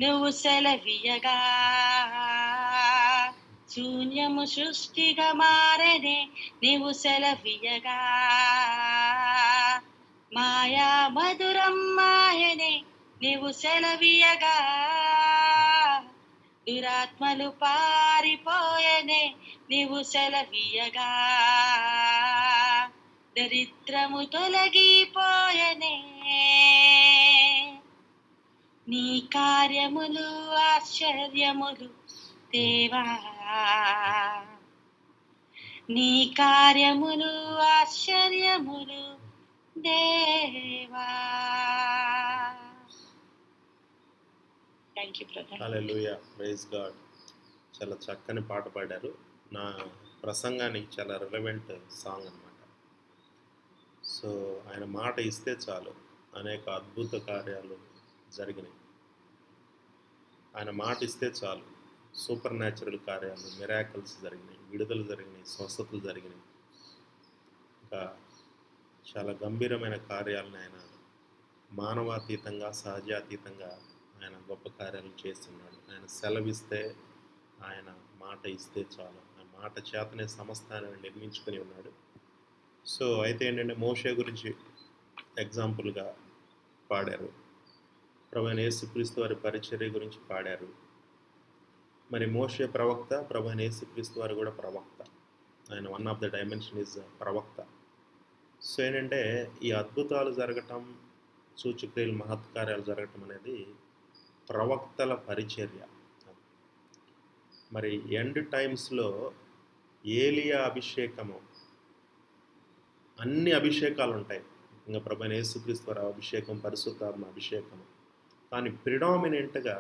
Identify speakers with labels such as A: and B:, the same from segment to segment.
A: నువ్వు సెలవీయగా శూన్యము సృష్టిగా మారనే. నీవు సెలవీయగా మాయా మధురం మాయనే. నీవు సెలవీయగా దురాత్మలు పారిపోయనే. నీవు సెలవీయగా దరిద్రము తొలగిపోయనే. నీ కార్యములు ఆశ్చర్యములు దేవా, నీ కార్యములు ఆశ్చర్యములు దేవా. Thank you brother.
B: Hallelujah, praise God. చాలా చక్కని పాట పాడారు. నా ప్రసంగానికి చాలా రిలవెంట్ సాంగ్ అనమాట. సో ఆయన మాట ఇస్తే చాలు అనేక అద్భుత కార్యాలు జరిగినాయి. ఆయన మాట ఇస్తే చాలు సూపర్ న్యాచురల్ కార్యాలు, మిరాకిల్స్ జరిగినాయి, విడుదల జరిగినాయి, స్వస్థతలు జరిగినాయి. ఇంకా చాలా గంభీరమైన కార్యాలను ఆయన మానవాతీతంగా, సహజాతీతంగా ఆయన గొప్ప కార్యాలు చేస్తున్నాడు. ఆయన సెలవిస్తే, ఆయన మాట ఇస్తే చాలు. ఆ మాట చేతనే సమస్తాన్ని నిర్మించుకొని ఉన్నాడు. సో అయితే ఏంటంటే మోషే గురించి ఎగ్జాంపుల్గా పాడారు. ప్రభువైన యేసుక్రీస్తు వారి పరిచర్య గురించి పాడారు. మరి మోషే ప్రవక్త, ప్రభువైన యేసుక్రీస్తు వారు కూడా ప్రవక్త. ఆయన one of the dimension is ప్రవక్త. సో ఏంటంటే ఈ అద్భుతాలు జరగటం, సూచక్రియలు, మహత్కార్యాలు జరగటం అనేది ప్రవక్తల పరిచర్య. మరి ఎండ్ టైమ్స్లో ఏలియా అభిషేకము, అన్ని అభిషేకాలు ఉంటాయి. ఇంకా ప్రభువైన యేసుక్రీస్తు వారి అభిషేకం, పరిశుద్ధాత్మ అభిషేకము. కానీ ప్రిడామినెంట్గా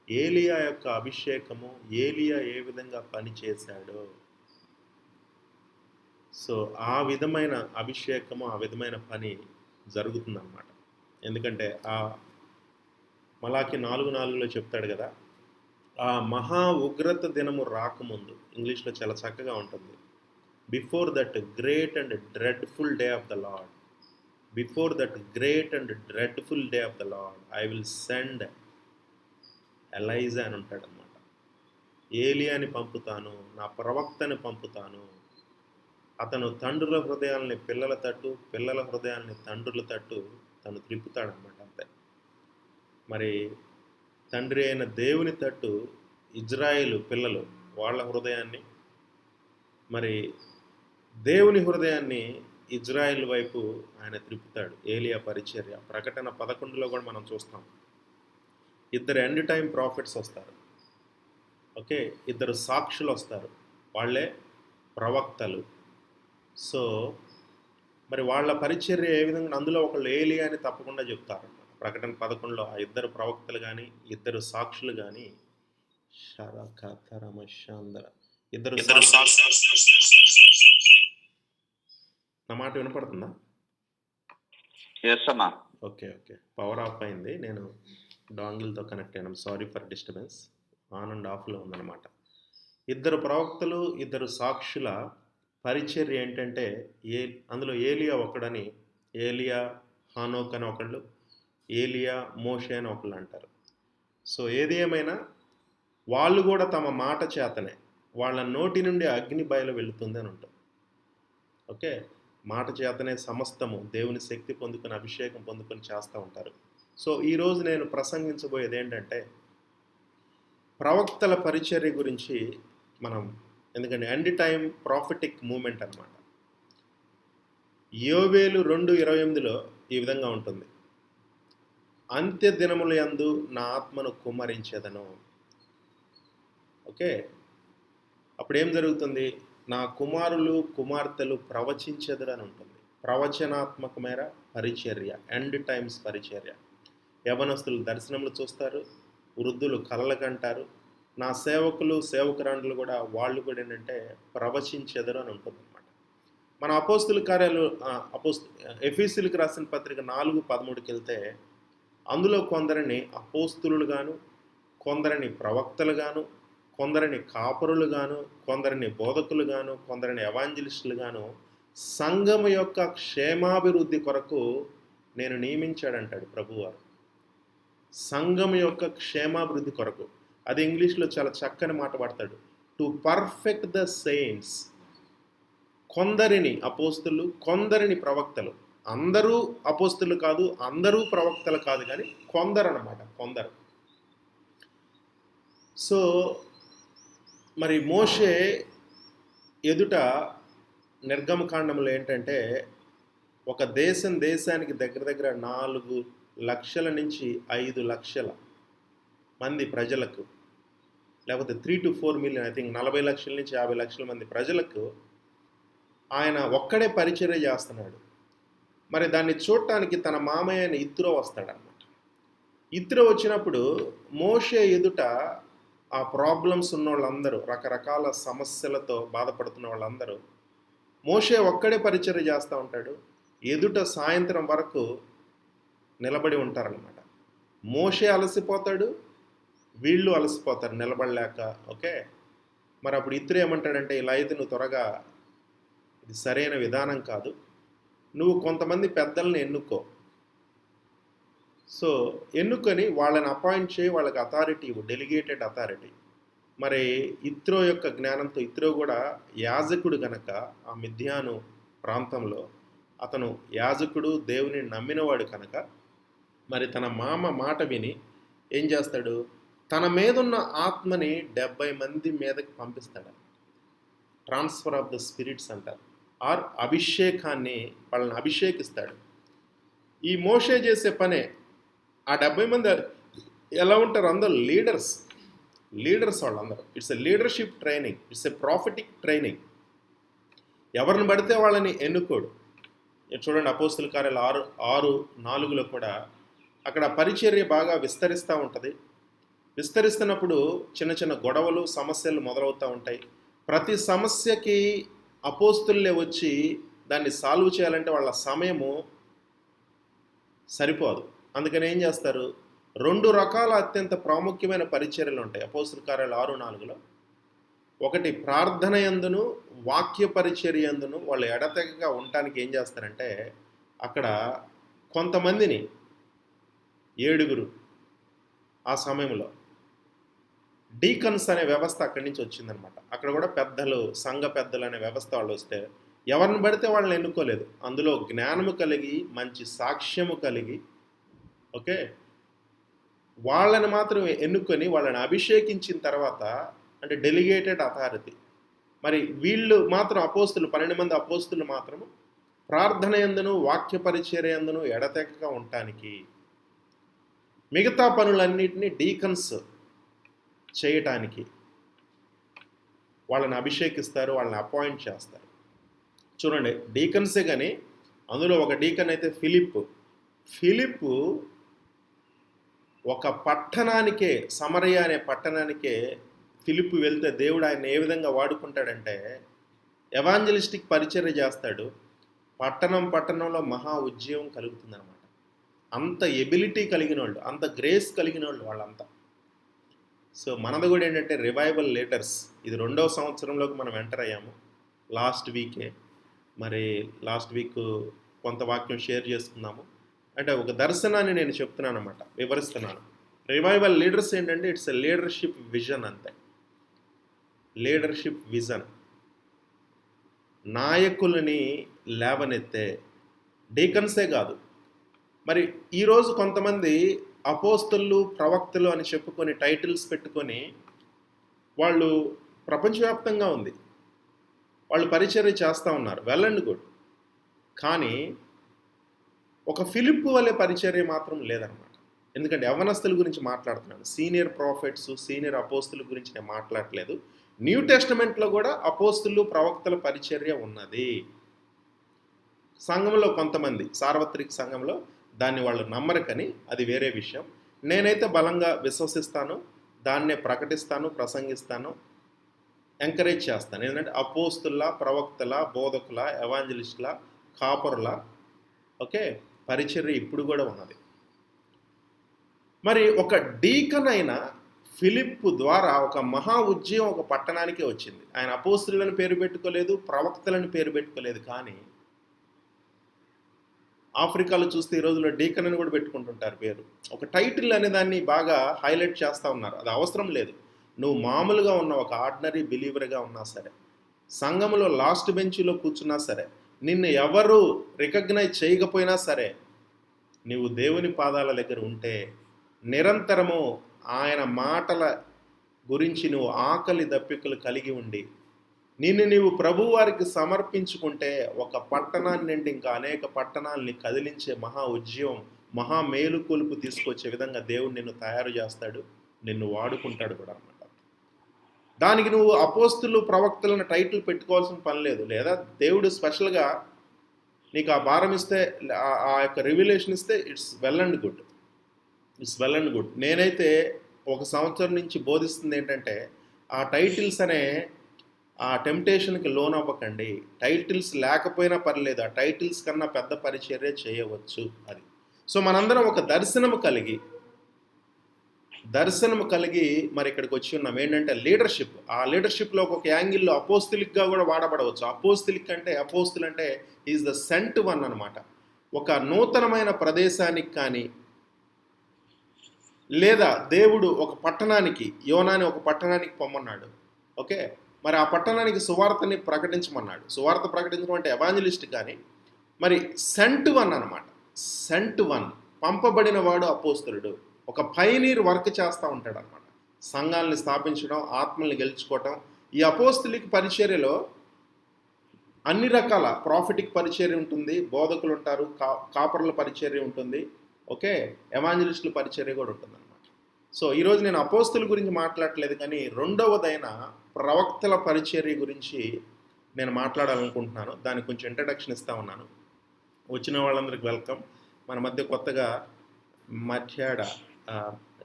B: ఏలియా యొక్క అభిషేకము, ఏలియా ఏ విధంగా పనిచేశాడో, సో ఆ విధమైన అభిషేకము, ఆ విధమైన పని జరుగుతుందన్నమాట. ఎందుకంటే ఆ మలాకి 4:4 చెప్తాడు కదా, ఆ మహా ఉగ్రత దినము రాకముందు, ఇంగ్లీష్లో చాలా చక్కగా ఉంటుంది, before that great and dreadful day of the lord, before that great and dreadful day of the lord I will send Elijah అని ఉంటాడనమాట. ఏలియాని పంపుతాను, నా ప్రవక్తని పంపుతాను. అతను తండ్రుల హృదయాల్ని పిల్లల తట్టు, పిల్లల హృదయాల్ని తండ్రుల తట్టు తను త్రిప్పుతాడనమాట. అంతే. మరి తండ్రి అయిన దేవుని తట్టు ఇజ్రాయేలు పిల్లలు, వాళ్ళ హృదయాన్ని, మరి దేవుని హృదయాన్ని ఇజ్రాయేల్ వైపు ఆయన త్రిప్పుతాడు. ఏలియా పరిచర్య ప్రకటన 11లో కూడా మనం చూస్తాం. ఇద్దరు ఎండ్ టైం ప్రాఫిట్స్ వస్తారు. ఓకే, ఇద్దరు సాక్షులు వస్తారు, వాళ్ళే ప్రవక్తలు. సో మరి వాళ్ళ పరిచర్య ఏ విధంగా, అందులో ఒకళ్ళు ఏలియా అని తప్పకుండా చెప్తారు. ప్రకటన 11లో ఆ ఇద్దరు ప్రవక్తలు కానీ, ఇద్దరు సాక్షులు కానీ, ఇద్దరు నా మాట వినపడుతుందా? ఓకే ఓకే, పవర్ ఆఫ్ అయింది, నేను డాంగిల్తో కనెక్ట్ అయినాం. Sorry for disturbance. On and ఆఫ్లో ఉందన్నమాట. ఇద్దరు ప్రవక్తలు, ఇద్దరు సాక్షుల పరిచర్య ఏంటంటే అందులో ఏలియా ఒకడని, ఏలియా హానోక్ అని ఒకళ్ళు, ఏలియా మోషే అని ఒకళ్ళు అంటారు. సో ఏది ఏమైనా వాళ్ళు కూడా తమ మాట చేతనే, వాళ్ళ నోటి నుండి అగ్ని బయలు వెళుతుంది అని ఉంటుంది. ఓకే, మాట చేతనే సమస్తము దేవుని శక్తి పొందుకొని, అభిషేకం పొందుకొని చేస్తూ ఉంటారు. సో ఈరోజు నేను ప్రసంగించబోయేది ఏంటంటే ప్రవక్తల పరిచర్య గురించి మనం, ఎందుకంటే ఎండ్ టైం ప్రాఫిటిక్ మూమెంట్ అనమాట. యోవేలు 2:28లో ఈ విధంగా ఉంటుంది, అంత్య దినముల యందు నా ఆత్మను కుమ్మరించేదను. ఓకే, అప్పుడేం జరుగుతుంది? నా కుమారులు కుమార్తెలు ప్రవచించెదరు అని ఉంటుంది. ప్రవచనాత్మకమైన పరిచర్య, ఎండ్ టైమ్స్ పరిచర్య. యవనస్తులు దర్శనములు చూస్తారు, వృద్ధులు కలలు కంటారు. నా సేవకులు, సేవకురాండ్రులు కూడా, వాళ్ళు కూడా ఏంటంటే ప్రవచించెదరు అని ఉంటుంది అనమాట. మన అపోస్తుల కార్యాలు, ఎఫీసీలకు రాసిన పత్రిక 4:13కి వెళ్తే, అందులో కొందరిని అపోస్తులు గాను, కొందరిని ప్రవక్తలు గాను, కొందరిని కాపరులు గాను, కొందరిని బోధకులు గాను, కొందరిని ఎవాంజలిస్టులు గాను సంఘము యొక్క క్షేమాభివృద్ధి కొరకు నేను నియమించాడంటాడు ప్రభువారు. సంఘం యొక్క క్షేమాభివృద్ధి కొరకు. అది ఇంగ్లీష్లో చాలా చక్కని మాట వాడతాడు, టు పర్ఫెక్ట్ ద సెయింట్స్. కొందరిని అపోస్తులు, కొందరిని ప్రవక్తలు. అందరూ అపోస్తులు కాదు, అందరూ ప్రవక్తలు కాదు, కానీ కొందరు అన్నమాట, కొందరు. సో మరి మోషే ఎదుట నిర్గమకాండంలో ఏంటంటే, ఒక దేశానికి దగ్గర 4 లక్షల నుంచి 5 లక్షల మంది ప్రజలకు, లేకపోతే 3 to 4 మిలియన్, ఐ థింక్ 40 లక్షల నుంచి 50 లక్షల మంది ప్రజలకు ఆయన ఒక్కడే పరిచర్య చేస్తున్నాడు. మరి దాన్ని చూడటానికి తన మామయ్య అయిన ఇత్రో వస్తాడనమాట. ఇత్రో వచ్చినప్పుడు మోషే ఎదుట ఆ ప్రాబ్లమ్స్ ఉన్న వాళ్ళందరూ, రకరకాల సమస్యలతో బాధపడుతున్న వాళ్ళందరూ, మోషే ఒక్కడే పరిచర్య చేస్తూ ఉంటాడు. ఎదుట సాయంత్రం వరకు నిలబడి ఉంటారనమాట. మోషే అలసిపోతాడు, వీళ్ళు అలసిపోతారు నిలబడలేక. ఓకే, మరి అప్పుడు ఇత్రో ఏమంటాడంటే, ఇలా అయితే నువ్వు త్వరగా, ఇది సరైన విధానం కాదు, నువ్వు కొంతమంది పెద్దల్ని ఎన్నుకో. సో ఎన్నుకొని వాళ్ళని అపాయింట్ చేయి, వాళ్ళకి అథారిటీ ఇవ్వు, డెలిగేటెడ్ అథారిటీ. మరి ఇత్రో యొక్క జ్ఞానంతో, ఇత్రో కూడా యాజకుడు గనక ఆ మిద్యాను ప్రాంతంలో అతను యాజకుడు, దేవుని నమ్మినవాడు కనుక, మరి తన మామ మాట విని ఏం చేస్తాడు, తన మీదున్న ఆత్మని 70 మంది మీదకి పంపిస్తాడు. ట్రాన్స్ఫర్ ఆఫ్ ద స్పిరిట్స్ అంటారు, ఆర్ అభిషేకాన్ని, వాళ్ళని అభిషేకిస్తాడు. ఈ మోషే చేసే పనే. ఆ 70 మంది ఎలా ఉంటారు, అందరూ లీడర్స్ వాళ్ళందరూ. It's a leadership training, it's a prophetic training. ఎవరిని పడితే వాళ్ళని ఎన్నుకోడు. చూడండి, అపోస్తుల కార్యాలు 6:4 కూడా అక్కడ పరిచర్య బాగా విస్తరిస్తూ ఉంటుంది. విస్తరిస్తున్నప్పుడు చిన్న చిన్న గొడవలు, సమస్యలు మొదలవుతూ ఉంటాయి. ప్రతి సమస్యకి అపోస్తులే వచ్చి దాన్ని సాల్వ్ చేయాలంటే వాళ్ళ సమయము సరిపోదు. అందుకని ఏం చేస్తారు, 2 రకాల అత్యంత ప్రాముఖ్యమైన పరిచర్యలు ఉంటాయి అపోస్తుల కార్యాలు 6:4లో. ఒకటి ప్రార్థన యందును, వాక్య పరిచర్య యందును వాళ్ళు ఎడతెగక ఉండటానికి ఏం చేస్తారంటే, అక్కడ కొంతమందిని 7 ఆ సమయంలో డీకన్స్ అనే వ్యవస్థ అక్కడి నుంచి వచ్చిందనమాట. అక్కడ కూడా పెద్దలు, సంఘ పెద్దలు అనే వ్యవస్థ వాళ్ళు వస్తే ఎవరిని పడితే వాళ్ళని ఎన్నుకోలేదు. అందులో జ్ఞానము కలిగి, మంచి సాక్ష్యము కలిగి, ఓకే, వాళ్ళని మాత్రం ఎన్నుకొని వాళ్ళని అభిషేకించిన తర్వాత, అంటే డెలిగేటెడ్ అథారిటీ. మరి వీళ్ళు మాత్రం అపోస్తులు, 12 మంది అపోస్తులు మాత్రము ప్రార్థన యందును, వాక్య పరిచర్య యందును ఎడతెగక ఉండటానికి, మిగతా పనులన్నిటినీ డీకన్స్ చేయటానికి వాళ్ళని అభిషేకిస్తారు, వాళ్ళని అపాయింట్ చేస్తారు. చూడండి, డీకన్సే కానీ అందులో ఒక డీకన్ అయితే ఫిలిప్పు ఒక పట్టణానికే, సమరయ అనే పట్టణానికే ఫిలిప్పు వెళ్తే దేవుడు ఆయన ఏ విధంగా వాడుకుంటాడంటే, ఎవాంజలిస్టిక్ పరిచర్య చేస్తాడు. పట్టణంలో మహా ఉద్యమం కలుగుతుందన్నమాట. అంత ఎబిలిటీ కలిగిన వాళ్ళు, అంత గ్రేస్ కలిగిన వాళ్ళు వాళ్ళంతా. సో మనది కూడా ఏంటంటే రివైవల్ లీడర్స్. ఇది 2వ సంవత్సరంలోకి మనం ఎంటర్ అయ్యాము. లాస్ట్ వీక్ కొంత వాక్యం షేర్ చేసుకున్నాము. అంటే ఒక దర్శనాన్ని నేను చెప్తున్నాను అన్నమాట, వివరిస్తున్నాను. రివైవల్ లీడర్స్ ఏంటంటే, ఇట్స్ ఎ లీడర్షిప్ విజన్. అంతే, లీడర్షిప్ విజన్. నాయకులని లేవనెత్తే, డీకన్సే కాదు. మరి ఈరోజు కొంతమంది అపోస్తలు, ప్రవక్తలు అని చెప్పుకొని టైటిల్స్ పెట్టుకొని వాళ్ళు ప్రపంచవ్యాప్తంగా ఉంది, వాళ్ళు పరిచర్య చేస్తూ ఉన్నారు. Well and good. కానీ ఒక ఫిలిప్పు వలె పరిచర్య మాత్రం లేదనమాట. ఎందుకంటే యవ్వనస్తుల గురించి మాట్లాడుతున్నాను. సీనియర్ ప్రాఫిట్స్, సీనియర్ అపోస్తుల గురించి నేను మాట్లాడట్లేదు. న్యూ టెస్టమెంట్లో కూడా అపోస్తులు, ప్రవక్తల పరిచర్య ఉన్నది. సంఘంలో కొంతమంది, సార్వత్రిక సంఘంలో దాన్ని వాళ్ళు నమ్మరు, కానీ అది వేరే విషయం. నేనైతే బలంగా విశ్వసిస్తాను, దాన్నే ప్రకటిస్తాను, ప్రసంగిస్తాను, ఎంకరేజ్ చేస్తాను. ఏంటంటే అపోస్తుల, ప్రవక్తల, బోధకుల, ఎవాంజలిస్టుల, కాపరుల, ఓకే, పరిచర్య ఇప్పుడు కూడా ఉన్నది. మరి ఒక డీకన్ అయిన ఫిలిప్పు ద్వారా ఒక మహా ఉద్యమం ఒక పట్టణానికే వచ్చింది. ఆయన అపోస్తులను పేరు పెట్టుకోలేదు, ప్రవక్తలను పేరు పెట్టుకోలేదు, కానీ ఆఫ్రికాలో చూస్తే ఈ రోజుల్లో డీకన్ అని కూడా పెట్టుకుంటుంటారు పేరు. ఒక టైటిల్ అనే దాన్ని బాగా హైలైట్ చేస్తూ ఉన్నారు. అది అవసరం లేదు. నువ్వు మామూలుగా ఉన్న ఒక ఆర్డినరీ బిలీవర్గా ఉన్నా సరే, సంఘములో లాస్ట్ బెంచ్లో కూర్చున్నా సరే, నిన్ను ఎవరు రికగ్నైజ్ చేయకపోయినా సరే, నీవు దేవుని పాదాల దగ్గర ఉంటే నిరంతరము ఆయన మాటల గురించి నువ్వు ఆకలి దప్పికలు కలిగి ఉండి నిన్ను నీవు ప్రభువారికి సమర్పించుకుంటే ఒక పట్టణాన్ని నుండి ఇంకా అనేక పట్టణాలని కదిలించే మహా ఉద్యమం, మహా మేలుకొలుపు తీసుకొచ్చే విధంగా దేవుడు నిన్ను తయారు చేస్తాడు, నిన్ను వాడుకుంటాడు కూడా అన్నమాట. దానికి నువ్వు అపోస్తులు ప్రవక్తలను టైటిల్ పెట్టుకోవాల్సిన పని లేదు. లేదా దేవుడు స్పెషల్గా నీకు ఆ భారం ఇస్తే, ఆ యొక్క రివిలేషన్ ఇస్తే, it's well and good. It's well and good. నేనైతే 1 సంవత్సరం నుంచి బోధిస్తుంది ఏంటంటే, ఆ టైటిల్స్ అనే ఆ టెంప్టేషన్కి లోన్ అవ్వకండి. టైటిల్స్ లేకపోయినా పర్లేదు, ఆ టైటిల్స్ కన్నా పెద్ద పరిచర్య చేయవచ్చు అది. సో మనందరం ఒక దర్శనము కలిగి మరి ఇక్కడికి వచ్చి ఉన్నాం. ఏంటంటే లీడర్షిప్. ఆ లీడర్షిప్లో ఒక యాంగిల్లో అపోస్తులిక్గా కూడా వాడబడవచ్చు. అపోస్తుల్ అంటే ఈజ్ ద సెంట్ వన్ అనమాట. ఒక నూతనమైన ప్రదేశానికి కానీ, లేదా దేవుడు ఒక పట్టణానికి, యోనాని ఒక పట్టణానికి పొమ్మన్నాడు. ఓకే, మరి ఆ పట్టణానికి సువార్తని ప్రకటించమన్నాడు. సువార్త ప్రకటించడం అంటే ఎవాంజలిస్ట్. కానీ మరి సెంట్ వన్ అనమాట. సెంట్ వన్, పంపబడిన వాడు అపోస్తులుడు. ఒక పైనీర్ వర్క్ చేస్తూ ఉంటాడు అనమాట. సంఘాలని స్థాపించడం, ఆత్మల్ని గెలుచుకోవటం. ఈ అపోస్తులిక్ పరిచర్యలో అన్ని రకాల ప్రాఫిటిక్ పరిచర్య ఉంటుంది, బోధకులు ఉంటారు, కాపర్ల పరిచర్య ఉంటుంది, ఓకే, ఎవాంజలిస్టుల పరిచర్య కూడా ఉంటుంది అనమాట. సో ఈరోజు నేను అపోస్తుల గురించి మాట్లాడట్లేదు, కానీ రెండవదైన ప్రవక్తల పరిచర్య గురించి నేను మాట్లాడాలనుకుంటున్నాను. దానికి కొంచెం ఇంట్రడక్షన్ ఇస్తా ఉన్నాను. వచ్చిన వాళ్ళందరికీ వెల్కమ్. మన మధ్య కొత్తగా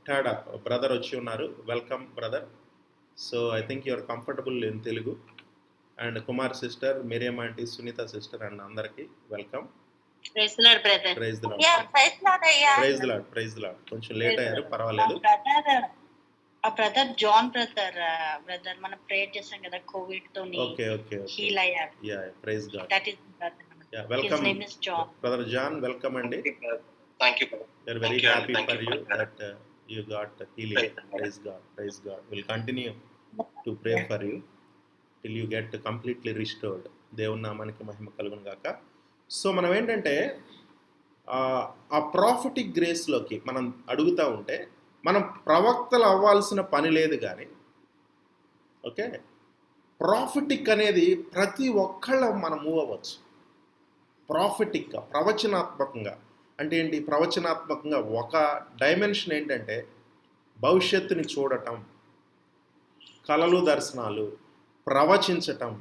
B: టాడా బ్రదర్ వచ్చి ఉన్నారు. Welcome brother. So I think you're comfortable in Telugu. And Kumar sister, Miriam aunty, Sunitha sister and అందరికీ వెల్కమ్. Praise the Lord. కొంచెం లేట్ అయ్యారు, పర్వాలేదు.
A: బ్రదర్ జాన్ బ్రదర్ మనం ప్రేయర్ చేసాం కదా కోవిడ్ తో హీల్ అయ్యారు.
B: Yeah, praise God.
A: That is brother.
B: Yeah, welcome brother John. Welcome అండి.
C: Thank you.
B: We are very happy for you that you got healing. Praise God. We'll continue to pray for you till you get completely restored. దేవుని నామానికి మహిమ కలుగును గాక. So మనం ఏంటంటే ఆ prophetic గ్రేస్లోకి మనం అడుగుతూ ఉంటే, మనం ప్రవక్తలు అవ్వాల్సిన పని లేదు. కానీ ఓకే, ప్రాఫిటిక్ అనేది ప్రతి ఒక్కళ్ళ మనం మూవ్ అవ్వచ్చు. ప్రాఫిటిక్గా, ప్రవచనాత్మకంగా. అంటే ఏంటి? ప్రవచనాత్మకంగా ఒక డైమెన్షన్ ఏంటంటే భవిష్యత్తుని చూడటం, కలలు, దర్శనాలు, ప్రవచించటం.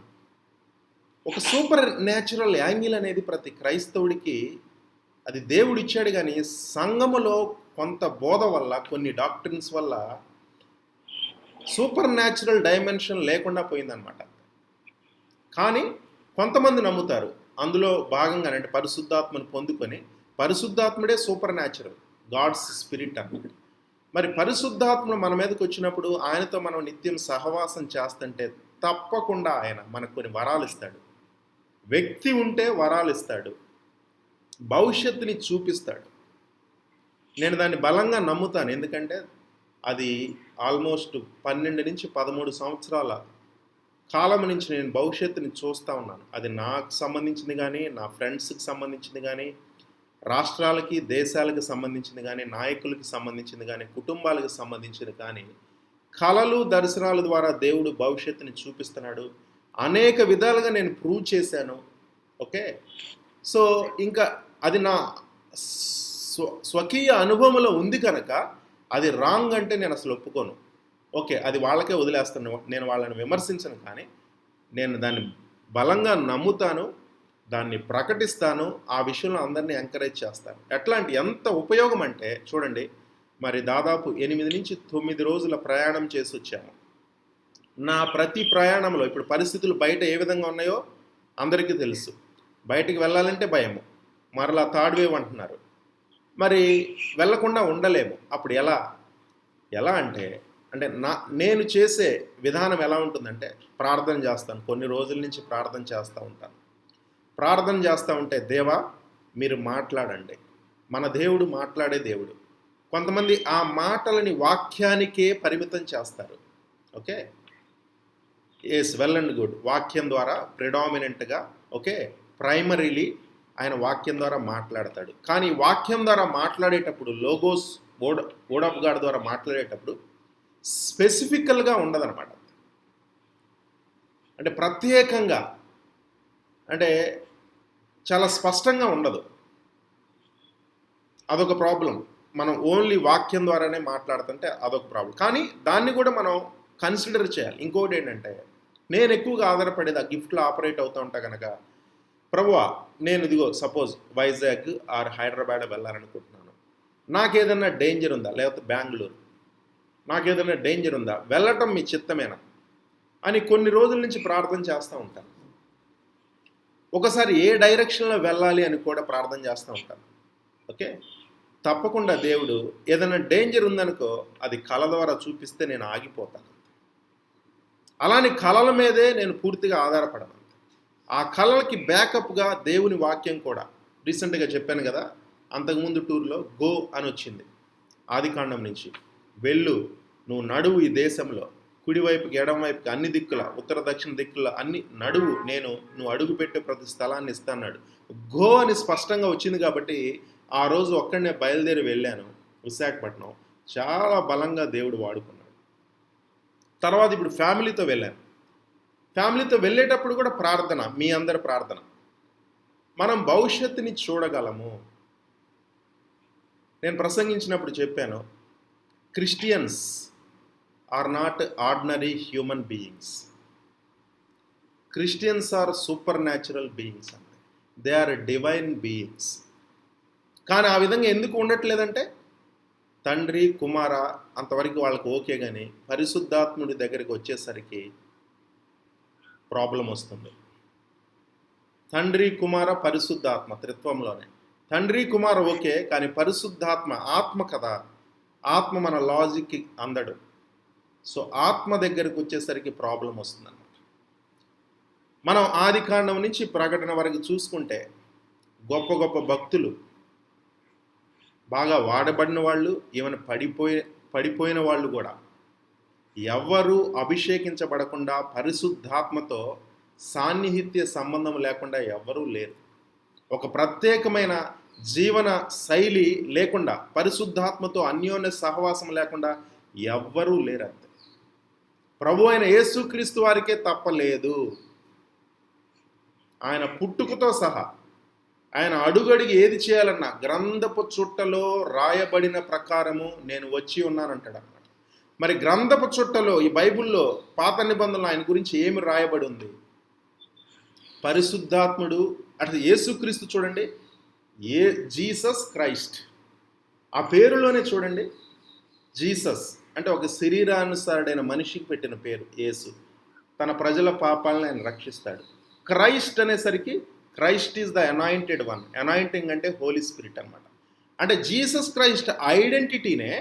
B: ఒక సూపర్ న్యాచురల్ యాంగిల్ అనేది ప్రతి క్రైస్తవుడికి అది దేవుడు ఇచ్చాడు. కానీ సంఘములో కొంత బోధ వల్ల, కొన్ని డాక్ట్రిన్స్ వల్ల సూపర్ న్యాచురల్ డైమెన్షన్ లేకుండా పోయిందనమాట. కానీ కొంతమంది నమ్ముతారు అందులో భాగంగా, అంటే పరిశుద్ధాత్మను పొందుకొని, పరిశుద్ధాత్ముడే సూపర్ న్యాచురల్, గాడ్స్ స్పిరిట్ అన్నమాట. మరి పరిశుద్ధాత్మ మన మీదకి వచ్చినప్పుడు ఆయనతో మనం నిత్యం సహవాసం చేస్తుంటే తప్పకుండా ఆయన మనకు కొన్ని వరాలు ఇస్తాడు. వ్యక్తి ఉంటే వరాలు ఇస్తాడు, భవిష్యత్తుని చూపిస్తాడు. నేను దాన్ని బలంగా నమ్ముతాను. ఎందుకంటే అది ఆల్మోస్ట్ 12 నుంచి 13 సంవత్సరాల కాలం నుంచి నేను భవిష్యత్తుని చూస్తూ ఉన్నాను. అది నాకు సంబంధించింది కానీ, నా ఫ్రెండ్స్కి సంబంధించింది కానీ, రాష్ట్రాలకి, దేశాలకు సంబంధించింది కానీ, నాయకులకి సంబంధించింది కానీ, కుటుంబాలకు సంబంధించింది కానీ, కళలు, దర్శనాల ద్వారా దేవుడు భవిష్యత్తుని చూపిస్తున్నాడు. అనేక విధాలుగా నేను ప్రూవ్ చేశాను. ఓకే, సో ఇంకా అది నా స్వకీయ అనుభవంలో ఉంది కనుక అది రాంగ్ అంటే నేను అసలు ఒప్పుకోను. ఓకే, అది వాళ్ళకే వదిలేస్తాను, నేను వాళ్ళని విమర్శించను. కానీ నేను దాన్ని బలంగా నమ్ముతాను, దాన్ని ప్రకటిస్తాను, ఆ విషయంలో అందరినీ ఎంకరేజ్ చేస్తాను. ఎంత ఉపయోగం అంటే చూడండి, మరి దాదాపు 8 నుంచి 9 రోజుల ప్రయాణం చేసి వచ్చాము. నా ప్రతి ప్రయాణంలో ఇప్పుడు పరిస్థితులు బయట ఏ విధంగా ఉన్నాయో అందరికీ తెలుసు. బయటికి వెళ్ళాలంటే భయము, మరలా థర్డ్ వేవ్ అంటున్నారు. మరి వెళ్ళకుండా ఉండలేము. అప్పుడు ఎలా అంటే నేను చేసే విధానం ఎలా ఉంటుందంటే, ప్రార్థన చేస్తాను. కొన్ని రోజుల నుంచి ప్రార్థన చేస్తూ ఉంటాను. ప్రార్థన చేస్తూ ఉంటే, దేవా మీరు మాట్లాడండి. మన దేవుడు మాట్లాడే దేవుడు. కొంతమంది ఆ మాటలని వాక్యానికే పరిమితం చేస్తారు. Okay, yes, well and good. వాక్యం ద్వారా ప్రిడామినెంట్గా, ఓకే, ప్రైమరీలీ ఆయన వాక్యం ద్వారా మాట్లాడతాడు. కానీ వాక్యం ద్వారా మాట్లాడేటప్పుడు, లోగోస్ వర్డ్ ఆఫ్ గాడ్ ద్వారా మాట్లాడేటప్పుడు స్పెసిఫికల్గా ఉండదన్నమాట. అంటే ప్రత్యేకంగా, అంటే చాలా స్పష్టంగా ఉండదు. అదొక ప్రాబ్లం. మనం ఓన్లీ వాక్యం ద్వారానే మాట్లాడుతుంటే అదొక ప్రాబ్లం. కానీ దాన్ని కూడా మనం కన్సిడర్ చేయాలి. ఇంకోటి ఏంటంటే, నేను ఎక్కువగా ఆధారపడేది ఆ గిఫ్ట్లో ఆపరేట్ అవుతూ ఉంటా కనుక, ప్రభువా నేను ఇదిగో సపోజ్ వైజాగ్ ఆర్ హైదరాబాద్ వెళ్ళాలనుకుంటున్నాను, నాకేదన్నా డేంజర్ ఉందా, లేకపోతే బెంగళూరు, నాకేదన్నా డేంజర్ ఉందా, వెళ్ళటం మీ చిత్తమేనా అని కొన్ని రోజుల నుంచి ప్రార్థన చేస్తూ ఉంటాను. ఒకసారి ఏ డైరెక్షన్లో వెళ్ళాలి అని కూడా ప్రార్థన చేస్తూ ఉంటాను. ఓకే, తప్పకుండా దేవుడు ఏదైనా డేంజర్ ఉందనుకో, అది కళ ద్వారా చూపిస్తే నేను ఆగిపోతాను. అలానే కళల మీదే నేను పూర్తిగా ఆధారపడను. ఆ కళలకి బ్యాకప్గా దేవుని వాక్యం కూడా. రీసెంట్గా చెప్పాను కదా, అంతకుముందు టూర్లో గో అని వచ్చింది ఆదికాండం నుంచి. వెళ్ళు, నువ్వు నడువు ఈ దేశంలో, కుడివైపుకి ఎడమవైపుకి అన్ని దిక్కుల, ఉత్తర దక్షిణ దిక్కుల అన్ని నడువు, నువ్వు అడుగుపెట్టే ప్రతి స్థలాన్ని ఇస్తాన్నాడు. గో అని స్పష్టంగా వచ్చింది కాబట్టి ఆ రోజు ఒక్కడనే బయలుదేరి వెళ్ళాను విశాఖపట్నం. చాలా బలంగా దేవుడు వాడుకున్నాడు. తర్వాత ఇప్పుడు ఫ్యామిలీతో వెళ్ళాను. ఫ్యామిలీతో వెళ్ళేటప్పుడు కూడా ప్రార్థన, మీ అందరి ప్రార్థన. మనం భవిష్యత్తుని చూడగలము. నేను ప్రసంగించినప్పుడు చెప్పాను, Christians are not ordinary human beings. Christians are supernatural beings. They are divine beings. కానీ ఆ విధంగా ఎందుకు ఉండట్లేదంటే, తండ్రి కుమార అంతవరకు వాళ్ళకి ఓకే, కానీ పరిశుద్ధాత్ముడి దగ్గరికి వచ్చేసరికి ప్రాబ్లం వస్తుంది. తండ్రి కుమార పరిశుద్ధాత్మ త్రిత్వంలోనే. తండ్రి కుమార ఓకే, కానీ పరిశుద్ధాత్మ ఆత్మ కదా, ఆత్మ మన లాజిక్కి అందడు. సో ఆత్మ దగ్గరికి వచ్చేసరికి ప్రాబ్లం వస్తుందన్నమాట. మనం ఆదికాండం నుంచి ప్రకటన వరకు చూసుకుంటే గొప్ప గొప్ప భక్తులు, బాగా వాడబడిన వాళ్ళు, ఏమైనా పడిపోయిన వాళ్ళు కూడా ఎవ్వరూ అభిషేకించబడకుండా పరిశుద్ధాత్మతో సాన్నిహిత్య సంబంధం లేకుండా ఎవ్వరూ లేరు. ఒక ప్రత్యేకమైన జీవన శైలి లేకుండా, పరిశుద్ధాత్మతో అన్యోన్య సహవాసం లేకుండా ఎవ్వరూ లేరు. అంతే. ప్రభు అయిన యేసుక్రీస్తు వారికే తప్పలేదు. ఆయన పుట్టుకతో సహా, ఆయన అడుగడిగి ఏది చేయాలన్నా గ్రంథపు చుట్టలో రాయబడిన ప్రకారము నేను వచ్చి ఉన్నానంటాడు అన్నమాట. మరి గ్రంథపు చుట్టలో ఈ బైబిల్లో పాత నిబంధనలు ఆయన గురించి ఏమి రాయబడి ఉంది? పరిశుద్ధాత్ముడు, అటు యేసుక్రీస్తు చూడండి, జీసస్ క్రైస్ట్, ఆ పేరులోనే చూడండి. జీసస్ అంటే ఒక శరీరానుసారుడైన మనిషికి పెట్టిన పేరు యేసు. తన ప్రజల పాపాలను ఆయన రక్షిస్తాడు. క్రైస్ట్ అనేసరికి Christ is the anointed one. Anointing అంటే హోలీ స్పిరిట్ అనమాట. అంటే జీసస్ క్రైస్ట్ ఐడెంటిటీనే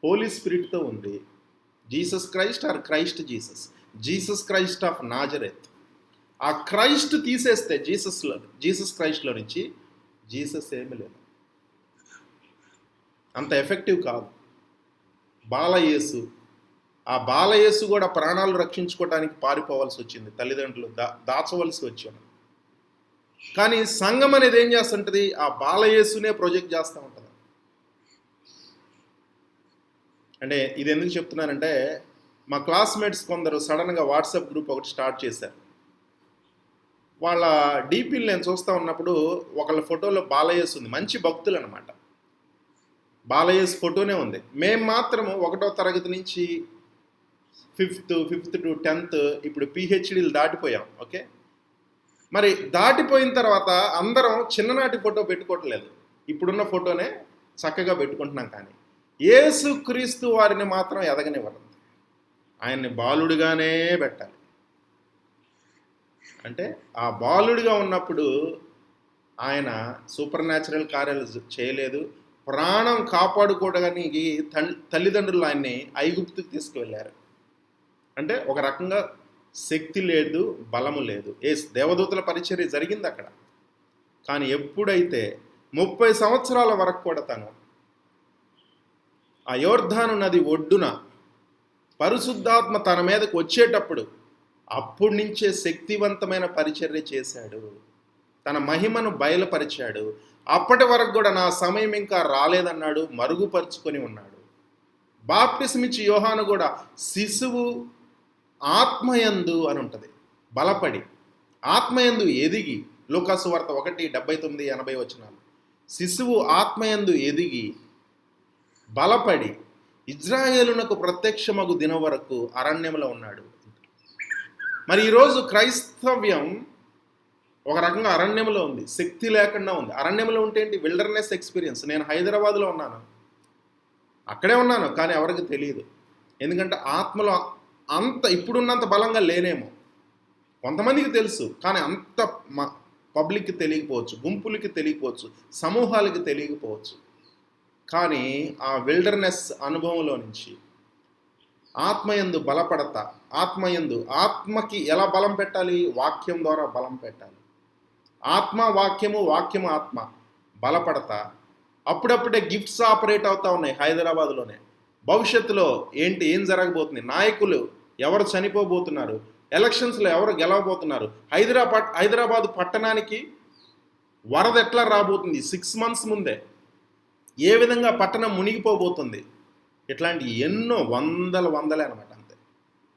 B: హోలీ స్పిరిట్తో ఉంది. Jesus Christ or Christ Jesus, Jesus Christ of Nazareth. ఆ క్రైస్ట్ తీసేస్తే జీసస్ క్రైస్ట్లో నుంచి జీసస్ ఏమీ లేదు. అంత ఎఫెక్టివ్ కాదు. బాలయేసు, ఆ బాలయేసు కూడా ప్రాణాలు రక్షించుకోవడానికి పారిపోవాల్సి వచ్చింది, తల్లిదండ్రులు దాచవలసి వచ్చింది. కానీ సంఘం అనేది ఏం చేస్తుంటుంది? ఆ బాలయేసునే ప్రొజెక్ట్ చేస్తూ ఉంటుంది. అంటే ఇది ఎందుకు చెప్తున్నానంటే, మా క్లాస్మేట్స్ కొందరు సడన్గా వాట్సాప్ గ్రూప్ ఒకటి స్టార్ట్ చేశారు. వాళ్ళ డీపీలు నేను చూస్తూ ఉన్నప్పుడు ఒకళ్ళ ఫోటోలో బాలయేసు ఉంది. మంచి భక్తులు అనమాట. బాలయేసు ఫోటోనే ఉంది. మేము మాత్రము 1వ తరగతి నుంచి 5th to 10th ఇప్పుడు పిహెచ్డీలు దాటిపోయాం. ఓకే, మరి దాటిపోయిన తర్వాత అందరం చిన్ననాటి ఫోటో పెట్టుకోవట్లేదు, ఇప్పుడున్న ఫోటోనే చక్కగా పెట్టుకుంటున్నాం. కానీ యేసుక్రీస్తు వారిని మాత్రం ఎదగనివ్వరు. ఆయన్ని బాలుడిగానే పెట్టాలి. అంటే ఆ బాలుడిగా ఉన్నప్పుడు ఆయన సూపర్ న్యాచురల్ కార్యాలు చేయలేదు. ప్రాణం కాపాడుకోవడానికి తల్లిదండ్రులు ఆయన్ని ఐగుప్తుకు తీసుకువెళ్ళారు. అంటే ఒక రకంగా శక్తి లేదు, బలము లేదు. దేవదూతల పరిచర్య జరిగింది అక్కడ. కానీ ఎప్పుడైతే 30 సంవత్సరాల వరకు కూడా తను ఆ యోర్ధాను నది ఒడ్డున పరిశుద్ధాత్మ తన మీదకు వచ్చేటప్పుడు అప్పటి నుంచే శక్తివంతమైన పరిచర్య చేశాడు, తన మహిమను బయలుపరిచాడు. అప్పటి వరకు కూడా నా సమయం ఇంకా రాలేదన్నాడు, మరుగుపరుచుకొని ఉన్నాడు. బాప్తిస్మిచ్చి యోహాను కూడా శిశువు ఆత్మయందు అని ఉంటుంది, బలపడి ఆత్మయందు ఎదిగి, లూకాసు వార్త 1:79-80 వచనాలు. శిశువు ఆత్మయందు ఎదిగి బలపడి ఇజ్రాయేలునకు ప్రత్యక్షమగు దినం వరకు అరణ్యంలో ఉన్నాడు. మరి ఈరోజు క్రైస్తవ్యం ఒక రకంగా అరణ్యంలో ఉంది, శక్తి లేకుండా ఉంది. అరణ్యంలో ఉంటే ఏంటి? Wilderness experience. నేను హైదరాబాద్లో ఉన్నాను, అక్కడే ఉన్నాను, కానీ ఎవరికి తెలియదు. ఎందుకంటే ఆత్మలో అంత ఇప్పుడున్నంత బలంగా లేనేమో. కొంతమందికి తెలుసు, కానీ అంత పబ్లిక్కి తెలియకపోవచ్చు, గుంపులకి తెలియకపోవచ్చు, సమూహాలకి తెలియకపోవచ్చు. కానీ ఆ విల్డర్నెస్ అనుభవంలో నుంచి ఆత్మయందు బలపడతా, ఆత్మకి ఎలా బలం పెట్టాలి? వాక్యం ద్వారా బలం పెట్టాలి. ఆత్మ వాక్యము, వాక్యము ఆత్మ బలపడతా అప్పుడప్పుడే గిఫ్ట్స్ ఆపరేట్ అవుతా ఉన్నాయి హైదరాబాద్లోనే. భవిష్యత్తులో ఏం జరగబోతుంది? నాయకులు ఎవరు చనిపోబోతున్నారు? ఎలక్షన్స్లో ఎవరు గెలవబోతున్నారు? హైదరాబాద్ పట్టణానికి వరద ఎట్లా రాబోతుంది? 6 months ముందే ఏ విధంగా పట్టణం మునిగిపోబోతుంది? ఇట్లాంటి ఎన్నో వందలే అనమాట. అంతే.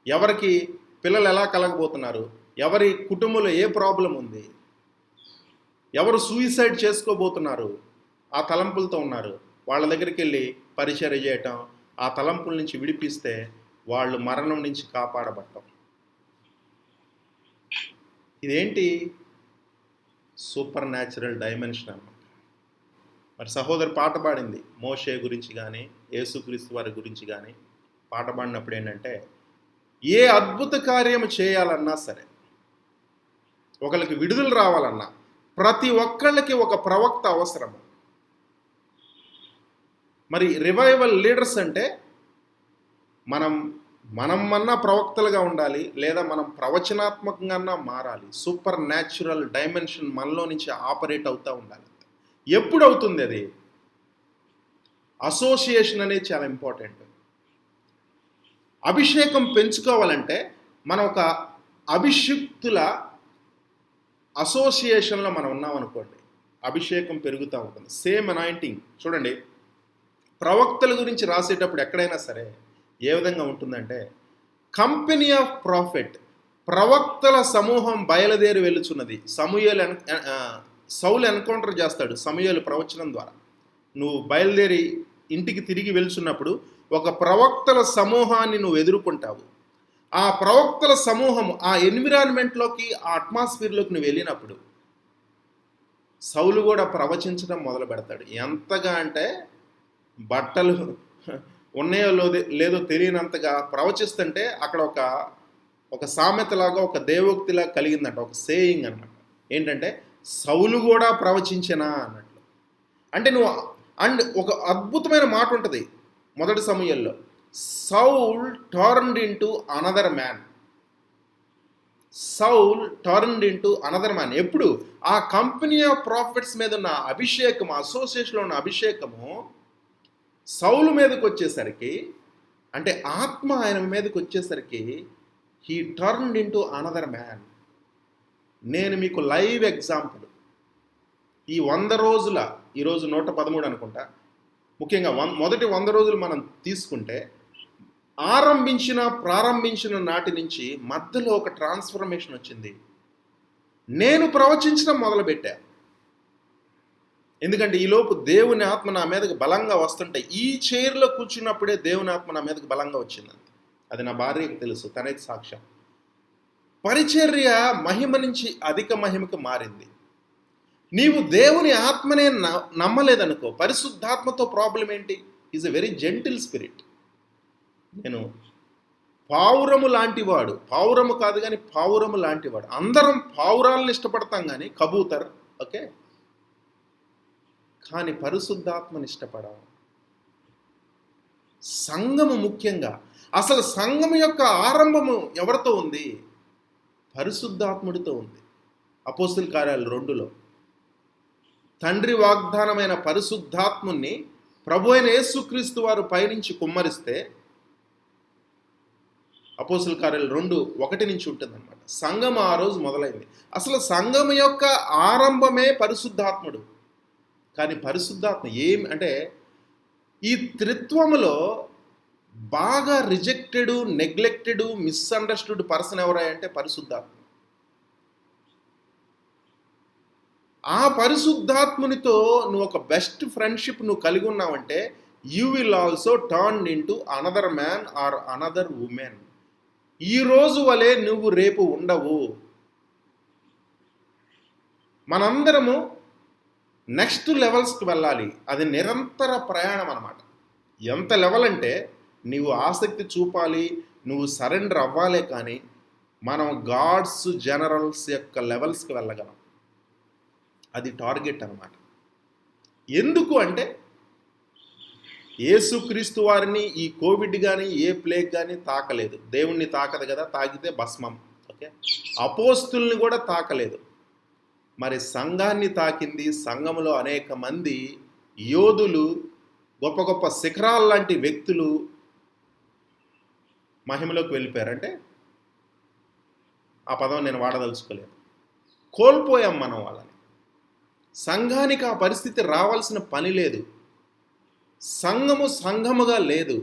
B: ఎవరికి పిల్లలు ఎలా కలగబోతున్నారు? ఎవరి కుటుంబంలో ఏ ప్రాబ్లం ఉంది? ఎవరు సూయిసైడ్ చేసుకోబోతున్నారు? ఆ తలంపులతో ఉన్నారు. వాళ్ళ దగ్గరికి వెళ్ళి పరిచర్య చేయటం, ఆ తలంపుల నుంచి విడిపిస్తే వాళ్ళు మరణం నుంచి కాపాడబడటం. ఇదేంటి? సూపర్ న్యాచురల్ డైమెన్షన్ అన్నమాట. మరి సహోదరు పాట పాడింది మోషే గురించి కానీ, యేసుక్రీస్తు వారి గురించి కానీ పాట పాడినప్పుడు ఏంటంటే, ఏ అద్భుత కార్యం చేయాలన్నా సరే, ఒకరికి విడుదల రావాలన్నా ప్రతి ఒక్కళ్ళకి ఒక ప్రవక్త అవసరము. మరి రివైవల్ లీడర్స్ అంటే మనమన్నా ప్రవక్తలుగా ఉండాలి, లేదా మనం ప్రవచనాత్మకంగా మారాలి. సూపర్ న్యాచురల్ డైమెన్షన్ మనలో నుంచి ఆపరేట్ అవుతూ ఉండాలి. ఎప్పుడు అవుతుంది అది? అసోసియేషన్ అనేది చాలా ఇంపార్టెంట్. అభిషేకం పెంచుకోవాలంటే మనం ఒక అభిషిక్తుల అసోసియేషన్లో మనం ఉన్నామనుకోండి, అభిషేకం పెరుగుతూ ఉంటుంది. సేమ్ అనాయింటింగ్ చూడండి, ప్రవక్తల గురించి రాసేటప్పుడు ఎక్కడైనా సరే ఏ విధంగా ఉంటుందంటే, కంపెనీ ఆఫ్ ప్రాఫిట్, ప్రవక్తల సమూహం బయలుదేరి వెళ్ళుచున్నది. సౌలు ఎన్కౌంటర్ చేస్తాడు సమూయేలు ప్రవచనం ద్వారా. నువ్వు బయలుదేరి ఇంటికి తిరిగి వెళ్తున్నప్పుడు ఒక ప్రవక్తల సమూహాన్ని నువ్వు ఎదుర్కొంటావు. ఆ ప్రవక్తల సమూహం ఆ ఎన్విరాన్మెంట్లోకి, ఆ అట్మాస్ఫియర్లోకి నువ్వు వెళ్ళినప్పుడు సౌలు కూడా ప్రవచించడం మొదలు పెడతాడు. ఎంతగా అంటే బట్టలు ఉన్నాయో లేదో తెలియనంతగా ప్రవచిస్తుంటే అక్కడ ఒక సామెతలాగా, ఒక దేవోక్తిలా కలిగిందంట, ఒక సేయింగ్ అన్నమాట. ఏంటంటే సౌలు కూడా ప్రవచించనా అన్నట్లు. అంటే ఒక అద్భుతమైన మాట ఉంటుంది మొదటి సమూయేలులో, Saul turned into another man. Saul turned into another man. ఎప్పుడు? ఆ కంపెనీ ఆఫ్ ప్రాఫిట్స్ మీద ఉన్న అభిషేకము, అసోసియేషన్లో ఉన్న అభిషేకము సౌలు మీదకి వచ్చేసరికి, అంటే ఆత్మ ఆయన మీదకి వచ్చేసరికి, he turned into another man. నేను మీకు లైవ్ ఎగ్జాంపుల్. ఈ 100 రోజుల, ఈరోజు 113 అనుకుంటా, ముఖ్యంగా మొదటి 100 రోజులు మనం తీసుకుంటే, ప్రారంభించిన నాటి నుంచి మధ్యలో ఒక ట్రాన్స్ఫర్మేషన్ వచ్చింది. నేను ప్రవచించడం మొదలుపెట్టా. ఎందుకంటే ఈలోపు దేవుని ఆత్మ నా మీదకి బలంగా వస్తుంటే, ఈ చైర్లో కూర్చున్నప్పుడే దేవుని ఆత్మ నా మీదకి బలంగా వచ్చిందంత. అది నా భార్యకి తెలుసు, తనైతే సాక్ష్యం. పరిచర్య మహిమ నుంచి అధిక మహిమకి మారింది. నీవు దేవుని ఆత్మనే నమ్మలేదనుకో, పరిశుద్ధాత్మతో ప్రాబ్లం ఏంటి? Is a very gentle spirit. నేను పావురము లాంటివాడు, పావురము కాదు కానీ పావురము లాంటివాడు. అందరం పావురాలను ఇష్టపడతాం కానీ కబూతర్, ఓకే, కానీ పరిశుద్ధాత్మని ఇష్టపడం. సంఘము ముఖ్యంగా, అసలు సంఘము యొక్క ఆరంభము ఎవరితో ఉంది? పరిశుద్ధాత్ముడితో ఉంది. అపోస్తుల కార్యాలు 2లో తండ్రి వాగ్దానమైన పరిశుద్ధాత్ముని ప్రభు అయిన యేసుక్రీస్తు వారు పైనుంచి కుమ్మరిస్తే అపోస్తుల కార్యాలు 2:1 నుంచి ఉంటుందన్నమాట. సంఘం ఆ రోజు మొదలైంది. అసలు సంఘం యొక్క ఆరంభమే పరిశుద్ధాత్ముడు. కానీ పరిశుద్ధాత్మ అంటే ఈ త్రిత్వములో బాగా రిజెక్టెడ్, నెగ్లెక్టెడ్, మిస్అండర్స్టూడ్ పర్సన్ ఎవరంటే పరిశుద్ధాత్మ. ఆ పరిశుద్ధాత్మునితో నువ్వు ఒక బెస్ట్ ఫ్రెండ్షిప్ నువ్వు కలిగి ఉన్నావంటే you will also turn into another man or another woman. ఈ రోజు వలె నువ్వు రేపు ఉండవు. మనందరము నెక్స్ట్ లెవెల్స్కి వెళ్ళాలి. అది నిరంతర ప్రయాణం అన్నమాట. ఎంత లెవెల్ అంటే నీవు ఆసక్తి చూపాలి, నువ్వు సరెండర్ అవ్వాలే, కానీ మనం గాడ్స్ జనరల్స్ యొక్క లెవెల్స్కి వెళ్ళగలం. అది టార్గెట్ అన్నమాట. ఎందుకు అంటే యేసుక్రీస్తు వారిని ఈ కోవిడ్ కానీ ఏ ప్లేగ్ కానీ తాకలేదు. దేవుణ్ణి తాకదు కదా, తాకితే భస్మం. ఓకే, అపోస్తుల్ని కూడా తాకలేదు. మరి సంఘాన్ని తాకింది. సంఘంలో అనేక మంది యోధులు, గొప్ప గొప్ప శిఖరాల లాంటి వ్యక్తులు మహిమలోకి వెళ్ళిపోయారంటే ఆ పదం నేను వాడదలుచుకోలేదు. కోల్పోయాం మనం వాళ్ళని. సంఘానికి ఆ పరిస్థితి రావాల్సిన పని లేదు. సంఘము సంఘముగా లేదు,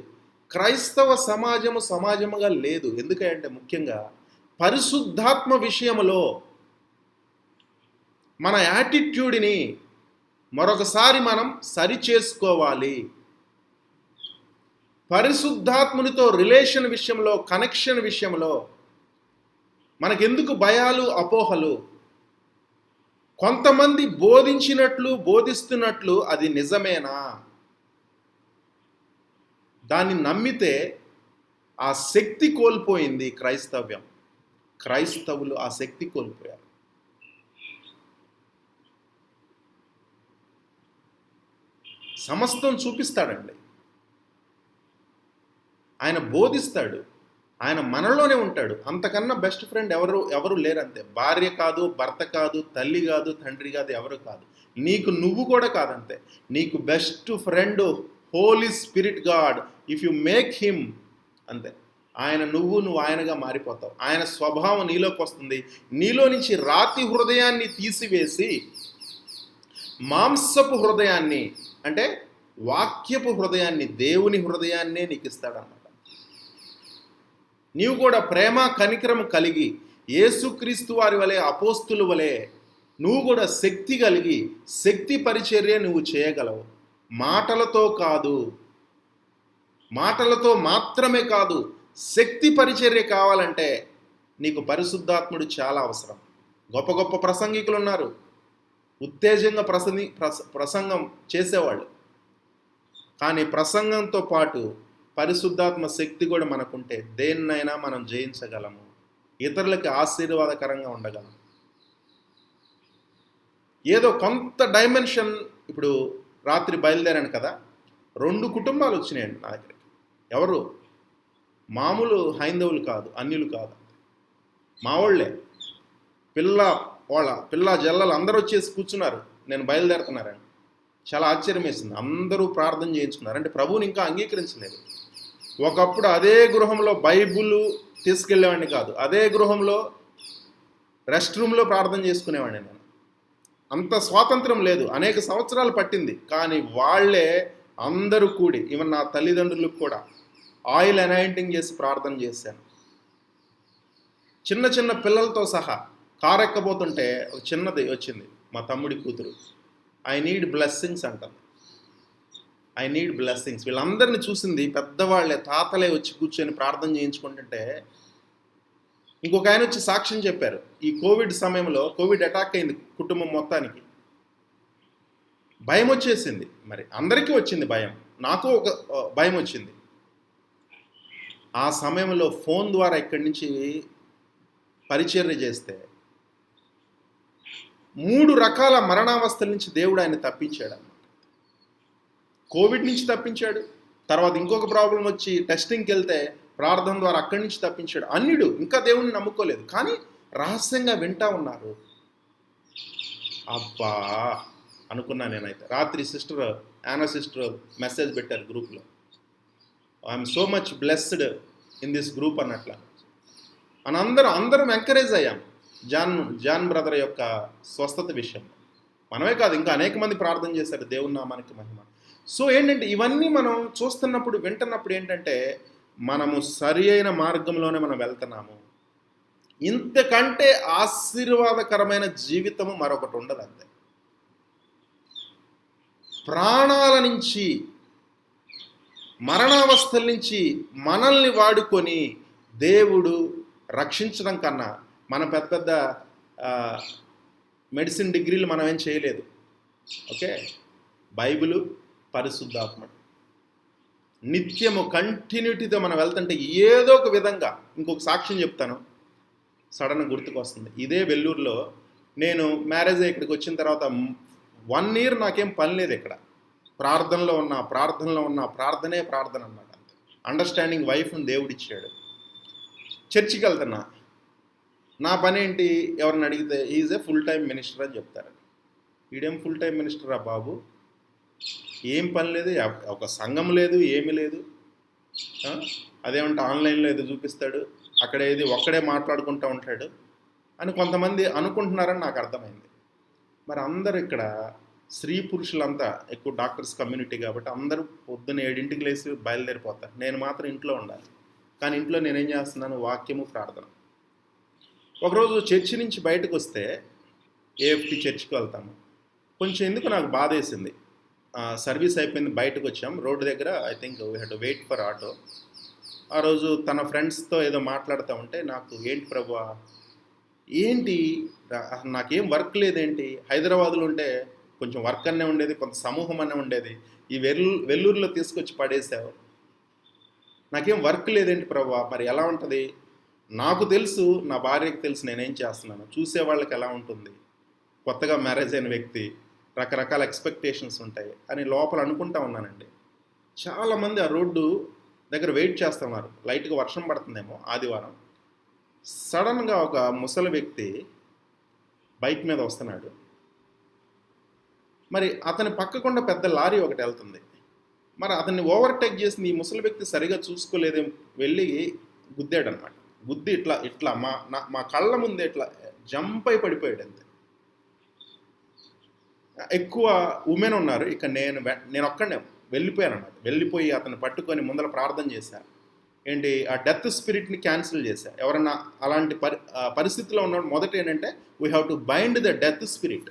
B: క్రైస్తవ సమాజము సమాజముగా లేదు. ఎందుకంటే ముఖ్యంగా పరిశుద్ధాత్మ విషయంలో మన యాటిట్యూడ్ని మరొకసారి మనం సరి చేసుకోవాలి. పరిశుద్ధాత్మునితో రిలేషన్ విషయంలో, కనెక్షన్ విషయంలో మనకెందుకు భయాలు, అపోహలు? కొంతమంది బోధించినట్లు, బోధిస్తున్నట్లు అది నిజమేనా? దాన్ని నమ్మితే ఆ శక్తి కోల్పోయింది క్రైస్తవ్యం. క్రైస్తవులు ఆ శక్తి కోల్పోయారు. సమస్తం చూపిస్తాడండి. ఆయన బోధిస్తాడు. ఆయన మనలోనే ఉంటాడు. అంతకన్నా బెస్ట్ ఫ్రెండ్ ఎవరు లేరంతే. భార్య కాదు, భర్త కాదు, తల్లి కాదు, తండ్రి కాదు, ఎవరు కాదు. నీకు నువ్వు కూడా కాదంతే. నీకు best friend holy spirit God. If you make him, అంతే. నువ్వు ఆయనగా మారిపోతావు. ఆయన స్వభావం నీలోకి వస్తుంది. నీలో నుంచి రాతి హృదయాన్ని తీసివేసి మాంసపు హృదయాన్ని, అంటే వాక్యపు హృదయాన్ని, దేవుని హృదయాన్నే నీకు ఇస్తాడన్నమాట. నీవు కూడా ప్రేమ కనికరం కలిగి యేసుక్రీస్తు వారి వలె, అపోస్తుల వలె నువ్వు కూడా శక్తి కలిగి శక్తి పరిచర్య నువ్వు చేయగలవు. మాటలతో కాదు, మాటలతో మాత్రమే కాదు, శక్తి పరిచర్య కావాలంటే నీకు పరిశుద్ధాత్ముడు చాలా అవసరం. గొప్ప గొప్ప ప్రసంగికులు ఉన్నారు, ఉత్తేజంగా ప్రసంగం చేసేవాళ్ళు. కానీ ప్రసంగంతో పాటు పరిశుద్ధాత్మ శక్తి కూడా మనకుంటే దేన్నైనా మనం జయించగలము, ఇతరులకి ఆశీర్వాదకరంగా ఉండగలం. ఏదో కొంత డైమెన్షన్. ఇప్పుడు రాత్రి బయలుదేరాను కదా, 2 కుటుంబాలు వచ్చినాయండి నా దగ్గరికి. ఎవరు? మామూలు హైందవులు కాదు, అన్యులు కాదు, మా వాళ్ళే. పిల్ల జల్లలు అందరూ వచ్చేసి కూర్చున్నారు. నేను బయలుదేరుతున్నారని చాలా ఆశ్చర్యం వేసింది. అందరూ ప్రార్థన చేయించుకున్నారు. అంటే ప్రభువుని ఇంకా అంగీకరించలేదు. ఒకప్పుడు అదే గృహంలో బైబుల్ తీసుకెళ్ళేవాడిని కాదు, అదే గృహంలో రెస్ట్ రూమ్లో ప్రార్థన చేసుకునేవాడిని నేను. అంత స్వాతంత్రం లేదు. అనేక సంవత్సరాలు పట్టింది. కానీ వాళ్ళే అందరూ కూడి, ఈవెన్ నా తల్లిదండ్రులకు కూడా ఆయిల్ అనాయింటింగ్ చేసి ప్రార్థన చేశాను. చిన్న చిన్న పిల్లలతో సహా కారు ఎక్కబోతుంటే ఒక చిన్నది వచ్చింది, మా తమ్ముడి కూతురు. ఐ నీడ్ బ్లెస్సింగ్స్ అంటాను. I need blessings. వీళ్ళందరినీ చూసింది పెద్దవాళ్ళే, తాతలే వచ్చి కూర్చొని ప్రార్థన చేయించుకుంటుంటే ఇంకొక ఆయన వచ్చి సాక్ష్యం చెప్పారు. ఈ కోవిడ్ సమయంలో కోవిడ్ అటాక్ అయింది కుటుంబం మొత్తానికి. భయం వచ్చేసింది. మరి అందరికీ వచ్చింది భయం, నాకు ఒక భయం వచ్చింది. ఆ సమయంలో ఫోన్ ద్వారా ఇక్కడి నుంచి పరిచర్య చేస్తే 3 రకాల మరణావస్థల నుంచి దేవుడు ఆయన తప్పించాడు అన్నమాట. కోవిడ్ నుంచి తప్పించాడు, తర్వాత ఇంకొక ప్రాబ్లం వచ్చి టెస్టింగ్కి వెళ్తే ప్రార్థన ద్వారా అక్కడి నుంచి తప్పించాడు. అన్యుడు, ఇంకా దేవుణ్ణి నమ్ముకోలేదు, కానీ రహస్యంగా వింటా ఉన్నారు. అబ్బా, అనుకున్నా నేనైతే. రాత్రి సిస్టర్ యానా సిస్టర్ మెసేజ్ పెట్టారు గ్రూప్లో, I'm so much blessed in this group అన్నట్ల. అని అందరం ఎంకరేజ్ అయ్యాం జాన్ బ్రదర్ యొక్క స్వస్థత విషయం. మనమే కాదు, ఇంకా అనేక మంది ప్రార్థన చేశారు. దేవుని నామానికి మహిమ. సో ఏంటంటే ఇవన్నీ మనం చూస్తున్నప్పుడు వింటున్నప్పుడు ఏంటంటే మనము సరి అయిన మార్గంలోనే మనం వెళ్తున్నాము. ఇంతకంటే ఆశీర్వాదకరమైన జీవితము మరొకటి ఉండదు. అంతే. ప్రాణాల నుంచి, మరణావస్థల నుంచి మనల్ని వాడుకొని దేవుడు రక్షించడం కన్నా మన పెద్ద పెద్ద మెడిసిన్ డిగ్రీలు మనం ఏం చేయలేదు. ఓకే, బైబిలు, పరిశుద్ధాత్మ, నిత్యము కంటిన్యూటీతో మనం వెళ్తుంటే ఏదో ఒక విధంగా. ఇంకొక సాక్ష్యం చెప్తాను, సడన్ గుర్తుకు వస్తుంది. ఇదే వెల్లూరులో నేను మ్యారేజ్ అయ్యి ఇక్కడికి వచ్చిన తర్వాత 1 year నాకేం పని లేదు ఇక్కడ. ప్రార్థనలో ఉన్న ప్రార్థనే ప్రార్థన అన్నమాట. అండర్స్టాండింగ్ వైఫ్ని దేవుడిచ్చాడు. చర్చికి వెళ్తున్నా. నా పని ఏంటి, ఎవరిని అడిగితే is a full time minister అని చెప్తారు. ఈడేం ఫుల్ టైం మినిస్టరా బాబు, ఏం పని లేదు, ఒక సంఘం లేదు, ఏమీ లేదు. అదేమంటే ఆన్లైన్లో ఏదో చూపిస్తాడు, అక్కడ ఏది ఒక్కడే మాట్లాడుకుంటూ ఉంటాడు అని కొంతమంది అనుకుంటున్నారని నాకు అర్థమైంది. మరి అందరూ ఇక్కడ స్త్రీ పురుషులంతా ఎక్కువ డాక్టర్స్ కమ్యూనిటీ కాబట్టి అందరూ పొద్దున్న 7 లేసి బయలుదేరిపోతారు. నేను మాత్రం ఇంట్లో ఉండాలి. కానీ ఇంట్లో నేనేం చేస్తున్నాను, వాక్యము, ప్రార్థన. ఒకరోజు చర్చి నుంచి బయటకు వస్తే ఏఎఫ్టీ చర్చికి వెళ్తాము. కొంచెం ఎందుకు నాకు బాధ వేసింది. సర్వీస్ అయిపోయింది, బయటకు వచ్చాం. రోడ్డు దగ్గర I think we had to wait for auto. ఆ రోజు తన ఫ్రెండ్స్తో ఏదో మాట్లాడుతూ ఉంటే నాకు, ఏంటి ప్రభువా, ఏంటి నాకేం వర్క్ లేదేంటి, హైదరాబాద్లో ఉంటే కొంచెం వర్క్ అనే ఉండేది, కొంత సమూహం అనే ఉండేది, ఈ వెల్లూరులో తీసుకొచ్చి పడేసావు, నాకేం వర్క్ లేదేంటి ప్రభువా, మరి ఎలా ఉంటుంది, నాకు తెలుసు, నా భార్యకి తెలుసు నేనేం చేస్తున్నాను, చూసే వాళ్ళకి ఎలా ఉంటుంది, కొత్తగా మ్యారేజ్ అయిన వ్యక్తి, రకరకాల ఎక్స్పెక్టేషన్స్ ఉంటాయి అని లోపల అనుకుంటా ఉన్నానండి. చాలామంది ఆ రోడ్డు దగ్గర వెయిట్ చేస్తున్నారు. లైట్గా వర్షం పడుతుందేమో, ఆదివారం. సడన్గా ఒక ముసలి వ్యక్తి బైక్ మీద వస్తున్నాడు. మరి అతని పక్కకుండా పెద్ద లారీ ఒకటి వెళ్తుంది. మరి అతన్ని ఓవర్టేక్ చేసి ఈ ముసలి వ్యక్తి సరిగా చూసుకోలేదేం, వెళ్ళి గుద్దాడనమాట. గుద్ది ఇట్లా మా కళ్ళ ముందే ఇట్లా జంప్ అయి పడిపోయాడు. అంతే. ఎక్కువ ఉమెన్ ఉన్నారు ఇక. నేను ఒక్కడే వెళ్ళిపోయాను అన్నమాట. వెళ్ళిపోయి అతను పట్టుకొని ముందర ప్రార్థన చేశాను. ఏంటి, ఆ డెత్ స్పిరిట్ని క్యాన్సిల్ చేశా. ఎవరన్నా అలాంటి పరిస్థితిలో ఉన్నప్పుడు మొదట ఏంటంటే we have to bind the death spirit.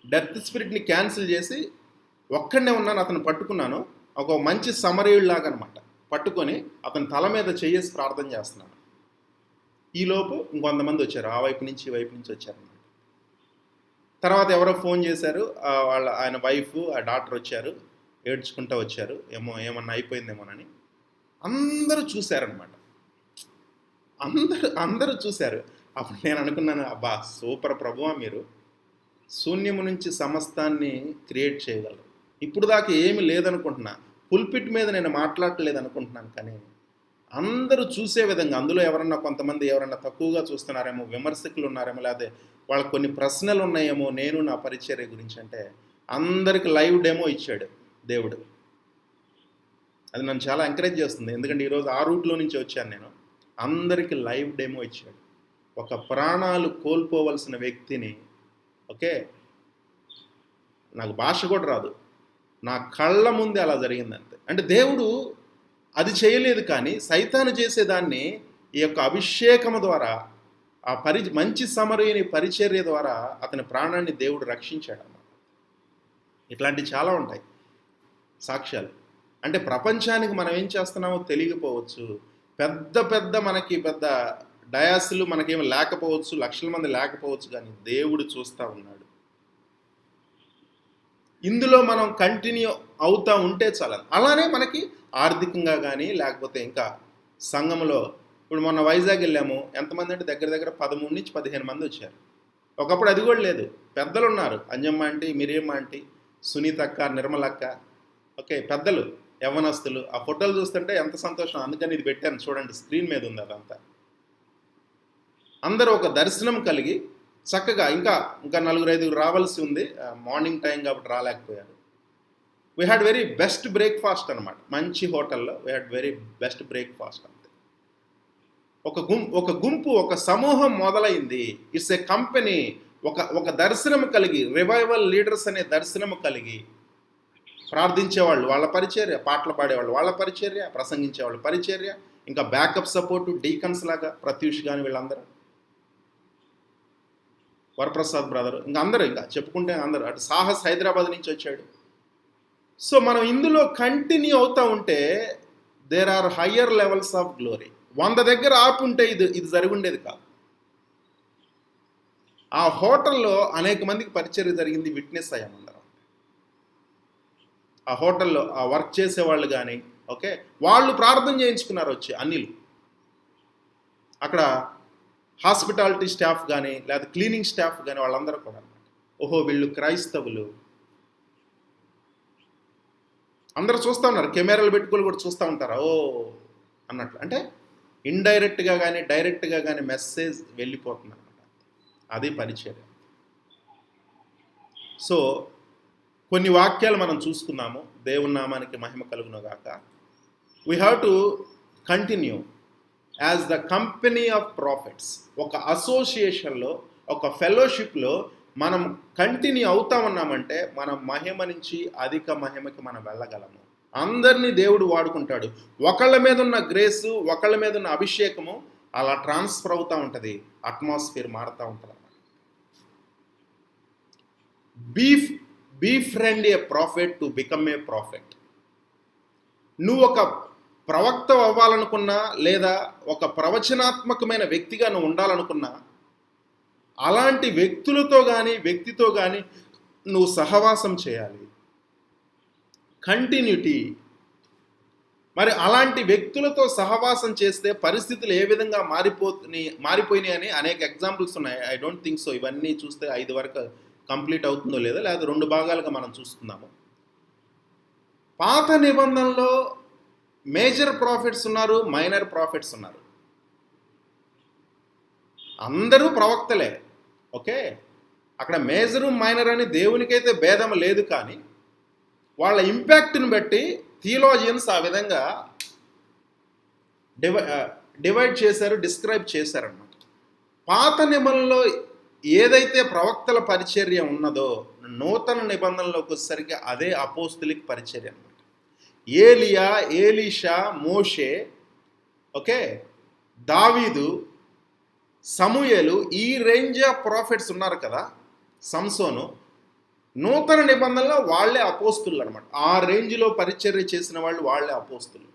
B: Death స్పిరిట్ని క్యాన్సిల్ చేసి ఒక్కడనే ఉన్నాను. అతను పట్టుకున్నాను, ఒక మంచి సమరయుడిలాగా అనమాట. పట్టుకొని అతని తల మీద చేసి ప్రార్థన చేస్తున్నాను. ఈలోపు ఇంకొంతమంది వచ్చారు, ఆ వైపు నుంచి ఈ వైపు నుంచి వచ్చారన్నమాట. తర్వాత ఎవరో ఫోన్ చేశారు, ఆయన వైఫ్, ఆ డాక్టర్ వచ్చారు, ఏడ్చుకుంటూ వచ్చారు, ఏమన్నా అయిపోయిందేమోనని. అందరూ చూశారనమాట. అందరూ చూశారు. అప్పుడు నేను అనుకున్నాను, అబ్బా సూపర్ ప్రభువా, మీరు శూన్యము నుంచి సమస్తాన్ని క్రియేట్ చేయగలరు. ఇప్పుడు దాకా ఏమి లేదనుకుంటున్నా, పుల్పిట్ మీద నేను మాట్లాడలేదు అనుకుంటున్నాను, కానీ అందరూ చూసే విధంగా, అందులో కొంతమంది ఎవరన్నా తక్కువగా చూస్తున్నారేమో, విమర్శకులు ఉన్నారేమో, లేదా వాళ్ళకి కొన్ని ప్రశ్నలు ఉన్నాయేమో నేను నా పరిచర్య గురించి, అంటే అందరికి లైవ్ డెమో ఇచ్చాడు దేవుడు. అది నన్ను చాలా ఎంకరేజ్ చేస్తుంది. ఎందుకంటే ఈరోజు ఆ రూట్లో నుంచి వచ్చాను నేను. అందరికి లైవ్ డెమో ఇచ్చాడు. ఒక ప్రాణాలు కోల్పోవలసిన వ్యక్తిని, ఓకే, నాకు భాష కూడా రాదు, నా కళ్ళ ముందే అలా జరిగిందంతే. అంటే దేవుడు అది చేయలేదు, కానీ సైతాను చేసేదాన్ని ఈ యొక్క అభిషేకము ద్వారా, ఆ మంచి సమరయుని పరిచర్య ద్వారా అతని ప్రాణాన్ని దేవుడు రక్షించాడు అన్నమాట. ఇట్లాంటివి చాలా ఉంటాయి సాక్ష్యాలు. అంటే ప్రపంచానికి మనం ఏం చేస్తున్నామో తెలియకపోవచ్చు, పెద్ద మనకి పెద్ద డయాసులు మనకేమి లేకపోవచ్చు, లక్షల మంది లేకపోవచ్చు, కానీ దేవుడు చూస్తూ ఉన్నాడు. ఇందులో మనం కంటిన్యూ అవుతూ ఉంటే చాలు. అలానే మనకి ఆర్థికంగా కానీ, లేకపోతే ఇంకా సంఘంలో, ఇప్పుడు మొన్న వైజాగ్ వెళ్ళాము, ఎంతమంది అంటే దగ్గర 13 నుంచి 15 మంది వచ్చారు. ఒకప్పుడు అది కూడా లేదు. పెద్దలు ఉన్నారు, అంజమ్మ ఆంటీ, మిరియమ్మ ఆంటీ, సునీతక్క, నిర్మలక్క, ఓకే, పెద్దలు, యవ్వనస్తులు. ఆ ఫోటోలు చూస్తుంటే ఎంత సంతోషం. అందుకని ఇది పెట్టాను చూడండి, స్క్రీన్ మీద ఉంది అదంతా. అందరూ ఒక దర్శనం కలిగి చక్కగా ఇంకా ఇంకా 4-5 రావాల్సి ఉంది, మార్నింగ్ టైం కాబట్టి రాలేకపోయారు. We had very best breakfast అనమాట, మంచి హోటల్లో we had very best breakfast. అంతే. ఒక గుంపు ఒక సమూహం మొదలైంది. It's a company. ఒక దర్శనం కలిగి, రివైవల్ లీడర్స్ అనే దర్శనం కలిగి ప్రార్థించేవాళ్ళు వాళ్ళ పరిచర్య, పాటలు పాడేవాళ్ళు వాళ్ళ పరిచర్య, ప్రసంగించేవాళ్ళు పరిచర్య, ఇంకా బ్యాకప్ సపోర్టు డీకన్స్ లాగా ప్రత్యూష్ కానీ వీళ్ళందరూ, వరప్రసాద్ బ్రదర్, ఇంకా అందరూ, ఇంకా చెప్పుకుంటే అందరూ, అటు సాహస్ హైదరాబాద్ నుంచి వచ్చాడు. సో మనం ఇందులో కంటిన్యూ అవుతూ ఉంటే there are higher levels of glory. 100 దగ్గర ఆపుంటే ఇది జరుగుండేది కాదు. ఆ హోటల్లో అనేక మందికి పరిచర్య జరిగింది, విట్నెస్ అయ్యాం అందరం. ఆ హోటల్లో ఆ వర్క్ చేసేవాళ్ళు కానీ, ఓకే, వాళ్ళు ప్రార్థన చేయించుకున్నారు వచ్చి అన్నిలు. అక్కడ హాస్పిటాలిటీ స్టాఫ్ కానీ లేదా క్లీనింగ్ స్టాఫ్ కానీ వాళ్ళందరూ కూడా అన్నమాట. ఓహో వీళ్ళు క్రైస్తవులు అందరూ చూస్తూ ఉన్నారు, కెమెరాలు పెట్టుకొని కూడా చూస్తూ ఉంటారా ఓ అన్నట్లు. అంటే ఇండైరెక్ట్గా కానీ డైరెక్ట్గా కానీ మెసేజ్ వెళ్ళిపోతుంది అనమాట. అది పరిచర్య. సో కొన్ని వాక్యాలు మనం చూసుకున్నాము. దేవుని నామానికి మహిమ కలుగునుగాక. We have to continue as the company of profits. ఒక అసోసియేషన్లో, ఒక ఫెలోషిప్లో మనం కంటిన్యూ అవుతా ఉన్నామంటే మనం మహిమ నుంచి అధిక మహిమకి మనం వెళ్ళగలము. అందరినీ దేవుడు వాడుకుంటాడు. ఒకళ్ళ మీద ఉన్న గ్రేసు, ఒకళ్ళ మీద ఉన్న అభిషేకము అలా ట్రాన్స్ఫర్ అవుతూ ఉంటుంది, అట్మాస్ఫియర్ మారుతూ ఉంటుంది అన్నమాట. Befriend a prophet to become a prophet. నువ్వు ఒక ప్రవక్త అవ్వాలనుకున్నా లేదా ఒక ప్రవచనాత్మకమైన వ్యక్తిగా నువ్వు ఉండాలనుకున్నా అలాంటి వ్యక్తితో కానీ నువ్వు సహవాసం చేయాలి. కంటిన్యూటీ. మరి అలాంటి వ్యక్తులతో సహవాసం చేస్తే పరిస్థితులు ఏ విధంగా మారిపోయినాయి అని అనేక ఎగ్జాంపుల్స్ ఉన్నాయి. ఐ డోంట్ థింక్ సో ఇవన్నీ చూస్తే 5 వరకు కంప్లీట్ అవుతుందో లేదో, లేదా 2 భాగాలుగా మనం చూస్తున్నాము. పాత నిబంధనలో మేజర్ ప్రాఫిట్స్ ఉన్నారు, మైనర్ ప్రాఫిట్స్ ఉన్నారు. అందరూ ప్రవక్తలే, ఓకే. అక్కడ మేజరు మైనర్ అని దేవునికైతే భేదం లేదు, కానీ వాళ్ళ ఇంపాక్ట్ని బట్టి థియోలాజియన్స్ ఆ విధంగా డివైడ్ చేశారు, డిస్క్రైబ్ చేశారన్నమాట. పాత నిబంధనలో ఏదైతే ప్రవక్తల పరిచర్య ఉన్నదో నూతన నిబంధనలోకి వచ్చేసరికి అదే అపోస్తులిక్ పరిచర్య అన్నమాట. ఏలియా, ఏలీషా, మోషే, ఓకే, దావీదు, సమూయేలు, ఈ రేంజ్ ఆఫ్ ప్రాఫిట్స్ ఉన్నారు కదా. సంసోను, నూతన నిబంధనలో వాళ్ళే అపోస్తులు అనమాట. ఆ రేంజ్లో పరిచర్య చేసిన వాళ్ళు వాళ్ళే అపోస్తులు.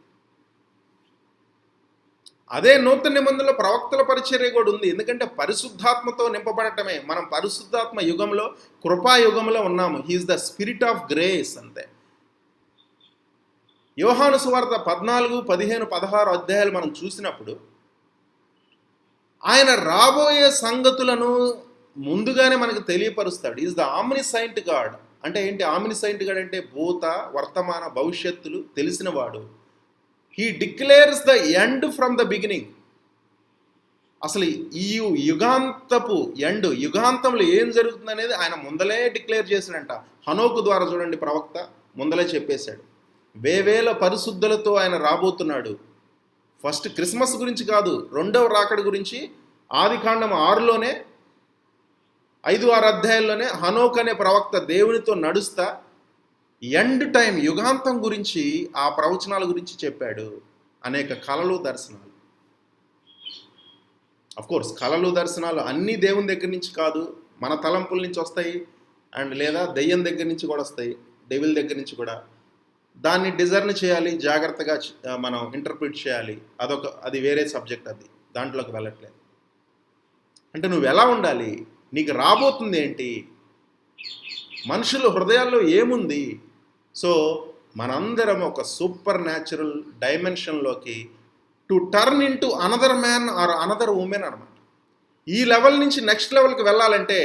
B: అదే నూతన నిబంధనలో ప్రవక్తల పరిచర్య కూడా ఉంది. ఎందుకంటే పరిశుద్ధాత్మతో నింపబడటమే. మనం పరిశుద్ధాత్మ యుగంలో, కృపాయుగంలో ఉన్నాము. He is the spirit of grace. అంతే. యోహాను సువార్త 14, 15, 16 అధ్యాయాలు మనం చూసినప్పుడు ఆయన రాబోయే సంగతులను ముందుగానే మనకు తెలియపరుస్తాడు. Is the omniscient God. అంటే ఏంటి ఆమ్నిసైంట్ గాడ్ అంటే? భూత, వర్తమాన, భవిష్యత్తులు తెలిసినవాడు. He declares the end from the beginning. అసలు ఈ యుగాంతపు ఎండ్, యుగాంతంలో ఏం జరుగుతుంది అనేది ఆయన ముందలే డిక్లేర్ చేశాడంట. హనోకు ద్వారా చూడండి, ప్రవక్త ముందలే చెప్పేశాడు. వేవేల పరిశుద్ధులతో ఆయన రాబోతున్నాడు. ఫస్ట్ క్రిస్మస్ గురించి కాదు, 2వ రాకడ గురించి ఆదికాండం 6లోనే 5-6 అధ్యాయాల్లోనే హనోక్ అనే ప్రవక్త దేవునితో నడుస్తా ఎండ్ టైం, యుగాంతం గురించి, ఆ ప్రవచనాల గురించి చెప్పాడు. అనేక కలలు, దర్శనాలు. అఫ్కోర్స్ కలలు, దర్శనాలు అన్నీ దేవుని దగ్గర నుంచి కాదు, మన తలంపుల నుంచి వస్తాయి, అండ్ లేదా దెయ్యం దగ్గర నుంచి కూడా వస్తాయి, డెవిల్ దగ్గర నుంచి కూడా. దాన్ని డిజర్న్ చేయాలి, జాగ్రత్తగా మనం ఇంటర్ప్రిట్ చేయాలి. అది వేరే సబ్జెక్ట్, అది దాంట్లోకి వెళ్ళట్లేదు. అంటే నువ్వు ఎలా ఉండాలి, నీకు రాబోతుంది ఏంటి, మనుషుల హృదయాల్లో ఏముంది. సో మనందరం ఒక సూపర్ న్యాచురల్ డైమెన్షన్లోకి to turn into another man or another woman అనమాట. ఈ లెవెల్ నుంచి నెక్స్ట్ లెవెల్కి వెళ్ళాలంటే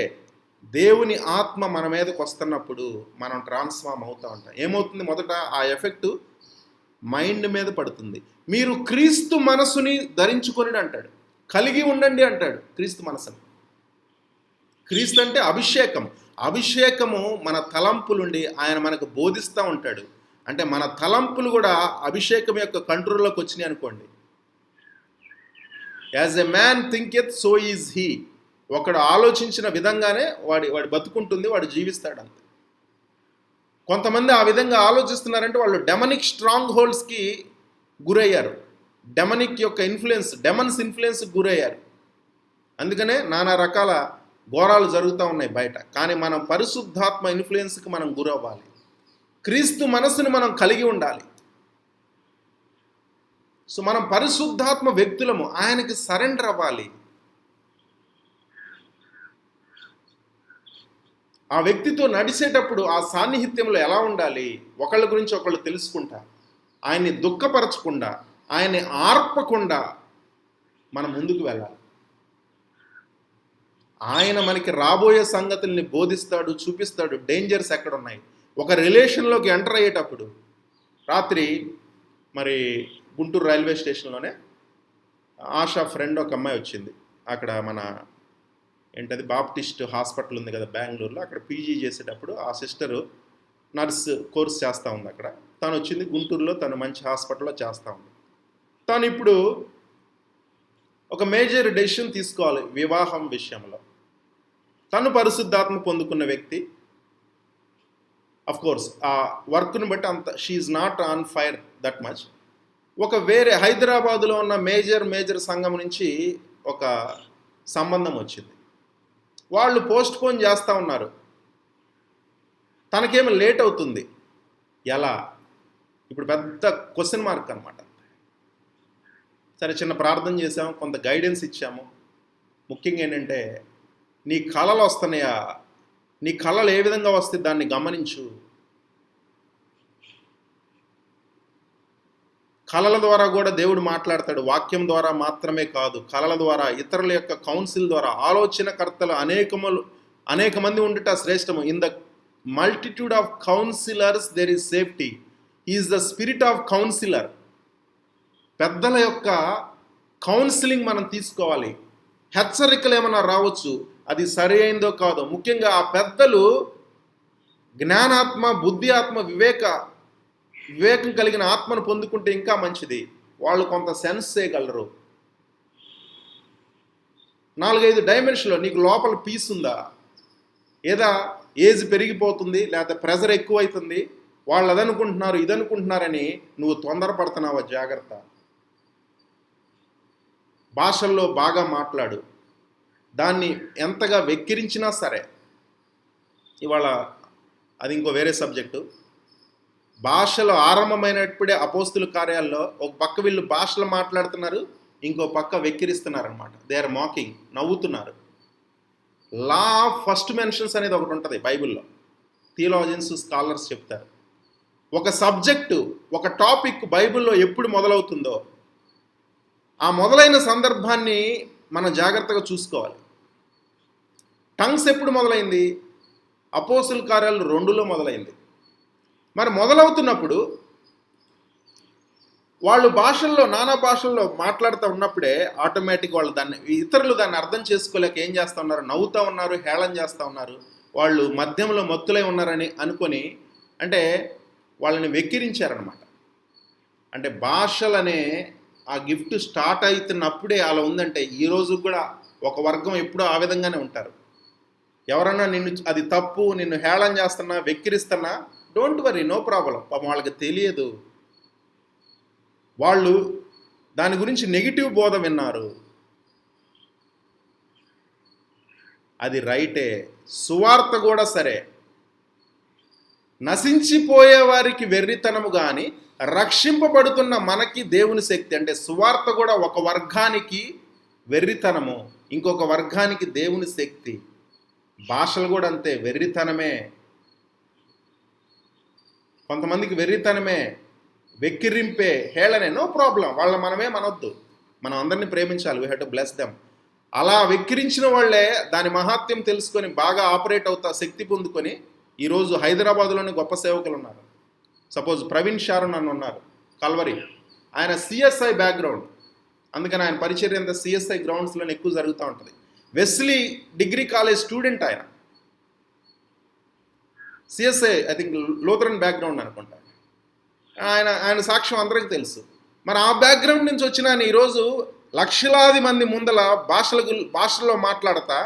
B: దేవుని ఆత్మ మన మీదకి వస్తున్నప్పుడు మనం ట్రాన్స్ఫార్మ్ అవుతూ ఉంటాం. ఏమవుతుంది? మొదట ఆ ఎఫెక్ట్ మైండ్ మీద పడుతుంది. మీరు క్రీస్తు మనసుని ధరించుకొని అంటాడు, కలిగి ఉండండి అంటాడు. క్రీస్తు మనసుని క్రీస్తు అంటే అభిషేకం. అభిషేకము మన తలంపులుండి ఆయన మనకు బోధిస్తూ ఉంటాడు. అంటే మన తలంపులు కూడా అభిషేకం యొక్క కంట్రోల్లోకి వచ్చినాయి అనుకోండి. As a man thinketh so is he. ఒకడు ఆలోచించిన విధంగానే వాడి బతుకుంటుంది, వాడు జీవిస్తాడు అంతే. కొంతమంది ఆ విధంగా ఆలోచిస్తున్నారంటే వాళ్ళు డెమనిక్ స్ట్రాంగ్ హోల్డ్స్కి గురయ్యారు. డెమనిక్ యొక్క ఇన్ఫ్లుయెన్స్, డెమన్స్ ఇన్ఫ్లుయెన్స్కి గురయ్యారు. అందుకనే నానా రకాల ఘోరాలు జరుగుతూ ఉన్నాయి బయట. కానీ మనం పరిశుద్ధాత్మ ఇన్ఫ్లుయెన్స్కి మనం గురవ్వాలి. క్రీస్తు మనస్సును మనం కలిగి ఉండాలి. సో మనం పరిశుద్ధాత్మ వ్యక్తులము, ఆయనకి సరెండర్ అవ్వాలి. ఆ వ్యక్తితో నడిచేటప్పుడు ఆ సాన్నిహిత్యంలో ఎలా ఉండాలి, ఒకళ్ళ గురించి ఒకళ్ళు తెలుసుకుంటా, ఆయన్ని దుఃఖపరచకుండా, ఆయన్ని ఆర్పకుండా మనం ముందుకు వెళ్ళాలి. ఆయన మనకి రాబోయే సంగతుల్ని బోధిస్తాడు, చూపిస్తాడు, డేంజర్స్ ఎక్కడ ఉన్నాయి. ఒక రిలేషన్లోకి ఎంటర్ అయ్యేటప్పుడు రాత్రి మరి గుంటూరు రైల్వే స్టేషన్లోనే ఆశా ఫ్రెండ్ ఒక అమ్మాయి వచ్చింది. అక్కడ మన ఏంటది బాప్టిస్ట్ హాస్పిటల్ ఉంది కదా బెంగళూరులో, అక్కడ పీజీ చేసేటప్పుడు ఆ సిస్టరు నర్స్ కోర్స్ చేస్తూ ఉంది అక్కడ. తను వచ్చింది గుంటూరులో, తను మంచి హాస్పిటల్లో చేస్తూ ఉంది. తను ఇప్పుడు ఒక మేజర్ డెసిషన్ తీసుకోవాలి వివాహం విషయంలో. తను పరిశుద్ధాత్మ పొందుకున్న వ్యక్తి. అఫ్ కోర్స్ ఆ వర్క్ను బట్టి అంత she is not on fire that much. ఒక వేరే హైదరాబాదులో ఉన్న మేజర్ సంఘం నుంచి ఒక సంబంధం వచ్చింది. వాళ్ళు పోస్ట్పోన్ చేస్తూ ఉన్నారు. తనకేమో లేట్ అవుతుంది. ఎలా? ఇప్పుడు పెద్ద క్వశ్చన్ మార్క్ అనమాట. సరే, చిన్న ప్రార్థన చేసాము, కొంత గైడెన్స్ ఇచ్చాము. ముఖ్యంగా ఏంటంటే, నీ కళలు వస్తున్నాయా, నీ కళలు ఏ విధంగా వస్తే దాన్ని గమనించు. కళల ద్వారా కూడా దేవుడు మాట్లాడతాడు. వాక్యం ద్వారా మాత్రమే కాదు, కళల ద్వారా, ఇతరుల యొక్క కౌన్సిల్ ద్వారా. ఆలోచనకర్తలు అనేక మంది ఉండుట శ్రేష్టము. In the multitude of counsellors there is safety. Is the spirit of counsellor. పెద్దల యొక్క కౌన్సిలింగ్ మనం తీసుకోవాలి. హెచ్చరికలు ఏమైనా రావచ్చు, అది సరి అయిందో కాదో. ముఖ్యంగా ఆ పెద్దలు జ్ఞానాత్మ, బుద్ధి ఆత్మ, వివేకం కలిగిన ఆత్మను పొందుకుంటే ఇంకా మంచిది. వాళ్ళు కొంత సెన్స్ చేయగలరు. 4-5 డైమెన్షన్లో నీకు లోపల పీస్ ఉందా, ఏదా ఏజ్ పెరిగిపోతుంది, లేదా ప్రెజర్ ఎక్కువైతుంది, వాళ్ళు అదనుకుంటున్నారు ఇదనుకుంటున్నారని నువ్వు తొందరపడుతున్నావా? జాగ్రత్త. భాషల్లో బాగా మాట్లాడు. దాన్ని ఎంతగా వెక్కిరించినా సరే. ఇవాళ అది ఇంకో వేరే సబ్జెక్టు. భాషలో ఆరంభమైనప్పుడే అపోస్తుల కార్యాల్లో ఒక పక్క వీళ్ళు భాషలు మాట్లాడుతున్నారు, ఇంకో పక్క వెక్కిరిస్తున్నారు అనమాట. దే ఆర్ మాకింగ్, నవ్వుతున్నారు. లా ఆఫ్ ఫస్ట్ మెన్షన్స్ అనేది ఒకటి ఉంటుంది బైబిల్లో. థియాలజియన్స్, స్కాలర్స్ చెప్తారు. ఒక సబ్జెక్టు, ఒక టాపిక్ బైబిల్లో ఎప్పుడు మొదలవుతుందో ఆ మొదలైన సందర్భాన్ని మనం జాగ్రత్తగా చూసుకోవాలి. టంగ్స్ ఎప్పుడు మొదలైంది? అపోస్తుల కార్యాలు 2లో మొదలైంది. మరి మొదలవుతున్నప్పుడు వాళ్ళు భాషల్లో, నానా భాషల్లో మాట్లాడుతూ ఉన్నప్పుడే ఆటోమేటిక్ వాళ్ళు ఇతరులు దాన్ని అర్థం చేసుకోలేక ఏం చేస్తూ ఉన్నారు? నవ్వుతూ ఉన్నారు, హేళన చేస్తూ ఉన్నారు. వాళ్ళు మధ్యంలో మత్తులై ఉన్నారని అనుకొని, అంటే వాళ్ళని వెక్కిరించారనమాట. అంటే భాషలనే ఆ గిఫ్ట్ స్టార్ట్ అవుతున్నప్పుడే అలా ఉందంటే, ఈరోజు కూడా ఒక వర్గం ఎప్పుడూ ఆ విధంగానే ఉంటారు. ఎవరన్నా నిన్ను అది తప్పు, నిన్ను హేళన చేస్తున్నా, వెక్కిరిస్తున్నా, డోంట్ వరీ, నో ప్రాబ్లం. పాపం వాళ్ళకి తెలియదు. వాళ్ళు దాని గురించి నెగిటివ్ బోధ విన్నారు. అది రైటే. సువార్త కూడా సరే. నశించిపోయే వారికి వెర్రితనము కానీ, రక్షింపబడుతున్న మనకి దేవుని శక్తి. అంటే సువార్త కూడా ఒక వర్గానికి వెర్రితనము, ఇంకొక వర్గానికి దేవుని శక్తి. భాషలు కూడా అంతే, వెర్రితనమే. కొంతమందికి వెర్రితనమే, వెక్కిరింపే, హేళనే, నో ప్రాబ్లం. మనమే మనొద్దు. మనం అందరినీ ప్రేమించాలి. We have to bless them. అలా వెక్కిరించిన వాళ్ళే దాని మహాత్యం తెలుసుకొని బాగా ఆపరేట్ అవుతా, శక్తి పొందుకొని ఈరోజు హైదరాబాద్లోని గొప్ప సేవకులు ఉన్నారు. సపోజ్ ప్రవీణ్ షారన్ అని ఉన్నారు, కల్వరి. ఆయన సిఎస్ఐ బ్యాక్గ్రౌండ్, అందుకని ఆయన పరిచర్య అంతా సిఎస్ఐ గ్రౌండ్స్లోనే ఎక్కువ జరుగుతూ ఉంటుంది. వెస్లీ డిగ్రీ కాలేజ్ స్టూడెంట్ ఆయన, CSI I think Lutheran background అనుకుంటా. ఆయన సాక్ష్యం అందరికీ తెలుసు. మరి ఆ బ్యాక్గ్రౌండ్ నుంచి వచ్చిన ఆయన ఈరోజు లక్షలాది మంది ముందల భాషల్లో మాట్లాడతా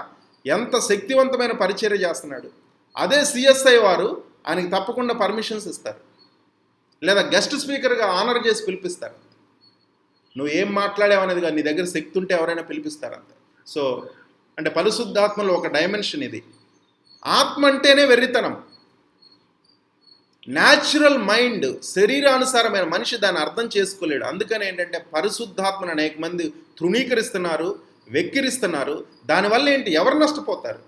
B: ఎంత శక్తివంతమైన పరిచర్య చేస్తున్నాడు. అదే సిఎస్ఐ వారు ఆయనకి తప్పకుండా పర్మిషన్స్ ఇస్తారు, లేదా గెస్ట్ స్పీకర్గా ఆనర్ చేసి పిలిపిస్తారు. నువ్వు ఏం మాట్లాడావు అనేది నీ దగ్గర శక్తి ఉంటే ఎవరైనా పిలిపిస్తారు అంతే. సో అంటే పరిశుద్ధాత్మలో ఒక డైమెన్షన్ ఇది. ఆత్మ అంటేనే వెర్రితనం. న్యాచురల్ మైండ్, శరీరానుసారమైన మనిషి దాన్ని అర్థం చేసుకోలేడు. అందుకని ఏంటంటే పరిశుద్ధాత్మను అనేక మంది తృణీకరిస్తున్నారు, వెక్కిరిస్తున్నారు. దానివల్ల ఏంటి, ఎవరు నష్టపోతారు?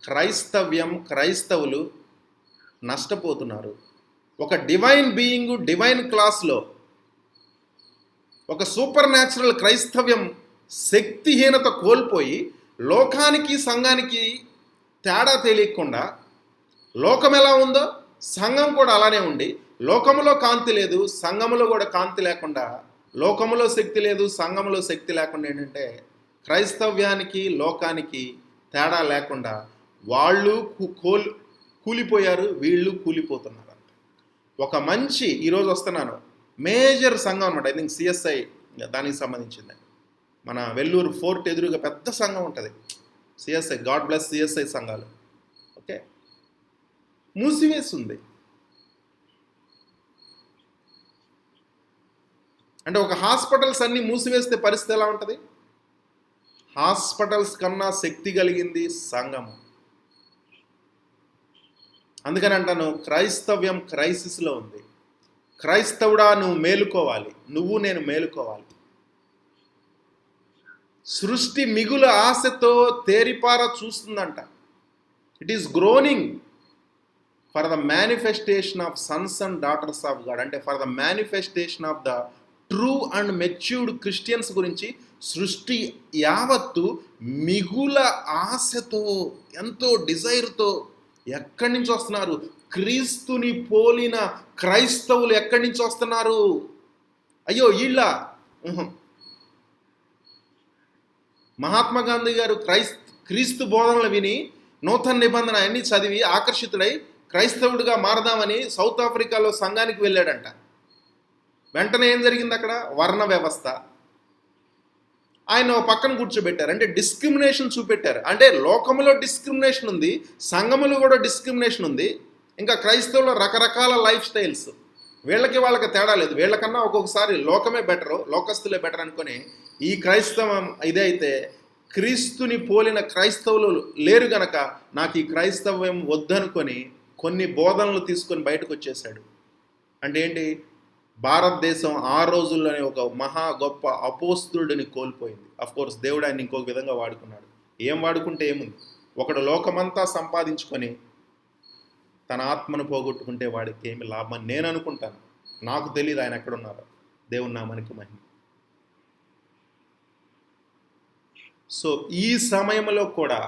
B: క్రైస్తవులు నష్టపోతున్నారు. ఒక డివైన్ బీయింగ్, డివైన్ క్లాస్లో ఒక సూపర్ న్యాచురల్ క్రైస్తవ్యం శక్తిహీనత కోల్పోయి లోకానికి సంఘానికి తేడా తెలియకుండా, లోకం ఎలా ఉందో సంఘం కూడా అలానే ఉండి, లోకములో కాంతి లేదు, సంఘములో కూడా కాంతి లేకుండా, లోకములో శక్తి లేదు, సంఘములో శక్తి లేకుండా ఏంటంటే క్రైస్తవ్యానికి లోకానికి తేడా లేకుండా వాళ్ళు కూలిపోయారు, వీళ్ళు కూలిపోతున్నారు. ఒక మంచి ఈరోజు వస్తున్నాను మేజర్ సంఘం అనమాట, ఐ థింక్ సిఎస్ఐ దానికి సంబంధించింది. మన వెల్లూరు ఫోర్ట్ ఎదురుగా పెద్ద సంఘం ఉంటుంది సిఎస్ఐ, గాడ్ బ్లెస్ సిఎస్ఐ సంఘాలు. ఓకే, మూసివేస్తుంది. అంటే ఒక హాస్పిటల్స్ అన్నీ మూసివేస్తే పరిస్థితి ఎలా ఉంటుంది? హాస్పిటల్స్ కన్నా శక్తి కలిగింది సంఘము. అందుకని అంటాను, క్రైస్తవ్యం క్రైసిస్లో ఉంది. క్రైస్తవుడా, నువ్వు మేలుకోవాలి, నేను మేలుకోవాలి. సృష్టి మిగుల ఆశతో తేరిపార చూస్తుందంట. It is groaning for the manifestation of sons and daughters of God. అంటే for the manifestation of the true and matured Christians గురించి సృష్టి యావత్తు మిగుల ఆశతో, ఎంతో డిజైర్తో ఎక్కడి నుంచి వస్తున్నారు? క్రీస్తుని పోలిన క్రైస్తవులు ఎక్కడి నుంచి వస్తున్నారు? అయ్యో వీళ్ళ మహాత్మా గాంధీ గారు క్రీస్తు బోధనలు విని నూతన నిబంధన అన్ని చదివి ఆకర్షితుడై క్రైస్తవుడిగా మారదామని సౌత్ ఆఫ్రికాలో సంఘానికి వెళ్ళాడంట. వెంటనే ఏం జరిగింది అక్కడ? వర్ణ వ్యవస్థ. ఆయన పక్కన కూర్చోబెట్టారు. అంటే డిస్క్రిమినేషన్ చూపెట్టారు. అంటే లోకములో డిస్క్రిమినేషన్ ఉంది, సంఘములో కూడా డిస్క్రిమినేషన్ ఉంది. ఇంకా క్రైస్తవుల రకరకాల లైఫ్ స్టైల్స్, వాళ్ళకి తేడా లేదు. వీళ్ళకన్నా ఒక్కొక్కసారి లోకమే బెటరు, లోకస్తులే బెటర్ అనుకొని ఈ క్రైస్తవం ఇదైతే క్రీస్తుని పోలిన క్రైస్తవులు లేరు గనక నాకు ఈ క్రైస్తవం వద్దనుకొని కొన్ని బోధనలు తీసుకొని బయటకు వచ్చేసాడు. అంటే ఏంటి? భారతదేశం ఆ రోజుల్లోనే ఒక మహా గొప్ప అపోస్తుడిని కోల్పోయింది. అఫ్కోర్స్ దేవుడు ఆయన ఇంకొక విధంగా వాడుకున్నాడు. ఏం వాడుకుంటే ఏముంది? ఒకడు లోకమంతా సంపాదించుకొని తన ఆత్మను పోగొట్టుకుంటే వాడికి ఏమి లాభం నేను అనుకుంటాను. నాకు తెలియదు ఆయన ఎక్కడున్నారో. దేవుని నామానికి మహిమ. సో ఈ సమయంలో కూడా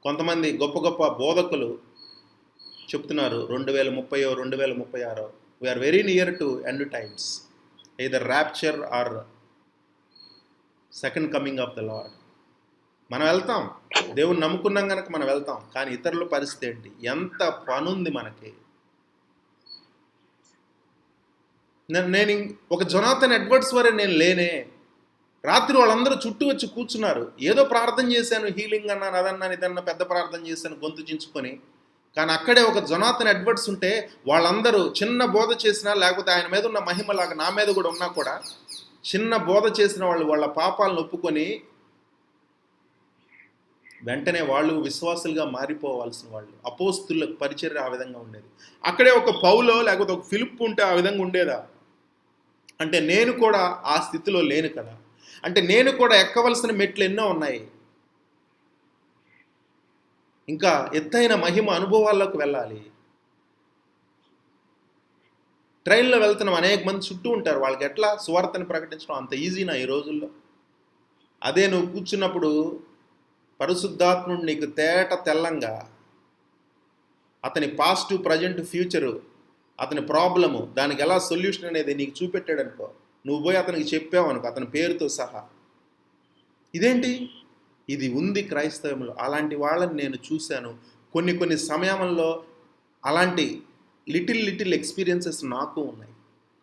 B: కొంతమంది గొప్ప గొప్ప బోధకులు చెప్తున్నారు 2030 2036 we are very near to end times, either rapture or second coming of the lord. మనం వెళ్తాం, దేవుని నమ్ముకున్నాం కనుక మనం వెళ్తాం. కానీ ఇతరుల పరిస్థితి ఏంటి? ఎంత పనుంది మనకి. నేను ఒక జొనాథన్ ఎడ్వర్డ్స్ వరే నేను లేనే. రాత్రి వాళ్ళందరూ చుట్టూ వచ్చి కూర్చున్నారు. ఏదో ప్రార్థన చేశాను, హీలింగ్ అన్నాను, అదన్నాను, ఇదన్నా, పెద్ద ప్రార్థన చేశాను గొంతు చించుకొని. కానీ అక్కడే ఒక జొనాథన్ ఎడ్వర్డ్స్ ఉంటే వాళ్ళందరూ చిన్న బోధ చేసినా, లేకపోతే ఆయన మీద ఉన్న మహిమలాగా నా మీద కూడా ఉన్నా కూడా, చిన్న బోధ చేసిన వాళ్ళు వాళ్ళ పాపాలను ఒప్పుకొని వెంటనే వాళ్ళు విశ్వాసులుగా మారిపోవాల్సిన వాళ్ళు. అపోస్తుల పరిచర్య ఆ విధంగా ఉండేది. అక్కడే ఒక పౌలో లేకపోతే ఒక ఫిలిప్ ఉంటే ఆ విధంగా ఉండేదా? అంటే నేను కూడా ఆ స్థితిలో లేను కదా. అంటే నేను కూడా ఎక్కవలసిన మెట్లు ఎన్నో ఉన్నాయి. ఇంకా ఎత్తైన మహిమ అనుభవాల్లోకి వెళ్ళాలి. ట్రైన్లో వెళ్తున్నాం, అనేక మంది చుట్టూ ఉంటారు. వాళ్ళకి ఎట్లా సువార్తని ప్రకటించడం అంత ఈజీనా ఈ రోజుల్లో? అదే నువ్వు కూర్చున్నప్పుడు పరిశుద్ధాత్ముడు నీకు తెల్లంగా అతని పాస్ట్, ప్రజెంట్, ఫ్యూచరు, అతని ప్రాబ్లము, దానికి ఎలా సొల్యూషన్ అనేది నీకు చూపెట్టాడు అనుకో, నువ్వు పోయి అతనికి చెప్పావు అనుకో, అతని పేరుతో సహా. ఇదేంటి ఇది ఉంది క్రైస్తవంలో. అలాంటి వాళ్ళని నేను చూశాను. కొన్ని సమయంలో అలాంటి లిటిల్ ఎక్స్పీరియన్సెస్ నాకు ఉన్నాయి.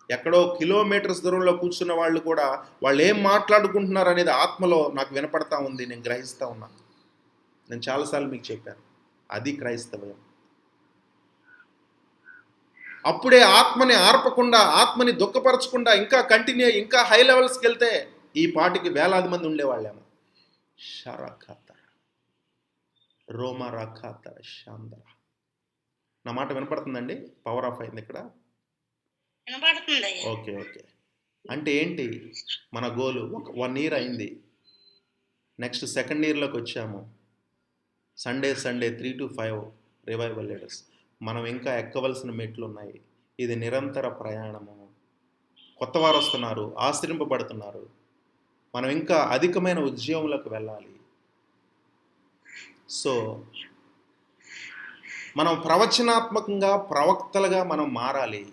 B: ఎక్కడో కిలోమీటర్స్ దూరంలో కూర్చున్న వాళ్ళు కూడా వాళ్ళు ఏం మాట్లాడుకుంటున్నారు అనేది ఆత్మలో నాకు వినపడతా ఉంది, నేను గ్రహిస్తూ ఉన్నాను. నేను చాలాసార్లు మీకు చెప్పాను, అది క్రైస్తవం. అప్పుడే ఆత్మని ఆర్పకుండా, ఆత్మని దుఃఖపరచకుండా ఇంకా హై లెవెల్స్కి వెళ్తే ఈ పాటికి వేలాది మంది ఉండేవాళ్ళేమో. షరఖాత రోమరఖాత శాందర. నా మాట వినపడుతుందండి? పవర్ ఆఫ్ అయింది ఇక్కడ. ఓకే. అంటే ఏంటి మన గోలు? 1 year అయింది, నెక్స్ట్ 2nd yearలోకి వచ్చాము. Sunday 3 to 5 revival leaders. మనం ఇంకా ఎక్కవలసిన మెట్లు ఉన్నాయి. ఇది నిరంతర ప్రయాణము. కొత్త వారు వస్తున్నారు, ఆశ్రయింపబడుతున్నారు. మనం ఇంకా అధికమైన ఉద్యమంలోకి వెళ్ళాలి. సో మనం ప్రవచనాత్మకంగా ప్రవక్తలుగా మనం మారాలి.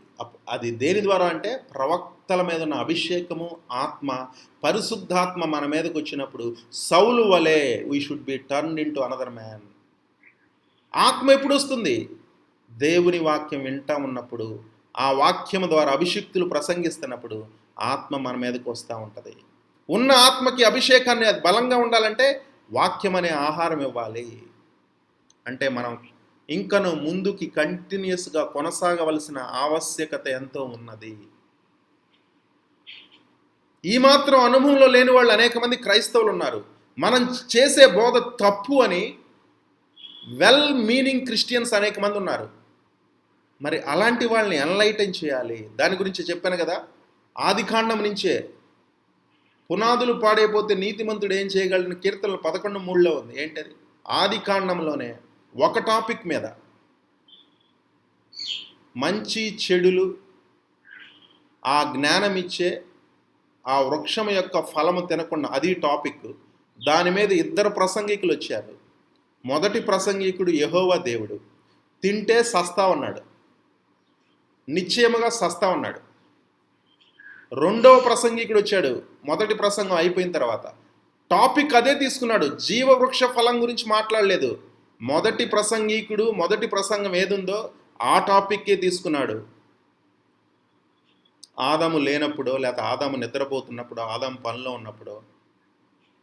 B: అది దేని ద్వారా అంటే ప్రవక్తల మీద ఉన్న అభిషేకము, ఆత్మ, పరిశుద్ధాత్మ మన మీదకి వచ్చినప్పుడు సౌలు వలె we should be turned into another man. ఆత్మ ఎప్పుడు వస్తుంది? దేవుని వాక్యం వింటా ఉన్నప్పుడు, ఆ వాక్యం ద్వారా అభిషిక్తులు ప్రసంగిస్తున్నప్పుడు ఆత్మ మన మీదకి వస్తూ ఉంటుంది. ఉన్న ఆత్మకి అభిషేకాన్ని అది బలంగా ఉండాలంటే వాక్యం అనే ఆహారం ఇవ్వాలి. అంటే మనం ఇంకను ముందుకి కంటిన్యూస్గా కొనసాగవలసిన ఆవశ్యకత ఎంతో ఉన్నది. ఈ మాత్రం అనుభవంలో లేని వాళ్ళు అనేక మంది క్రైస్తవులు ఉన్నారు. మనం చేసే బోధ తప్పు అని వెల్ మీనింగ్ క్రిస్టియన్స్ అనేక మంది ఉన్నారు. మరి అలాంటి వాళ్ళని ఎన్లైటన్ చేయాలి. దాని గురించి చెప్పాను కదా, ఆదికాండం నుంచే పునాదులు పాడైపోతే నీతిమంతుడు ఏం చేయగలడని కీర్తనలు 11:3 ఉంది. ఏంటది? ఆదికాండంలోనే ఒక టాపిక్ మీద, మంచి చెడులు, ఆ జ్ఞానం ఇచ్చే ఆ వృక్షం యొక్క ఫలము తినకుండా, అది టాపిక్. దాని మీద 2 ప్రసంగికులు వచ్చారు. మొదటి ప్రసంగికుడు యెహోవా దేవుడు, తింటే సస్తా ఉన్నాడు, నిశ్చయముగా సస్తా ఉన్నాడు. రెండవ ప్రసంగికుడు వచ్చాడు. మొదటి ప్రసంగం అయిపోయిన తర్వాత టాపిక్ అదే తీసుకున్నాడు, జీవవృక్ష ఫలం గురించి మాట్లాడలేదు. మొదటి ప్రసంగికుడు మొదటి ప్రసంగం ఏదుందో ఆ టాపిక్కే తీసుకున్నాడు. ఆదాము లేనప్పుడు, లేకపోతే ఆదాము నిద్రపోతున్నప్పుడు, ఆదాము పనిలో ఉన్నప్పుడు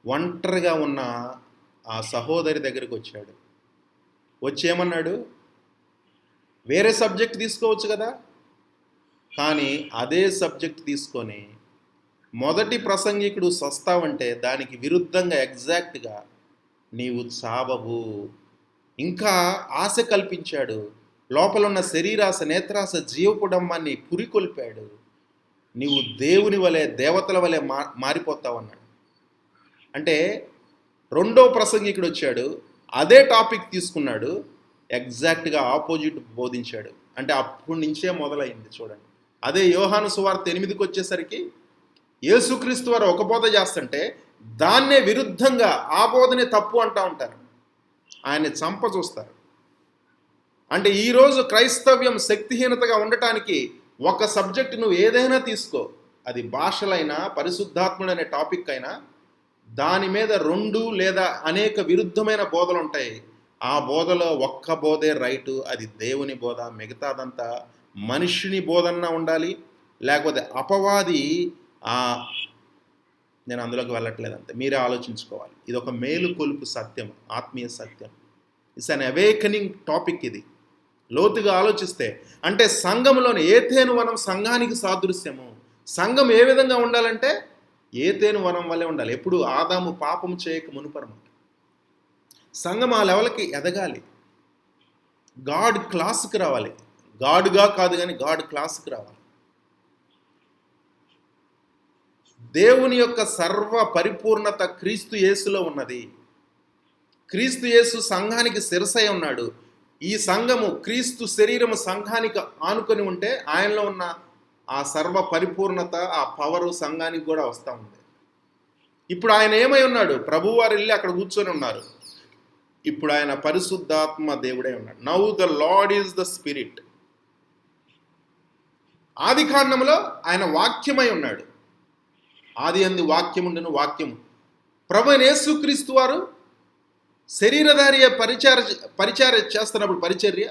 B: ఒంటరిగా ఉన్న ఆ సహోదరి దగ్గరికి వచ్చాడు. వచ్చేమన్నాడు? వేరే సబ్జెక్ట్ తీసుకోవచ్చు కదా, కానీ అదే సబ్జెక్ట్ తీసుకొని మొదటి ప్రసంగికుడు సస్తావంటే దానికి విరుద్ధంగా ఎగ్జాక్ట్గా నీవు చావవు, ఇంకా ఆశ కల్పించాడు. లోపల ఉన్న శరీరాశ, నేత్రాశ, జీవకుడంబాన్ని పురికొల్పాడు. నీవు దేవుని వలె, దేవతల వలె మారిపోతావన్నాడు. అంటే రెండో ప్రసంగికుడు వచ్చాడు, అదే టాపిక్ తీసుకున్నాడు, ఎగ్జాక్ట్గా ఆపోజిట్ బోధించాడు. అంటే అప్పటి నుంచే మొదలైంది చూడండి. అదే యోహాను సువార్త 8కి వచ్చేసరికి యేసుక్రీస్తు వారు ఒక బోధ చేస్తుంటే దాన్నే విరుద్ధంగా ఆ బోధనే తప్పు అంటూ ఉంటారు, ఆయన్ని చంప చూస్తారు. అంటే ఈరోజు క్రైస్తవ్యం శక్తిహీనతగా ఉండటానికి ఒక సబ్జెక్ట్ నువ్వు ఏదైనా తీసుకో, అది భాషలైనా పరిశుద్ధాత్ముడు అనే టాపిక్ అయినా, దాని మీద 2 లేదా అనేక విరుద్ధమైన బోధలు ఉంటాయి. ఆ బోధలో ఒక్క బోధే రైటు, అది దేవుని బోధ. మిగతాదంతా మనుష్యుని బోధన ఉండాలి, లేకపోతే అపవాది. నేను అందులోకి వెళ్ళట్లేదు, అంతే, మీరే ఆలోచించుకోవాలి. ఇది ఒక మేలు కొలుపు సత్యం, ఆత్మీయ సత్యం. It's an awakening topic. ఇది లోతుగా ఆలోచిస్తే అంటే సంఘంలోని ఏతేను వనం సంఘానికి సాదృశ్యము. సంఘం ఏ విధంగా ఉండాలంటే ఏతేను వనం వల్లే ఉండాలి. ఎప్పుడు ఆదాము పాపం చేయక మునుపరమాట సంఘం ఆ లెవెల్కి ఎదగాలి, గాడ్ క్లాస్కి రావాలి. గాడ్గా కాదు కానీ గాడ్ క్లాస్కి రావాలి. దేవుని యొక్క సర్వ పరిపూర్ణత క్రీస్తు యేసులో ఉన్నది. క్రీస్తు యేసు సంఘానికి శిరసై ఉన్నాడు. ఈ సంఘము, క్రీస్తు శరీరము సంఘానికి ఆనుకొని ఉంటే ఆయనలో ఉన్న ఆ సర్వ పరిపూర్ణత, ఆ పవరు సంఘానికి కూడా వస్తూ ఉంది. ఇప్పుడు ఆయన ఏమై ఉన్నాడు? ప్రభువారు వెళ్ళి అక్కడ కూర్చొని ఉన్నారు. ఇప్పుడు ఆయన పరిశుద్ధాత్మ దేవుడై ఉన్నాడు. Now the lord is the spirit. ఆది కాండంలో ఆయన వాక్యమై ఉన్నాడు. ఆది అందు వాక్యముండును, వాక్యము ప్రభు అయిన యేసుక్రీస్తు వారు శరీరధారి పరిచర్య చేస్తున్నప్పుడు పరిచర్య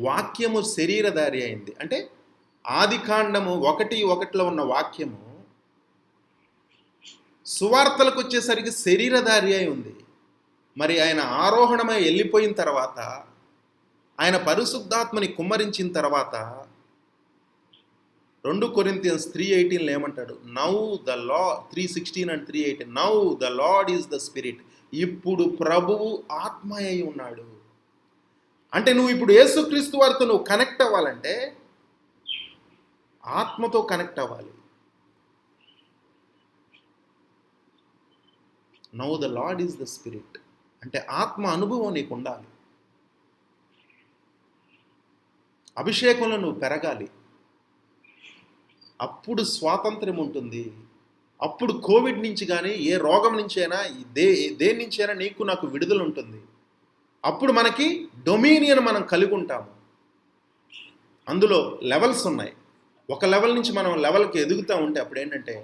B: వాక్యము శరీరధారి అయింది. అంటే ఆదికాండము 1:1 ఉన్న వాక్యము సువార్తలకు వచ్చేసరికి శరీరధారి అయి ఉంది. మరి ఆయన ఆరోహణమై వెళ్ళిపోయిన తర్వాత, ఆయన పరిశుద్ధాత్మని కుమ్మరించిన తర్వాత 2 కొరింథియన్స్ 3:18 ఏమంటాడు? Now the lord 3:16 and 3:18 now the lord is the spirit. ఇప్పుడు ప్రభువు ఆత్మ అయి ఉన్నాడు. అంటే నువ్వు ఇప్పుడు యేసుక్రీస్తు వారితో నువ్వు కనెక్ట్ అవ్వాలంటే ఆత్మతో కనెక్ట్ అవ్వాలి. Now the lord is the spirit అంటే ఆత్మ అనుభవం నీకు ఉండాలి. అభిషేకంలో నువ్వు పెరగాలి. అప్పుడు స్వాతంత్ర్యం ఉంటుంది. అప్పుడు కోవిడ్ నుంచి కానీ ఏ రోగం నుంచి అయినా దేని నుంచి అయినా నీకు నాకు విడుదల ఉంటుంది. అప్పుడు మనకి డొమినియన్ మనం కలిగి ఉంటాము. అందులో లెవెల్స్ ఉన్నాయి. ఒక లెవెల్ నుంచి మనం లెవెల్కి ఎదుగుతూ ఉంటే అప్పుడు ఏంటంటే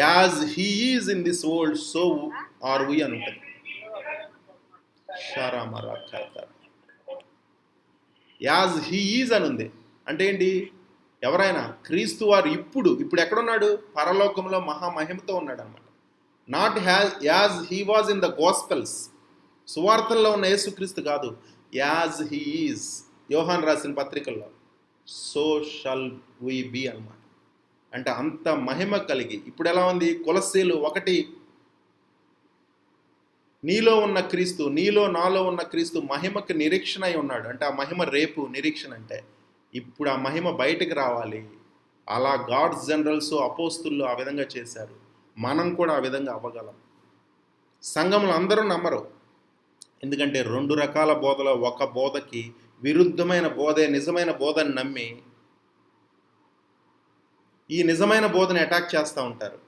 B: as he is in this world so are we అని ఉంటుంది. యాజ్ హీ ఈజ్ అని ఉంది అంటే ఏంటి? ఎవరైనా క్రీస్తు వారు ఇప్పుడు ఎక్కడున్నాడు? పరలోకంలో మహామహిమతో ఉన్నాడు అనమాట. Not as he was in the gospels, సువార్తల్లో ఉన్న యేసుక్రీస్తు కాదు. యాజ్ హీ ఈజ్ యోహాన్ రాసిన పత్రికల్లో సో షల్ వి బి అన్నమాట. అంటే అంత మహిమ కలిగి ఇప్పుడు ఎలా ఉంది? కొలస్సీలు 1 నీలో ఉన్న క్రీస్తు, నీలో నాలో ఉన్న క్రీస్తు మహిమకి నిరీక్షణ అయి ఉన్నాడు. అంటే ఆ మహిమ రేపు నిరీక్షణ అంటే ఇప్పుడు ఆ మహిమ బయటకు రావాలి. అలా గాడ్స్ జనరల్స్ అపోస్తులు ఆ విధంగా చేశారు. మనం కూడా ఆ విధంగా అవ్వగలం. సంఘంలో అందరూ నమ్మరు. ఎందుకంటే 2 రకాల బోధలో ఒక బోధకి విరుద్ధమైన బోధే నిజమైన బోధని నమ్మి ఈ నిజమైన బోధని అటాక్ చేస్తూ ఉంటారు.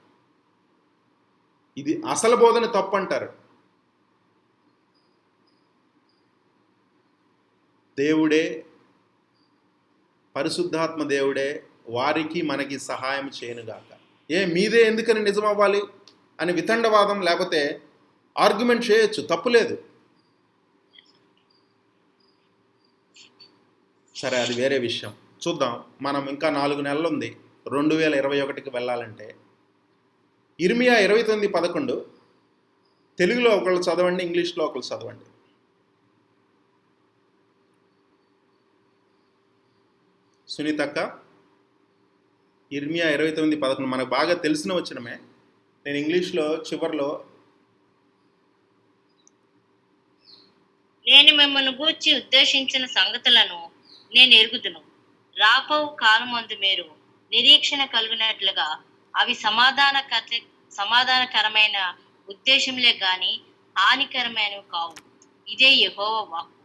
B: ఇది అసలు బోధని తప్పు అంటారు. దేవుడే, పరిశుద్ధాత్మ దేవుడే వారికి మనకి సహాయం చేయనుగాక. మీదే ఎందుకని నిజం అవ్వాలి అని వితండవాదం లేకపోతే ఆర్గ్యుమెంట్ చేయొచ్చు, తప్పులేదు. సరే, అది వేరే విషయం. చూద్దాం. మనం ఇంకా 4 నెలలు ఉంది 2021కి వెళ్ళాలంటే. ఇర్మియా 29:11 తెలుగులో ఒకళ్ళు చదవండి, ఇంగ్లీష్లో ఒకళ్ళు చదవండి. సునీతక్క, ఇర్మియా 29:11 మనకు బాగా తెలిసిన వచనమే. నేను ఇంగ్లీష్లో చివర్లో
A: నేను మిమ్మల్ని గూర్చి ఉద్దేశించిన సంగతులను నేను ఎరుగుదును. రాబోవు కాలమందు మీరు నిరీక్షణ కలిగినట్లుగా అవి సమాధానకరమైన ఉద్దేశంలే గాని హానికరమైనవి కావు. ఇదే యెహోవా వాక్కు.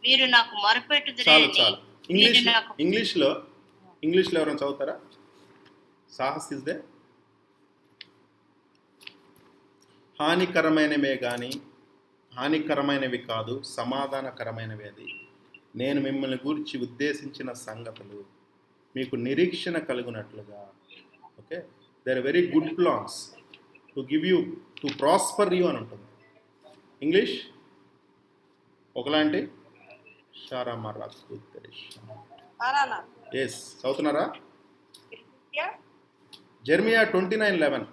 A: మీరు నాకు మొరపెట్టుదురని.
B: ఇంగ్లీష్లో ఎవరైనా చదువుతారా? సాహస్ ఇదే. హానికరమైనవి కాదు, సమాధానకరమైనవి. అది నేను మిమ్మల్ని గూర్చి ఉద్దేశించిన సంగతులు మీకు నిరీక్షణ కలుగునట్లుగా. Okay, they are very good plans to give you, to prosper you అని ఉంటుంది. ఇంగ్లీష్ ఒకలాంటి ఎస్ చదువుతున్నారా? జెర్మియా 29:11.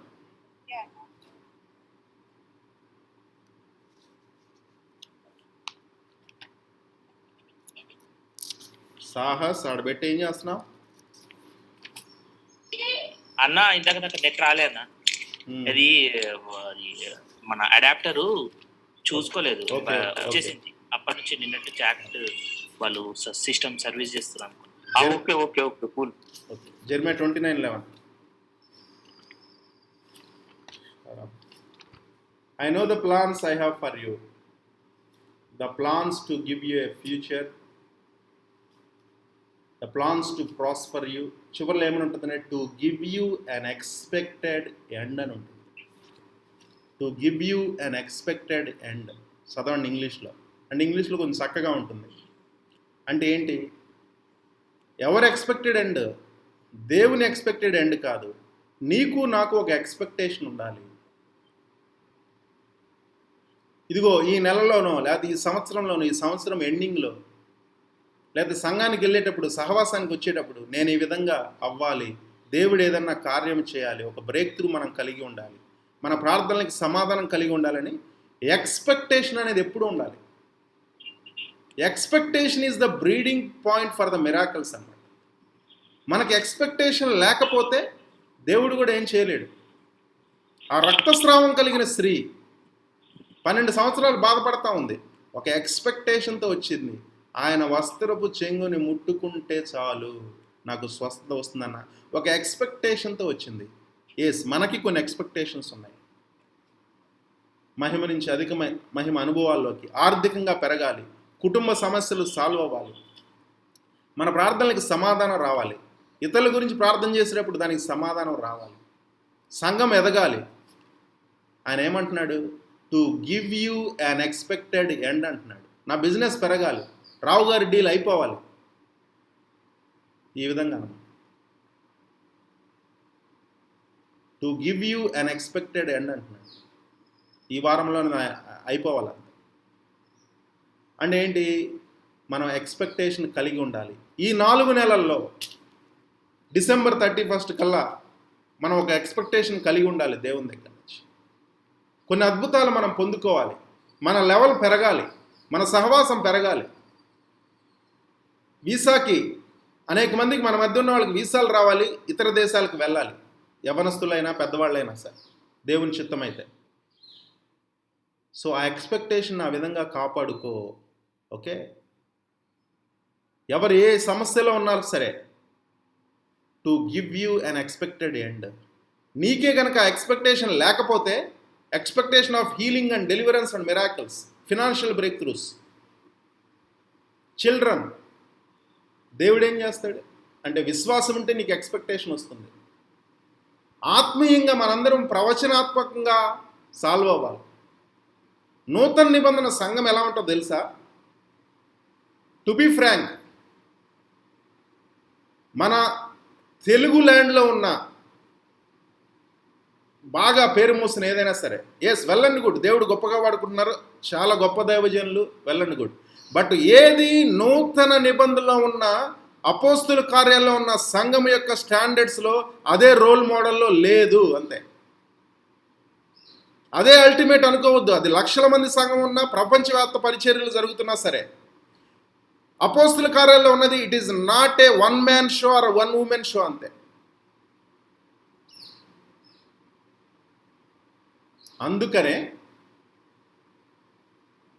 B: సాహస్ ఆడబెట్టి ఏం చేస్తున్నావు
C: అన్న? ఇందాక నెట్ రాలే అన్న. అది మన అడాప్టర్ చూసుకోలేదు, వచ్చేసింది. అప్పటి నుంచి నిన్నట్టు చాట్ వాళ్ళు సిస్టమ్ సర్వీస్ చేస్తున్నారు. Okay okay okay cool.
B: Jeremiah 29:11. I know the plans I have for you, the plans to give you a future, the plans to prosper you. చివరిలో ఏమని ఉంటుందంటే to give you an expected end అని ఉంటుంది. To give you an expected end చదవండి ఇంగ్లీష్లో. అంటే ఇంగ్లీష్లో కొంచెం చక్కగా ఉంటుంది. అంటే ఏంటి? ఎవరు ఎక్స్పెక్టెడ్ ఎండ్? దేవుని ఎక్స్పెక్టెడ్ ఎండ్ కాదు. నీకు నాకు ఒక ఎక్స్పెక్టేషన్ ఉండాలి. ఇదిగో ఈ నెలలోనో లేకపోతే ఈ సంవత్సరంలోనో, ఈ సంవత్సరం ఎండింగ్లో, లేకపోతే సంఘానికి వెళ్ళేటప్పుడు, సహవాసానికి వచ్చేటప్పుడు నేను ఈ విధంగా అవ్వాలి, దేవుడు ఏదన్నా కార్యం చేయాలి, ఒక బ్రేక్ త్రూ మనం కలిగి ఉండాలి, మన ప్రార్థనలకి సమాధానం కలిగి ఉండాలని ఎక్స్పెక్టేషన్ అనేది ఎప్పుడూ ఉండాలి. Expectation is the breeding point for the miracles అన్నమాట. మనకి ఎక్స్పెక్టేషన్ లేకపోతే దేవుడు కూడా ఏం చేయలేడు. ఆ రక్తస్రావం కలిగిన స్త్రీ 12 సంవత్సరాలు బాధపడతా ఉంది, ఒక ఎక్స్పెక్టేషన్తో వచ్చింది, ఆయన వస్త్రపు చెంగుని ముట్టుకుంటే చాలు నాకు స్వస్థత వస్తుందన్న ఒక ఎక్స్పెక్టేషన్తో వచ్చింది. మనకి కొన్ని ఎక్స్పెక్టేషన్స్ ఉన్నాయి. మహిమ నుంచి అధిక మహిమ అనుభవాల్లోకి, ఆర్థికంగా పెరగాలి, కుటుంబ సమస్యలు సాల్వ్ అవ్వాలి, మన ప్రార్థనలకు సమాధానం రావాలి, ఇతరుల గురించి ప్రార్థన చేసేటప్పుడు దానికి సమాధానం రావాలి, సంఘం ఎదగాలి. ఆయన ఏమంటున్నాడు? To give you an expected end అంటున్నాడు. నా బిజినెస్ పెరగాలి, రావు గారి డీల్ అయిపోవాలి, ఈ విధంగా to give you an expected end అంటున్నాడు. ఈ వారంలో అయిపోవాలి. అంటే ఏంటి? మనం ఎక్స్పెక్టేషన్ కలిగి ఉండాలి. ఈ 4 నెలల్లో డిసెంబర్ 31 కల్లా మనం ఒక ఎక్స్పెక్టేషన్ కలిగి ఉండాలి దేవుని దగ్గర నుంచి. కొన్ని అద్భుతాలు మనం పొందుకోవాలి, మన లెవెల్ పెరగాలి, మన సహవాసం పెరగాలి. వీసాకి అనేక మందికి మన మధ్య ఉన్న వాళ్ళకి వీసాలు రావాలి, ఇతర దేశాలకు వెళ్ళాలి, యవనస్తులైనా పెద్దవాళ్ళైనా సరే, దేవుని చిత్తమైతే. సో ఆ ఎక్స్పెక్టేషన్ ఆ విధంగా కాపాడుకో. ఓకే, ఎవరు ఏ సమస్యలో ఉన్నారు సరే, to give you an expected end. నీకే కనుక ఎక్స్పెక్టేషన్ లేకపోతే, expectation of healing and deliverance and miracles, financial break throughs, children, దేవుడు ఏం చేస్తాడు అంటే విశ్వాసం ఉంటే నీకు ఎక్స్పెక్టేషన్ వస్తుంది. ఆత్మీయంగా మనందరం ప్రవచనాత్మకంగా సాల్వ్ అవ్వాలి. నూతన నిబంధన సంఘం ఎలా ఉంటుందో తెలుసా? టు బీ ఫ్రాంక్, మన తెలుగు ల్యాండ్లో ఉన్న బాగా పేరు మోసిన ఏదైనా సరే, వెల్ అండ్ గుడ్, దేవుడు గొప్పగా వాడుకుంటున్నారు, చాలా గొప్ప దైవజనులు, వెల్ అండ్ గుడ్. బట్ ఏది నూతన నిబంధనలో ఉన్న అపోస్తుల కార్యాల్లో ఉన్న సంఘం యొక్క స్టాండర్డ్స్లో అదే రోల్ మోడల్లో లేదు, అంతే. అదే అల్టిమేట్ అనుకోవద్దు. అది లక్షల మంది సంఘం ఉన్నా, ప్రపంచవ్యాప్త పరిచర్యలు జరుగుతున్నా సరే, అపోస్తుల కార్యాల్లో ఉన్నది it is not a one man show or one woman show, అంతే. అందుకనే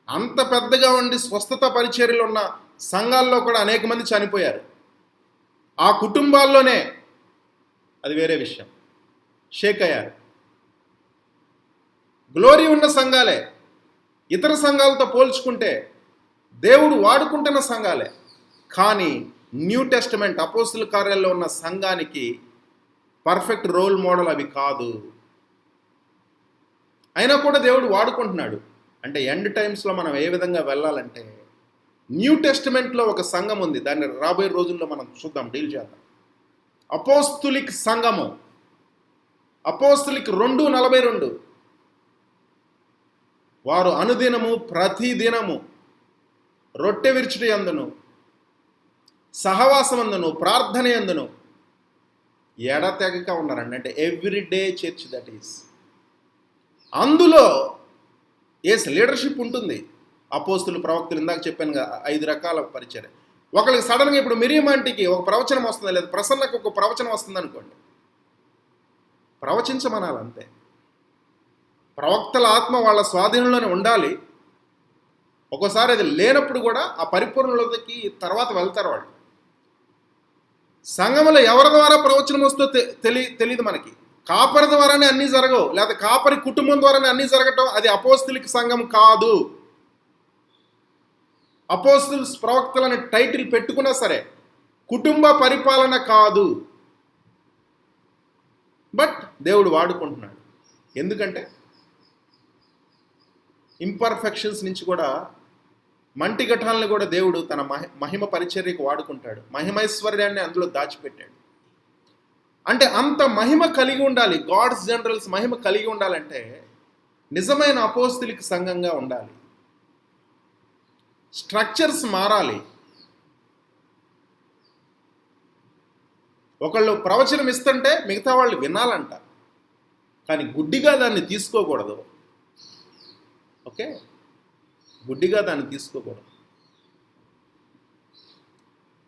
B: అంత పెద్దగా ఉండి స్వస్థత పరిచర్యలు ఉన్న సంఘాల్లో కూడా అనేక మంది చనిపోయారు. ఆ కుటుంబాల్లోనే, అది వేరే విషయం, షేక్ అయ్యారు. గ్లోరీ ఉన్న సంఘాలే, ఇతర సంఘాలతో పోల్చుకుంటే దేవుడు వాడుకుంటున్న సంఘాలే. కానీ న్యూ టెస్టమెంట్ అపోస్తుల కార్యాల్లో ఉన్న సంఘానికి పర్ఫెక్ట్ రోల్ మోడల్ అవి కాదు. అయినా కూడా దేవుడు వాడుకుంటున్నాడు. అంటే ఎండ్ టైమ్స్లో మనం ఏ విధంగా వెళ్ళాలంటే, న్యూ టెస్టమెంట్లో ఒక సంఘం ఉంది, దాన్ని రాబోయే రోజుల్లో మనం చూద్దాం, డీల్ చేద్దాం. అపోస్తులిక్ సంఘము, అపోస్తులిక్ 2:42, వారు అనుదినము ప్రతిదినము రొట్టె విరుచుట యందును, సహవాసమందును, ప్రార్థన యందును ఎడతెగక ఉన్నారండి. అంటే ఎవ్రీడే చర్చ్, దట్ ఈస్. అందులో లీడర్షిప్ ఉంటుంది. అపోస్తులు, ప్రవక్తలు, ఇందాక చెప్పాను కదా 5 రకాల పరిచర్య. ఒకరికి సడన్గా ఇప్పుడు మిరియం ఆంటీకి ఒక ప్రవచనం వస్తుంది, లేదా ప్రసన్నకు ఒక ప్రవచనం వస్తుంది అనుకోండి, ప్రవచించమనాలి అంతే. ప్రవక్తల ఆత్మ వాళ్ళ స్వాధీనంలోనే ఉండాలి. ఒక్కోసారి అది లేనప్పుడు కూడా ఆ పరిపూర్ణలోకి తర్వాత వెళ్తారు వాళ్ళు. సంఘంలో ఎవరి ద్వారా ప్రవచనం వస్తుందో తెలియదు మనకి. కాపరి ద్వారానే అన్నీ జరగవు, లేదా కాపరి కుటుంబం ద్వారానే అన్నీ జరగటం, అది అపోస్తులిక సంఘం కాదు. అపోస్తుల్స్, ప్రవక్తలని టైటిల్ పెట్టుకున్నా సరే కుటుంబ పరిపాలన కాదు. బట్ దేవుడు వాడుకుంటున్నాడు. ఎందుకంటే ఇంపర్ఫెక్షన్స్ నుంచి కూడా, మంటి ఘటాలను కూడా దేవుడు తన మహిమ పరిచర్యకు వాడుకుంటాడు. మహిమైశ్వర్యాన్ని అందులో దాచిపెట్టాడు. అంటే అంత మహిమ కలిగి ఉండాలి. గాడ్స్ జనరల్స్ మహిమ కలిగి ఉండాలంటే నిజమైన అపోస్తలిక సంఘంగా ఉండాలి. స్ట్రక్చర్స్ మారాలి. ఒకళ్ళు ప్రవచనం ఇస్తుంటే మిగతా వాళ్ళు వినాలంట, కానీ గుడ్డిగా దాన్ని తీసుకోకూడదు. ఓకే, గుడ్డిగా దాన్ని తీసుకోకూడదు.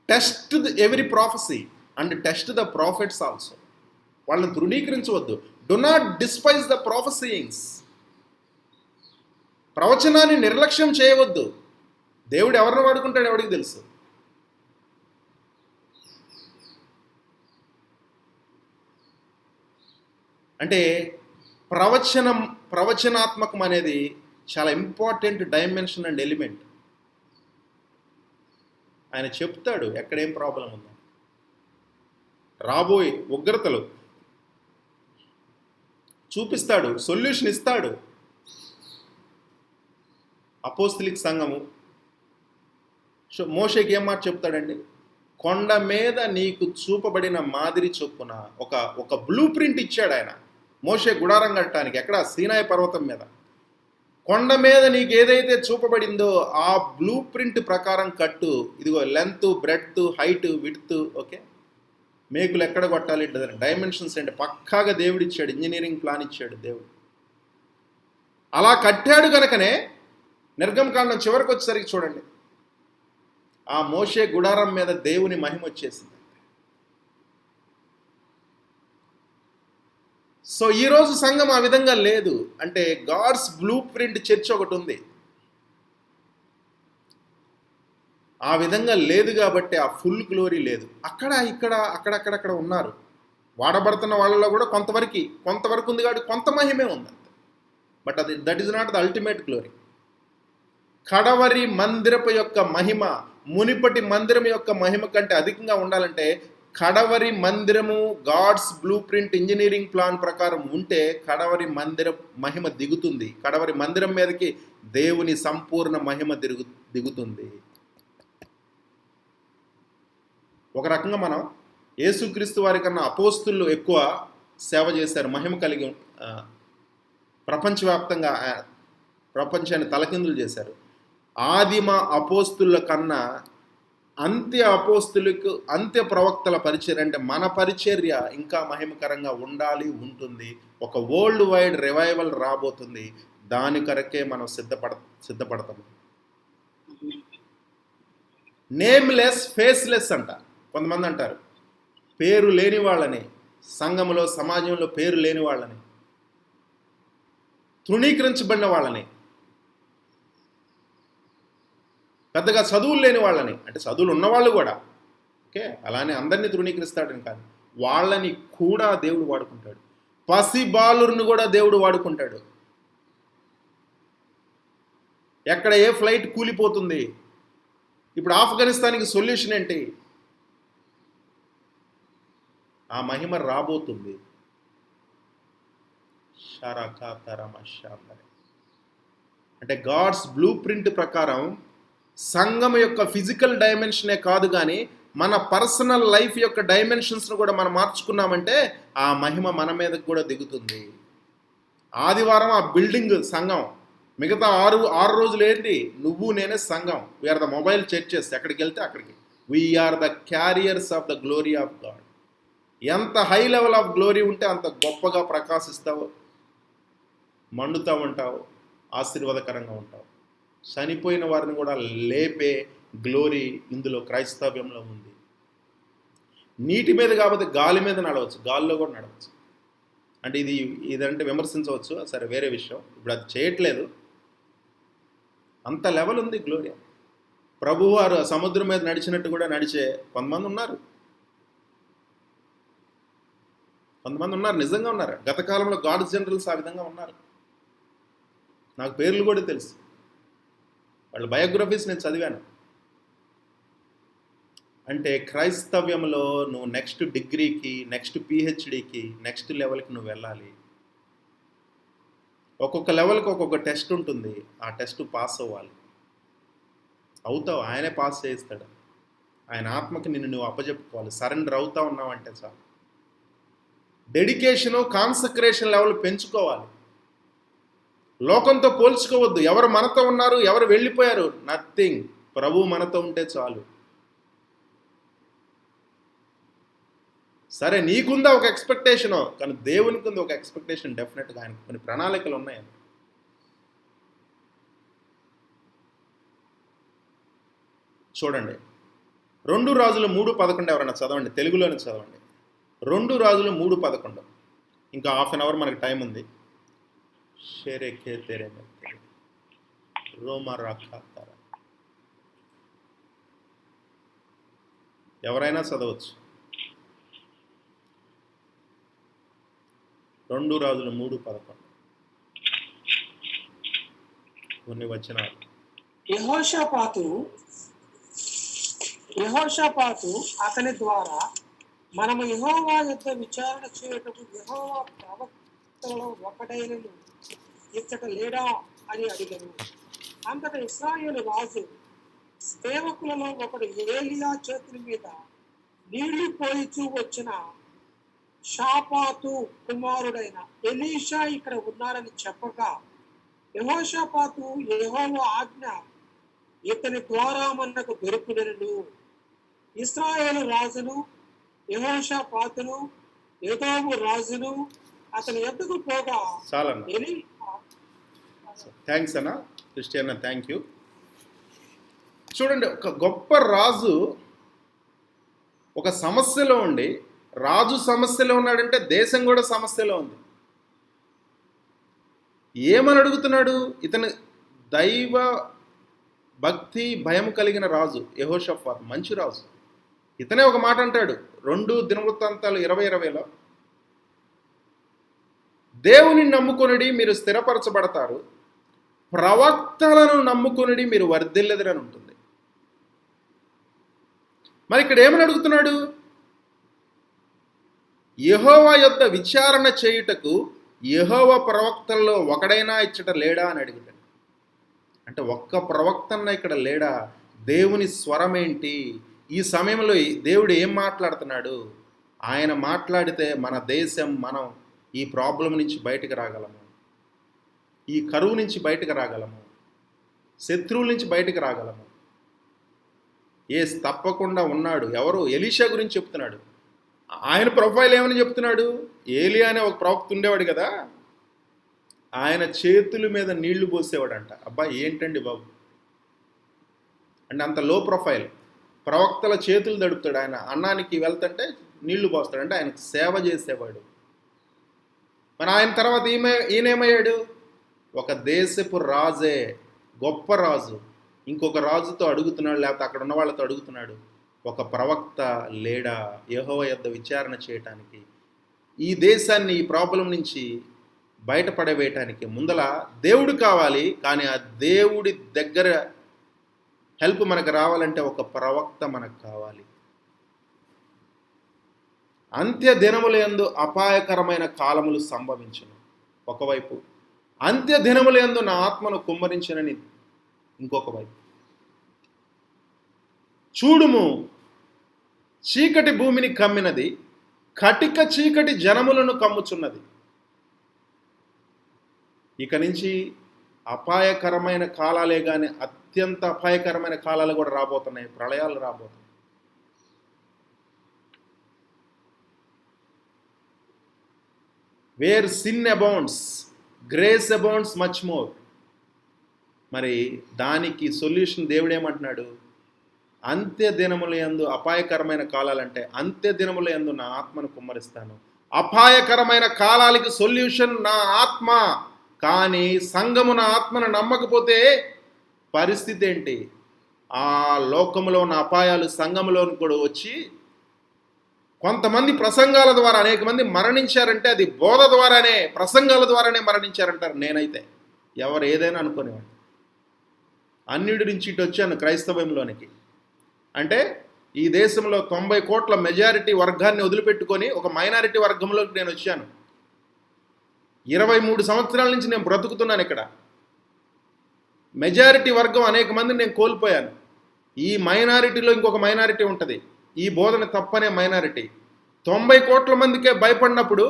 B: Test every prophecy and test the prophets also. వాళ్ళని తృణీకరించవద్దు. Do not despise the prophesyings. ప్రవచనాన్ని నిర్లక్ష్యం చేయవద్దు. దేవుడు ఎవరిని వాడుకుంటాడు ఎవరికి తెలుసు. అంటే ప్రవచనాత్మకం అనేది చాలా ఇంపార్టెంట్ డైమెన్షన్ అండ్ ఎలిమెంట్. ఆయన చెప్తాడు ఎక్కడేం ప్రాబ్లం ఉందో, రాబోయే ఉగ్రతలు చూపిస్తాడు, సొల్యూషన్ ఇస్తాడు. అపోస్తలిక సంఘము మోషేకి ఏం మాట చెప్తాడండి? కొండ మీద నీకు చూపబడిన మాదిరి చొప్పున ఒక బ్లూ ప్రింట్ ఇచ్చాడు ఆయన మోషే గుడారం కట్టడానికి. ఎక్కడ? సీనాయి పర్వతం మీద. కొండ మీద నీకు ఏదైతే చూపబడిందో ఆ బ్లూ ప్రింట్ ప్రకారం కట్టు. ఇదిగో length, breadth, height, width. Okay, మేకులు ఎక్కడ కొట్టాలి, డైమెన్షన్స్ అంటే పక్కాగా దేవుడు ఇచ్చాడు. ఇంజనీరింగ్ ప్లాన్ ఇచ్చాడు దేవుడు. అలా కట్టాడు కనుకనే నిర్గమకాండం చివరికి వచ్చేసరికి చూడండి, ఆ మోషే గుడారం మీద దేవుని మహిమ వచ్చేసింది. సో ఈరోజు సంఘం ఆ విధంగా లేదు. అంటే గాడ్స్ బ్లూ ప్రింట్ చర్చ్ ఒకటి ఉంది, ఆ విధంగా లేదు కాబట్టి ఆ ఫుల్ గ్లోరీ లేదు. అక్కడ ఇక్కడ అక్కడక్కడక్కడ ఉన్నారు. వాడబడుతున్న వాళ్ళలో కూడా కొంతవరకు ఉంది కాబట్టి కొంత మహిమే ఉంది. But that is not the ultimate glory. కడవరి మందిరపు యొక్క మహిమ మునిపటి మందిరం యొక్క మహిమ కంటే అధికంగా ఉండాలంటే కడవరి మందిరము God's blueprint engineering plan ప్రకారం ఉంటే కడవరి మందిర మహిమ దిగుతుంది. కడవరి మందిరం మీదకి దేవుని సంపూర్ణ మహిమ దిగుతుంది. ఒక రకంగా మనం యేసుక్రీస్తు వారి కన్నా అపోస్తులు ఎక్కువ సేవ చేశారు, మహిమ కలిగి ప్రపంచవ్యాప్తంగా ప్రపంచాన్ని తలకిందులు చేశారు. ఆదిమ అపోస్తుల కన్నా అంత్య ప్రవక్తల పరిచర్య అంటే మన పరిచర్య ఇంకా మహిమకరంగా ఉంటుంది. ఒక వరల్డ్ వైడ్ రివైవల్ రాబోతుంది. దాని కొరకే మనం సిద్ధపడతాము. నేమ్లెస్, ఫేస్లెస్ అంట. కొంతమంది అంటారు పేరు లేని వాళ్ళని, సంఘంలో సమాజంలో పేరు లేని వాళ్ళని, తృణీకరించబడిన వాళ్ళని, పెద్దగా చదువులు లేని వాళ్ళని, అంటే చదువులు ఉన్నవాళ్ళు కూడా, ఓకే, అలానే అందరినీ తృణీకరిస్తాడని కాదు, వాళ్ళని కూడా దేవుడు వాడుకుంటాడు. పసి బాలుర్ని కూడా దేవుడు వాడుకుంటాడు. ఎక్కడ ఏ ఫ్లైట్ కూలిపోతుంది, ఇప్పుడు ఆఫ్ఘనిస్తాన్కి సొల్యూషన్ ఏంటి? ఆ మహిమ రాబోతుంది. అంటే గాడ్స్ బ్లూ ప్రింట్ ప్రకారం సంఘం యొక్క ఫిజికల్ డైమెన్షనే కాదు కానీ మన పర్సనల్ లైఫ్ యొక్క డైమెన్షన్స్ను కూడా మనం మార్చుకున్నామంటే ఆ మహిమ మన మీదకి కూడా దిగుతుంది. ఆదివారం ఆ బిల్డింగ్ సంఘం, మిగతా ఆరు రోజులు ఏంటి? నువ్వు నేనే సంఘం. We are the mobile churches. ఎక్కడికి వెళ్తే అక్కడికి. We are the carriers of the glory of God. ఎంత హై లెవెల్ ఆఫ్ గ్లోరీ ఉంటే అంత గొప్పగా ప్రకాశిస్తావు, మండుతూ ఉంటావు, ఆశీర్వాదకరంగా ఉంటావు. చనిపోయిన వారిని కూడా లేపే గ్లోరీ ఇందులో క్రైస్తవ్యంలో ఉంది. నీటి మీద కాకపోతే గాలి మీద నడవచ్చు, గాలిలో కూడా నడవచ్చు. అంటే ఇదంటే విమర్శించవచ్చు, సరే వేరే విషయం. ఇప్పుడు అది చేయట్లేదు. అంత లెవెల్ ఉంది గ్లోరీ. ప్రభువారు సముద్రం మీద నడిచినట్టు కూడా నడిచే కొంతమంది ఉన్నారు, నిజంగా ఉన్నారు. గత కాలంలో గాడ్స్ జనరల్స్ ఆ విధంగా ఉన్నారు. నాకు పేర్లు కూడా తెలుసు, వాళ్ళ బయోగ్రఫీస్ నేను చదివాను. అంటే క్రైస్తవ్యంలో నువ్వు నెక్స్ట్ డిగ్రీకి, నెక్స్ట్ పిహెచ్డికి, నెక్స్ట్ లెవెల్కి నువ్వు వెళ్ళాలి. ఒక్కొక్క లెవెల్కి ఒక్కొక్క టెస్ట్ ఉంటుంది. ఆ టెస్ట్ పాస్ అవ్వాలి. అవుతావు, ఆయనే పాస్ చేయిస్తాడు. ఆయన ఆత్మకి నువ్వు అప్పచెప్పుకోవాలి. సరెండర్ అవుతా ఉన్నావంటే చాలు. డెడికేషను, కాన్సక్రేషన్ లెవెల్ పెంచుకోవాలి. లోకంతో పోల్చుకోవద్దు. ఎవరు మనతో ఉన్నారు, ఎవరు వెళ్ళిపోయారు, నథింగ్. ప్రభు మనతో ఉంటే చాలు. సరే, నీకుందా ఒక ఎక్స్పెక్టేషను, కానీ దేవునికి ఉంది ఒక ఎక్స్పెక్టేషన్. డెఫినెట్గా ఆయనకు కొన్ని ప్రణాళికలు ఉన్నాయి. చూడండి, 2 రాజులు 3:11 ఎవరైనా చదవండి, తెలుగులోనే చదవండి. 2 రాజులు 3:11. ఇంకా హాఫ్ అన్ అవర్ మనకి టైం ఉంది. ఎవరైనా చదవచ్చు. 2 రాజులు 3:11 కొన్ని వచనాలు.
D: యెహోషాపాతు అతని ద్వారా మనము యెహోవా యొద్ద విచారణ చేయుటకు యెహోవా ప్రవక్తలలో ఒకడైనను ఇచ్చట లేడా అని అడిగను. అంతటా ఇశ్రాయేలు రాజు సేవకులలో ఒకడు ఏలియా చేతుల మీద నీళ్లు పోయిచూ వచ్చిన షాపాతు కుమారుడైన ఎలీషా ఇక్కడ ఉన్నారని చెప్పగా, యెహోషాపాతు యెహోవా ఆజ్ఞ ఇతని ద్వారా మనకు దొరుకునను. ఇశ్రాయేలు రాజును యెహోషాపాతును ఎదోము రాజును అతని ఎద్దుకు పోగా
B: థ్యాంక్స్ అన్న క్రిస్టియన్, థ్యాంక్ యూ. చూడండి, ఒక గొప్ప రాజు ఒక సమస్యలో ఉండి, రాజు సమస్యలో ఉన్నాడంటే దేశం కూడా సమస్యలో ఉంది. ఏమని అడుగుతున్నాడు? ఇతను దైవ భక్తి భయం కలిగిన రాజు యెహోషాపాతు, మంచి రాజు. ఇతనే ఒక మాట అంటాడు 2 దినవృత్తాంతాలు 20:20లో, దేవుని నమ్ముకొనిడి మీరు స్థిరపరచబడతారు, ప్రవక్తలను నమ్ముకొనిడి మీరు వర్ధిల్లెదరని ఉంటుంది. మరి ఇక్కడ ఏమని అడుగుతున్నాడు? యెహోవా యొద్ద విచారణ చేయుటకు యెహోవా ప్రవక్తల్లో ఒకడైనా ఇచ్చట లేడా అని అడిగాడు. అంటే ఒక్క ప్రవక్తన్న ఇక్కడ లేడా? దేవుని స్వరం ఏంటి? ఈ సమయంలో దేవుడు ఏం మాట్లాడుతున్నాడు? ఆయన మాట్లాడితే మన దేశం, మనం ఈ ప్రాబ్లం నుంచి బయటకు రాగలము, ఈ కరువు నుంచి బయటకు రాగలము, శత్రువుల నుంచి బయటకు రాగలము. తప్పకుండా ఉన్నాడు. ఎవరు? ఎలీషా గురించి చెప్తున్నాడు. ఆయన ప్రొఫైల్ ఏమని చెప్తున్నాడు? ఏలియా అనే ఒక ప్రవక్త ఉండేవాడు కదా, ఆయన చేతుల మీద నీళ్లు పోసేవాడంట. అబ్బా, ఏంటండి బాబు, అంటే అంత లో ప్రొఫైల్. ప్రవక్తల చేతులు దడుపుతాడు. ఆయన అన్నానికి వెళ్తుంటే నీళ్లు పోస్తాడు, అంటే ఆయనకు సేవ చేసేవాడు. మరి ఆయన తర్వాత ఈయనేమయ్యాడు? ఒక దేశపు రాజే, గొప్ప రాజు. ఇంకొక రాజుతో అడుగుతున్నాడు, లేకపోతే అక్కడ ఉన్న వాళ్ళతో అడుగుతున్నాడు, ఒక ప్రవక్త లేడా యెహోవా యొద్ద విచారణ చేయటానికి, ఈ దేశాన్ని ఈ ప్రాబ్లం నుంచి బయటపడవేయటానికి? ముందల దేవుడు కావాలి, కానీ ఆ దేవుడి దగ్గర హెల్ప్ మనకు రావాలంటే ఒక ప్రవక్త మనకు కావాలి. అంత్య దినములందు అపాయకరమైన కాలములు సంభవించును ఒకవైపు, అంత్య దినములందు నా ఆత్మను కుమ్మరించునని ఇంకొక వైపు. చూడుము, చీకటి భూమిని కమ్మినది, కటిక చీకటి జనములను కమ్ముచున్నది. ఇక నుంచి అపాయకరమైన కాలాలే కానీ అత్యంత అపాయకరమైన కాలాలు కూడా రాబోతున్నాయి, ప్రళయాలు రాబోతున్నాయి. Where sin abounds grace abounds much more. మరి దానికి సొల్యూషన్ దేవుడు ఏమంటున్నాడు? అంత్య దినముల యందు అపాయకరమైన కాలాలంటే అంత్య దినముల యందు నా ఆత్మను కుమ్మరిస్తాను. అపాయకరమైన కాలాలకి సొల్యూషన్ నా ఆత్మ. కానీ సంఘము నా ఆత్మను నమ్మకపోతే పరిస్థితి ఏంటి? ఆ లోకములో ఉన్న అపాయాలు సంఘములోని కూడా వచ్చి కొంతమంది ప్రసంగాల ద్వారా అనేక మంది మరణించారంటే అది బోధ ద్వారానే, ప్రసంగాల ద్వారానే మరణించారంటారు. నేనైతే ఎవరు ఏదైనా అనుకునేవాడిని. అన్యుడి నుంచి ఇటు వచ్చాను క్రైస్తవంలోనికి. అంటే ఈ దేశంలో 90 కోట్ల మెజారిటీ వర్గాన్ని వదిలిపెట్టుకొని ఒక మైనారిటీ వర్గంలోకి నేను వచ్చాను. 23 సంవత్సరాల నుంచి నేను బ్రతుకుతున్నాను ఇక్కడ. మెజారిటీ వర్గం అనేక మందిని నేను కోల్పోయాను. ఈ మైనారిటీలో ఇంకొక మైనారిటీ ఉంటుంది, ఈ బోధన తప్పనే మైనారిటీ. 90 కోట్ల మందికే భయపడినప్పుడు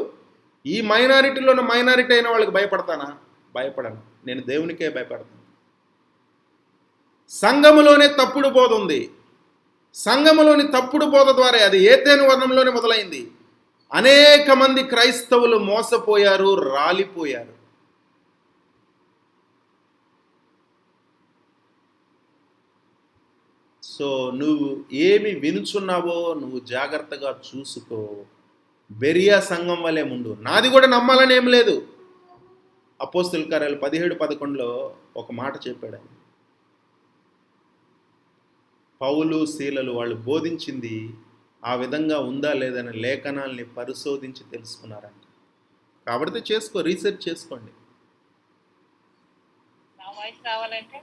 B: ఈ మైనారిటీలోని మైనారిటీ అయిన వాళ్ళకి భయపడతానా? భయపడను. నేను దేవునికే భయపడతాను. సంఘములోనే తప్పుడు బోధ ఉంది. సంఘములోని తప్పుడు బోధ ద్వారా అది ఏతేను వర్ణంలోనే మొదలైంది. అనేక మంది క్రైస్తవులు మోసపోయారు, రాలిపోయారు. సో నువ్వు ఏమి వినుచున్నావో నువ్వు జాగ్రత్తగా చూసుకో. బెరియా సంఘం వలె ముందు. నాది కూడా నమ్మాలని ఏం లేదు. అపోస్తలుల కార్యాలు 17:11 ఒక మాట చెప్పాడు ఆయన. పౌలు శీలలు వాళ్ళు బోధించింది ఆ విధంగా ఉందా లేదని లేఖనాల్ని పరిశోధించి తెలుసుకున్నారంట. కాబట్టి చేసుకో, రీసెర్చ్ చేసుకోండి.
A: నా వాయిస్ రావాలంటే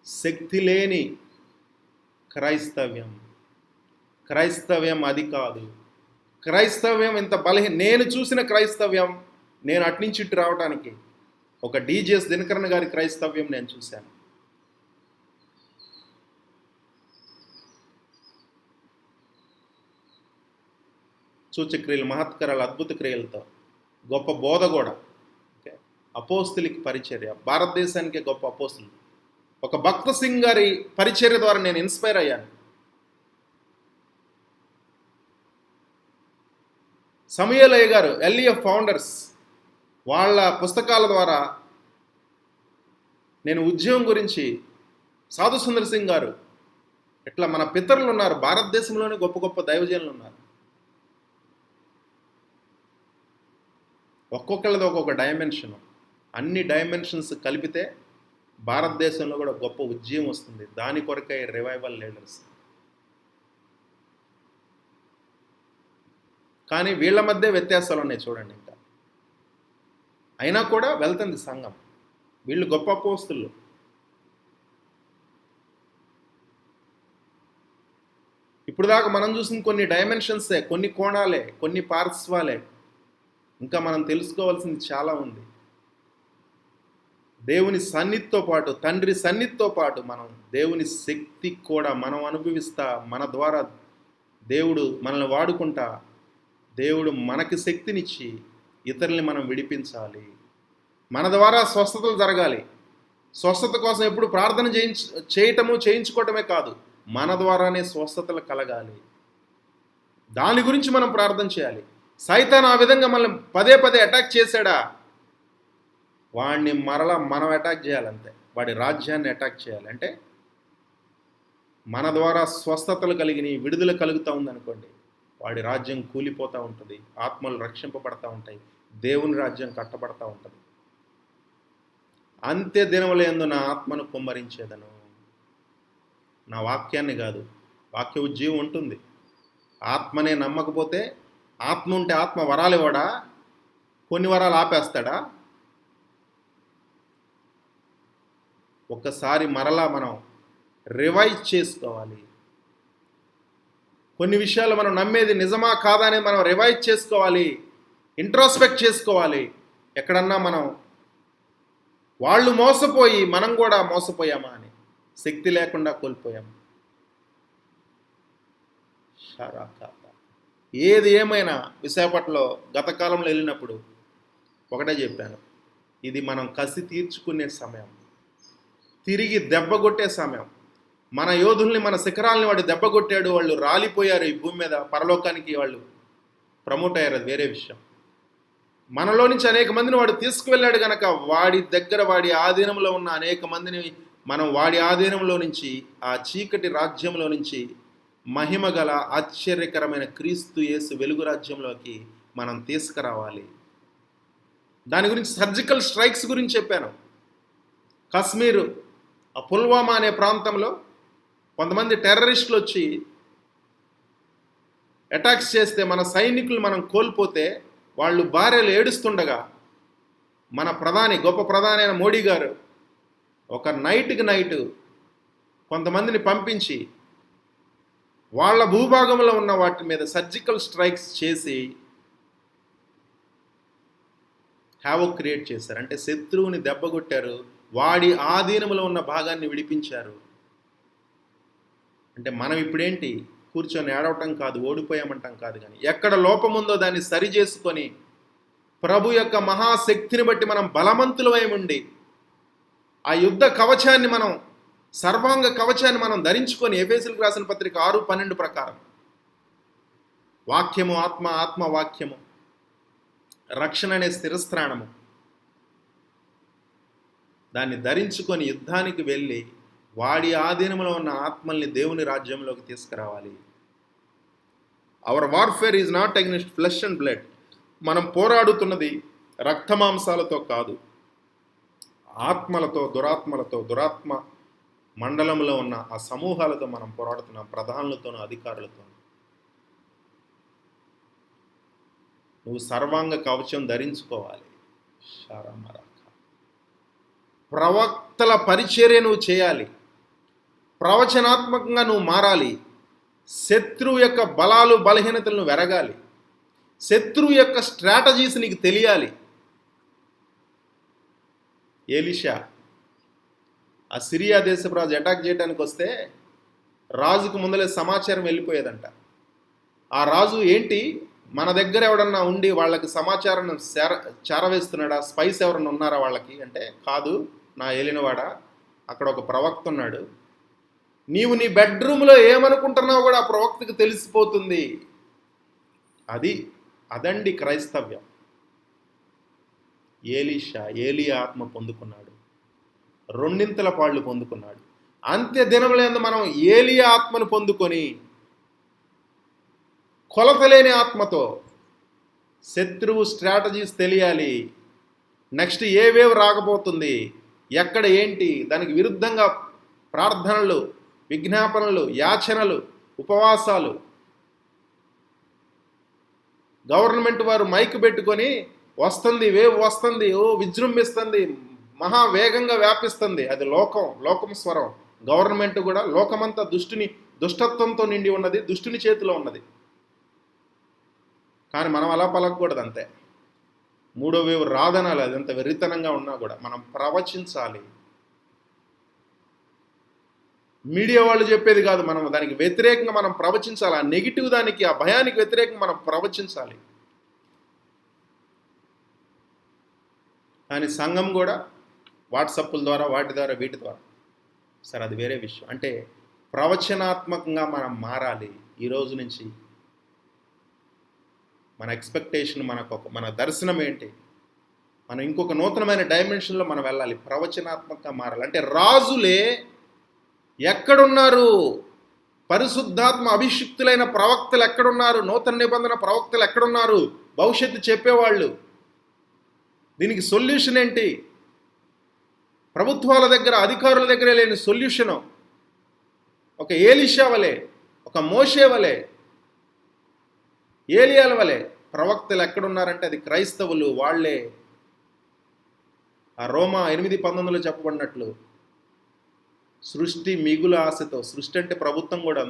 B: శక్తి లేని క్రైస్తవ్యం అది కాదు. క్రైస్తవ్యం ఇంత నేను చూసిన క్రైస్తవ్యం, నేను అట్నుంచి ఇటు రావడానికి ఒక డిజిఎస్ దినకరన్ గారి క్రైస్తవ్యం నేను చూశాను. సూచక్రియలు, మహత్కరాలు, అద్భుత క్రియలతో గొప్ప బోధ కూడా. అపోస్తులికి పరిచర్య, భారతదేశానికి గొప్ప అపోస్తులు. ఒక భక్త సింగ్ గారి పరిచర్య ద్వారా నేను ఇన్స్పైర్ అయ్యాను. సమూయేలయ్య గారు, ఎల్ఈఎఫ్ ఫౌండర్స్, వాళ్ళ పుస్తకాల ద్వారా నేను ఉద్యమం గురించి, సాధు సుందర్ సింగ్ గారు, ఇట్లా మన పితరులు ఉన్నారు. భారతదేశంలోనే గొప్ప గొప్ప దైవజనులు ఉన్నారు. ఒక్కొక్కళ్ళది ఒక్కొక్క డైమెన్షన్. అన్ని డైమెన్షన్స్ కలిపితే భారతదేశంలో కూడా గొప్ప ఉద్యమం వస్తుంది. దాని కొరకై రివైవల్ లీడర్స్. కానీ వీళ్ళ మధ్య వ్యత్యాసాలు ఉన్నాయి చూడండి. ఇంకా అయినా కూడా వెళ్తుంది సంఘం. వీళ్ళు గొప్ప అపోస్తులు. ఇప్పుడు దాకా మనం చూసిన కొన్ని డైమెన్షన్సే, కొన్ని కోణాలే, కొన్ని పార్శ్వాలే. ఇంకా మనం తెలుసుకోవాల్సింది చాలా ఉంది. దేవుని సన్నిధితో పాటు, తండ్రి సన్నిధితో పాటు మనం దేవుని శక్తి కూడా మనం అనుభవిస్తా, మన ద్వారా దేవుడు మనల్ని వాడుకుంటా, దేవుడు మనకి శక్తినిచ్చి ఇతరుల్ని మనం విడిపించాలి. మన ద్వారా స్వస్థతలు జరగాలి. స్వస్థత కోసం ఎప్పుడు ప్రార్థన చేయించుకోవటమే కాదు, మన ద్వారానే స్వస్థతలు కలగాలి. దాని గురించి మనం ప్రార్థన చేయాలి. సైతాన్ ఆ విధంగా మనల్ని పదే పదే అటాక్ చేశాడా, వాడిని మరలా మనం అటాక్ చేయాలంతే. వాడి రాజ్యాన్ని అటాక్ చేయాలి. అంటే మన ద్వారా స్వస్థతలు కలిగిన విడుదల కలుగుతూ ఉందనుకోండి, వాడి రాజ్యం కూలిపోతూ ఉంటుంది, ఆత్మలు రక్షింపబడతా ఉంటాయి, దేవుని రాజ్యం కట్టబడతా ఉంటుంది. అంత్య దినములందు నా ఆత్మను కుమ్మరించేదను. నా వాక్యాన్ని కాదు, వాక్య ఉజ్జీవం ఉంటుంది. ఆత్మనే నమ్మకపోతే, ఆత్మ ఉంటే ఆత్మ వరాలు ఇవ్వడా? కొన్ని వరాలు ఆపేస్తాడా? ఒక్కసారి మరలా మనం రివైజ్ చేసుకోవాలి. కొన్ని విషయాలు మనం నమ్మేది నిజమా కాదా అనేది మనం రివైజ్ చేసుకోవాలి, ఇంట్రోస్పెక్ట్ చేసుకోవాలి. ఎక్కడన్నా మనం వాళ్ళు మోసపోయి మనం కూడా మోసపోయామా అని, శక్తి లేకుండా కోల్పోయాము. ఏది ఏమైనా విశాఖపట్నంలో గత కాలంలో వెళ్ళినప్పుడు ఒకటే చెప్పాను, ఇది మనం కసి తీర్చుకునే సమయం, తిరిగి దెబ్బ కొట్టే సమయం. మన యోధుల్ని, మన శిఖరాలని వాడు దెబ్బ కొట్టాడు, వాళ్ళు రాలిపోయారు ఈ భూమి మీద, పరలోకానికి వాళ్ళు ప్రమోట్ అయ్యారు, అది వేరే విషయం. మనలో నుంచి అనేక మందిని వాడు తీసుకువెళ్ళాడు కనుక వాడి దగ్గర, వాడి ఆధీనంలో ఉన్న అనేక మందిని మనం వాడి ఆధీనంలో నుంచి, ఆ చీకటి రాజ్యంలో నుంచి మహిమ గల ఆశ్చర్యకరమైన క్రీస్తు యేసు వెలుగు రాజ్యంలోకి మనం తీసుకురావాలి. దాని గురించి సర్జికల్ స్ట్రైక్స్ గురించి చెప్పాను. కశ్మీర్, ఆ పుల్వామా అనే ప్రాంతంలో కొంతమంది టెర్రరిస్టులు వచ్చి అటాక్స్ చేస్తే, మన సైనికులు మనం కోల్పోతే, వాళ్ళు భార్యలు ఏడుస్తుండగా మన ప్రధాని, గొప్ప ప్రధాని అయిన మోడీ గారు ఒక నైట్కి నైట్ కొంతమందిని పంపించి వాళ్ళ భూభాగంలో ఉన్న వాటి మీద సర్జికల్ స్ట్రైక్స్ చేసి హ్యావోక్ క్రియేట్ చేశారు. అంటే శత్రువుని దెబ్బగొట్టారు, వాడి ఆధీనంలో ఉన్న భాగాన్ని విడిపించారు. అంటే మనం ఇప్పుడేంటి, కూర్చొని ఏడవటం కాదు, ఓడిపోయామంటాం కాదు, కానీ ఎక్కడ లోపం ఉందో దాన్ని సరి చేసుకొని ప్రభు యొక్క మహాశక్తిని బట్టి మనం బలవంతులమై ఉండి ఆ యుద్ధ కవచాన్ని మనం సర్వాంగ కవచాన్ని మనం ధరించుకొని ఎఫెసీయులకు రాసిన పత్రిక 6:12 ప్రకారం వాక్యము ఆత్మ, ఆత్మ వాక్యము, రక్షణ అనే స్థిరస్థానము, దాన్ని ధరించుకొని యుద్ధానికి వెళ్ళి వాడి ఆధీనంలో ఉన్న ఆత్మల్ని దేవుని రాజ్యంలోకి తీసుకురావాలి. Our warfare is not against flesh and blood. మనం పోరాడుతున్నది రక్తమాంసాలతో కాదు, ఆత్మలతో, దురాత్మ మండలంలో ఉన్న ఆ సమూహాలతో మనం పోరాడుతున్నాం, ప్రధానులతోనూ అధికారులతో. నువ్వు సర్వాంగ కవచం ధరించుకోవాలి. ప్రవక్తల పరిచర్య నువ్వు చేయాలి, ప్రవచనాత్మకంగా నువ్వు మారాలి, శత్రువు యొక్క బలాలు బలహీనతలను వెరగాలి, శత్రువు యొక్క స్ట్రాటజీస్ నీకు తెలియాలి. ఎలీషా ఆ సిరియా దేశపు రాజు అటాక్ చేయడానికి వస్తే రాజుకు ముందలే సమాచారం వెళ్ళిపోయేదంట. ఆ రాజు ఏంటి, మన దగ్గర ఎవడన్నా ఉండి వాళ్ళకి సమాచారం చేరవేస్తున్నాడా, స్పైస్ ఎవరన్నా ఉన్నారా వాళ్ళకి అంటే, కాదు నా ఏలినవాడా, అక్కడ ఒక ప్రవక్త ఉన్నాడు, నీవు నీ బెడ్రూమ్లో ఏమనుకుంటున్నావు కూడా ఆ ప్రవక్తకి తెలిసిపోతుంది. అదండి క్రైస్తవ్యం. ఏలియా ఆత్మ పొందుకున్నాడు, రెండింతల పాళ్ళు పొందుకున్నాడు. అంత్య దినములందు మనం ఏలియా ఆత్మను పొందుకొని కొలతలేని ఆత్మతో శత్రువు స్ట్రాటజీస్ తెలియాలి, నెక్స్ట్ ఏ వేవ్ రాకపోతుంది, ఎక్కడ ఏంటి, దానికి విరుద్ధంగా ప్రార్థనలు, విజ్ఞాపనలు, యాచనలు, ఉపవాసాలు. గవర్నమెంట్ వారు మైక్ పెట్టుకొని వస్తుంది, వేవ్ వస్తుంది, విజృంభిస్తుంది, మహావేగంగా వ్యాపిస్తుంది, అది లోకం స్వరం. గవర్నమెంట్ కూడా లోకమంతా దుష్టత్వంతో నిండి ఉన్నది, దుష్టుని చేతిలో ఉన్నది. కానీ మనం అలా పలకూడదు, అంతే. మూడో వేవ్ రాదనాలి, అదంత వెర్రితనంగా ఉన్నా కూడా మనం ప్రవచించాలి. మీడియా వాళ్ళు చెప్పేది కాదు, మనం దానికి వ్యతిరేకంగా మనం ప్రవచించాలి. ఆ నెగిటివ్ దానికి, ఆ భయానికి వ్యతిరేకంగా మనం ప్రవచించాలి. కానీ సంఘం కూడా వాట్సాప్ల ద్వారా, వాటి ద్వారా, వీటి ద్వారా, సరే అది వేరే విషయం. అంటే ప్రవచనాత్మకంగా మనం మారాలి. ఈరోజు నుంచి మన ఎక్స్పెక్టేషన్, మన దర్శనం ఏంటి, మనం ఇంకొక నూతనమైన డైమెన్షన్లో మనం వెళ్ళాలి, ప్రవచనాత్మకంగా మారాలి. అంటే రాజులే ఎక్కడున్నారు, పరిశుద్ధాత్మ అభిషిక్తులైన ప్రవక్తలు ఎక్కడున్నారు, నూతన నిబంధన ప్రవక్తలు ఎక్కడున్నారు, భవిష్యత్తు చెప్పేవాళ్ళు. దీనికి సొల్యూషన్ ఏంటి? ప్రభుత్వాల దగ్గర, అధికారుల దగ్గర లేని సొల్యూషను ఒక ఏలీషా వలె, ఒక మోషే వలె, ఏలియాల వలె ప్రవక్తలు ఎక్కడున్నారంటే అది క్రైస్తవులు, వాళ్లే. ఆ రోమా 8:19 చెప్పబడినట్లు సృష్టి మిగుల ఆశతో, సృష్టి అంటే ప్రభుత్వం కూడా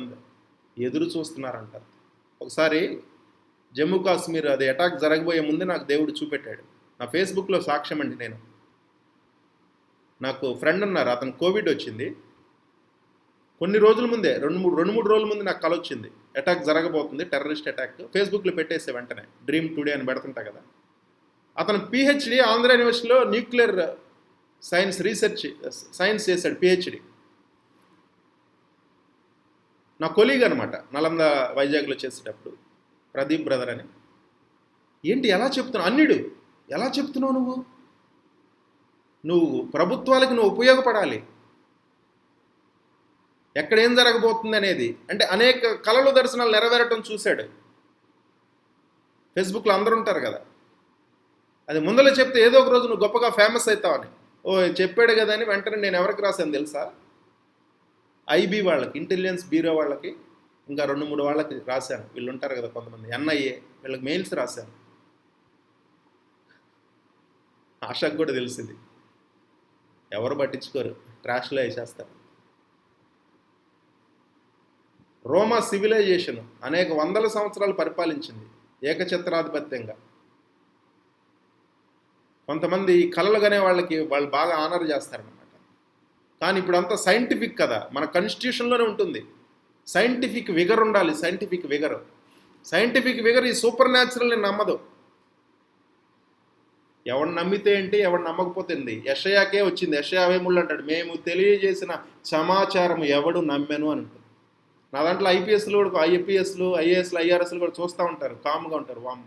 B: ఎదురు చూస్తున్నారంటారు. ఒకసారి జమ్మూ కాశ్మీర్ అది అటాక్ జరగబోయే ముందే నాకు దేవుడు చూపెట్టాడు. నా ఫేస్బుక్లో సాక్ష్యం అండి. నాకు ఫ్రెండ్ ఉన్నారు, అతను కోవిడ్ వచ్చింది. కొన్ని రోజుల ముందే, రెండు మూడు రోజుల ముందు నాకు కల వచ్చింది, అటాక్ జరగబోతుంది, టెర్రరిస్ట్ అటాక్. ఫేస్బుక్లో పెట్టేసే వెంటనే డ్రీమ్ టుడే అని పెడుతుంటా కదా. అతను పిహెచ్డి ఆంధ్ర యూనివర్సిటీలో న్యూక్లియర్ సైన్స్ చేశాడు, పిహెచ్డి. నా కొలీగ్ అనమాట, నలంద వైజాగ్లో చేసేటప్పుడు, ప్రదీప్ బ్రదర్ అని. ఏంటి ఎలా చెప్తున్నావు అన్నిడు, ఎలా చెప్తున్నావు నువ్వు ప్రభుత్వాలకు నువ్వు ఉపయోగపడాలి, ఎక్కడేం జరగబోతుంది అనేది. అంటే అనేక కళలు, దర్శనాలు నెరవేరటం చూశాడు. ఫేస్బుక్లో అందరూ ఉంటారు కదా, అది ముందర చెప్తే ఏదో ఒక రోజు నువ్వు గొప్పగా ఫేమస్ అవుతావని. చెప్పాడు కదా అని వెంటనే నేను ఎవరికి రాశాను తెలుసా? ఐబీ వాళ్ళకి, ఇంటెలిజెన్స్ బ్యూరో వాళ్ళకి, ఇంకా 2-3 వాళ్ళకి రాశాను. వీళ్ళు ఉంటారు కదా కొంతమంది, ఎన్ఐఏ, వీళ్ళకి మెయిల్స్ రాశాను. ఆశకు కూడా తెలిసింది, ఎవరు పట్టించుకోరు, ట్రాష్లో వేసేస్తారు. రోమా సివిలైజేషన్ అనేక వందల సంవత్సరాలు పరిపాలించింది ఏకఛత్రాధిపత్యంగా. కొంతమంది కళలు కనే వాళ్ళు బాగా ఆనర్ చేస్తారనమాట. కానీ ఇప్పుడు అంతా సైంటిఫిక్ కదా, మన కాన్స్టిట్యూషన్లోనే ఉంటుంది. సైంటిఫిక్ విగర్ ఉండాలి, సైంటిఫిక్ విగర్ ఈ సూపర్ న్యాచురల్ని నమ్మదు. ఎవడు నమ్మితే ఏంటి, ఎవడు నమ్మకపోతే ఏంటి. యెషయాకే వచ్చింది. యెషయా 53 అంటాడు, మేము తెలియజేసిన సమాచారం ఎవడు నమ్మెను అని అంటాడు. నా దాంట్లో ఐపీఎస్లు కూడా, ఐపీఎస్లు, ఐఏఎస్లు, ఐఆర్ఎస్లు కూడా చూస్తూ ఉంటారు, కామ్గా ఉంటారు. వామ్మ.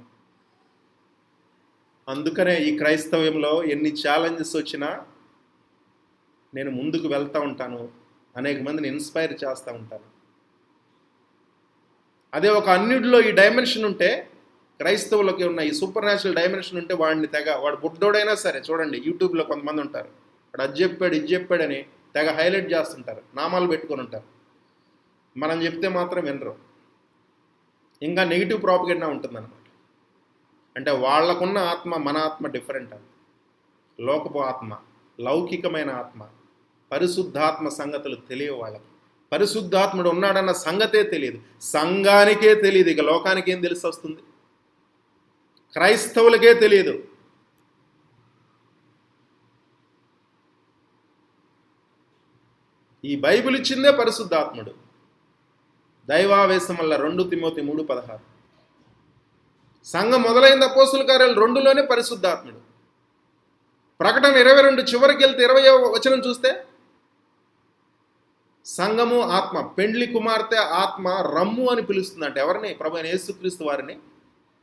B: అందుకనే ఈ క్రైస్తవ్యంలో ఎన్ని ఛాలెంజెస్ వచ్చినా నేను ముందుకు వెళ్తూ ఉంటాను, అనేక మందిని ఇన్స్పైర్ చేస్తూ ఉంటాను. అదే ఒక అన్యుడిలో ఈ డైమెన్షన్ ఉంటే, క్రైస్తవులకి ఉన్న ఈ సూపర్ న్యాచురల్ డైమెన్షన్ ఉంటే వాడిని వాడు బుడ్డోడైనా సరే, చూడండి యూట్యూబ్లో కొంతమంది ఉంటారు, వాడు అది చెప్పాడు ఇది చెప్పాడని తెగ హైలైట్ చేస్తుంటారు, నామాలు పెట్టుకొని ఉంటారు. మనం చెప్తే మాత్రం వినరు. ఇంకా నెగిటివ్ ప్రాపగేండా ఉంటుందన్నమాట. అంటే వాళ్ళకున్న ఆత్మ మన ఆత్మ డిఫరెంట్. అని లోకపు ఆత్మ, లౌకికమైన ఆత్మ, పరిశుద్ధాత్మ సంగతులు తెలియవు వాళ్ళకి. పరిశుద్ధాత్ముడు ఉన్నాడన్న సంగతే తెలియదు, సంఘానికే తెలియదు, ఇక లోకానికి ఏం తెలిసి వస్తుంది? క్రైస్తవులకే తెలియదు. ఈ బైబిల్ ఇచ్చిందే పరిశుద్ధాత్ముడు. దైవావేశం వల్ల 2 తిమోతి 3:16. సంఘం మొదలైంది అపోస్తుల కార్యాలు 2లోనే పరిశుద్ధాత్ముడు. ప్రకటన 22 చివరికి వెళ్తే 20వ వచనం చూస్తే సంఘము ఆత్మ, పెండ్లి కుమార్తె ఆత్మ రమ్ము అని పిలుస్తుందంటే ఎవరిని? ప్రభువైన యేసుక్రీస్తు వారిని.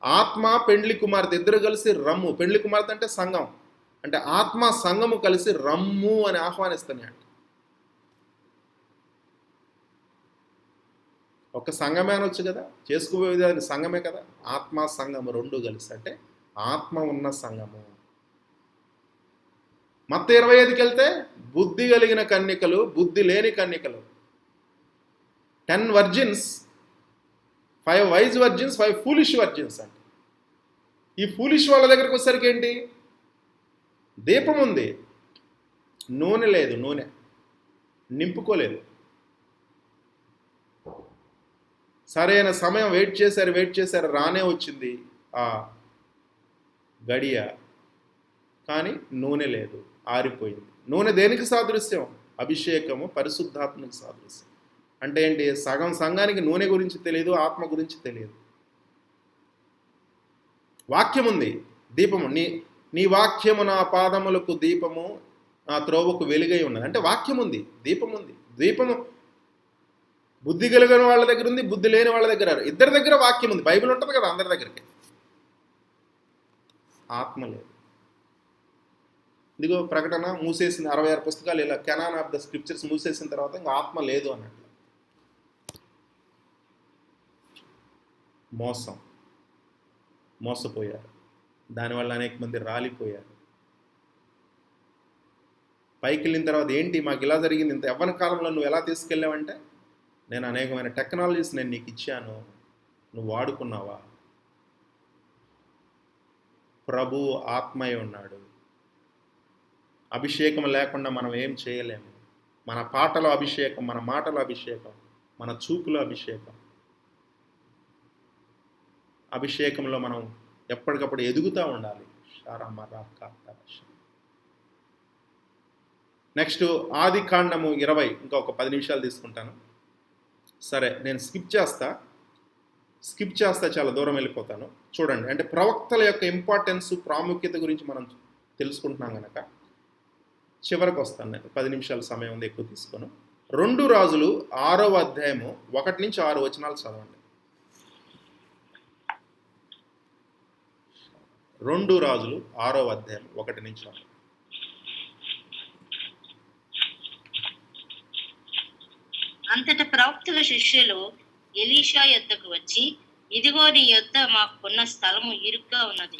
B: ఆత్మ పెండ్లి కుమార్తె ఇద్దరు కలిసి రమ్ము. పెండ్లి కుమార్తె అంటే సంఘం, అంటే ఆత్మ సంఘము కలిసి రమ్ము అని ఆహ్వానిస్తున్నాయి. అంటే ఒక సంఘమే అనొచ్చు కదా, చేసుకోబోయేది అది సంఘమే కదా. ఆత్మ సంఘము 2 కలిసి అంటే ఆత్మ ఉన్న సంఘము. మత్తయి 25కి వెళ్తే బుద్ధి కలిగిన కన్యకలు, బుద్ధి లేని కన్యకలు. 10 virgins, 5 wise virgins, 5 foolish virgins అంటే. ఈ ఫూలిష్ వాళ్ళ దగ్గరకు వచ్చేసరికి ఏంటి? దీపం ఉంది, నూనె లేదు, నూనె నింపుకోలేదు. సరైన సమయం వెయిట్ చేశారు, రానే వచ్చింది ఆ గడియ, కానీ నూనె లేదు, ఆరిపోయింది. నూనె దేనికి సాదృశ్యం? అభిషేకము, పరిశుద్ధాత్మకి సాదృశ్యం. అంటే ఏంటి? సగం సంఘానికి నూనె గురించి తెలియదు, ఆత్మ గురించి తెలియదు. వాక్యం ఉంది, దీపము. నీ వాక్యము నా పాదములకు దీపము, నా త్రోవకు వెలుగై ఉన్నది. అంటే వాక్యం ఉంది, దీపం ఉంది. దీపము బుద్ధి కలిగిన వాళ్ళ దగ్గర ఉంది, బుద్ధి లేని వాళ్ళ దగ్గర, ఇద్దరి దగ్గర వాక్యం ఉంది. బైబిల్ ఉంటుంది కదా అందరి దగ్గరికి. ఆత్మ లేదు. ఇదిగో ప్రకటన మూసేసింది, 66 పుస్తకాలు ఇలా కెనాన్ ఆఫ్ ద స్క్రిప్చర్స్ మూసేసిన తర్వాత ఇంకా ఆత్మ లేదు అన్నట్లు. మోసపోయారు, దానివల్ల అనేక మంది రాలిపోయారు. పైకి వెళ్ళిన తర్వాత ఏంటి మాకు ఇలా జరిగింది, ఇంత యవ్వన కాలంలో నువ్వు ఎలా తీసుకెళ్ళావంటే, నేను అనేకమైన టెక్నాలజీస్ నేను నీకు ఇచ్చాను, నువ్వు వాడుకున్నావా? ప్రభు ఆత్మయ్య ఉన్నాడు. అభిషేకం లేకుండా మనం ఏం చేయలేము. మన పాటలో అభిషేకం, మన మాటలో అభిషేకం, మన చూపులో అభిషేకం. అభిషేకంలో మనం ఎప్పటికప్పుడు ఎదుగుతూ ఉండాలి. నెక్స్ట్ ఆదికాండము 20, ఇంకా ఒక 10 నిమిషాలు తీసుకుంటాను. సరే, నేను స్కిప్ చేస్తా, చాలా దూరం వెళ్ళిపోతాను. చూడండి, అంటే ప్రవక్తల యొక్క ఇంపార్టెన్స్, ప్రాముఖ్యత గురించి మనం తెలుసుకుంటున్నాం కనుక చివరికి వస్తాను. నేను 10 నిమిషాల సమయం ఉంది, ఎక్కువ తీసుకోను. 2 రాజులు 6వ అధ్యాయము 1 నుంచి 6 వచనాలు చదవండి. 2 రాజులు 6వ అధ్యాయం 1 నుంచి 6.
A: అంతట ప్రవక్తల శిష్యులు ఎలీషా యొద్దకు వచ్చి, ఇదిగో నీ యొద్ద మాకున్న స్థలము ఇరుగ్గా ఉన్నది.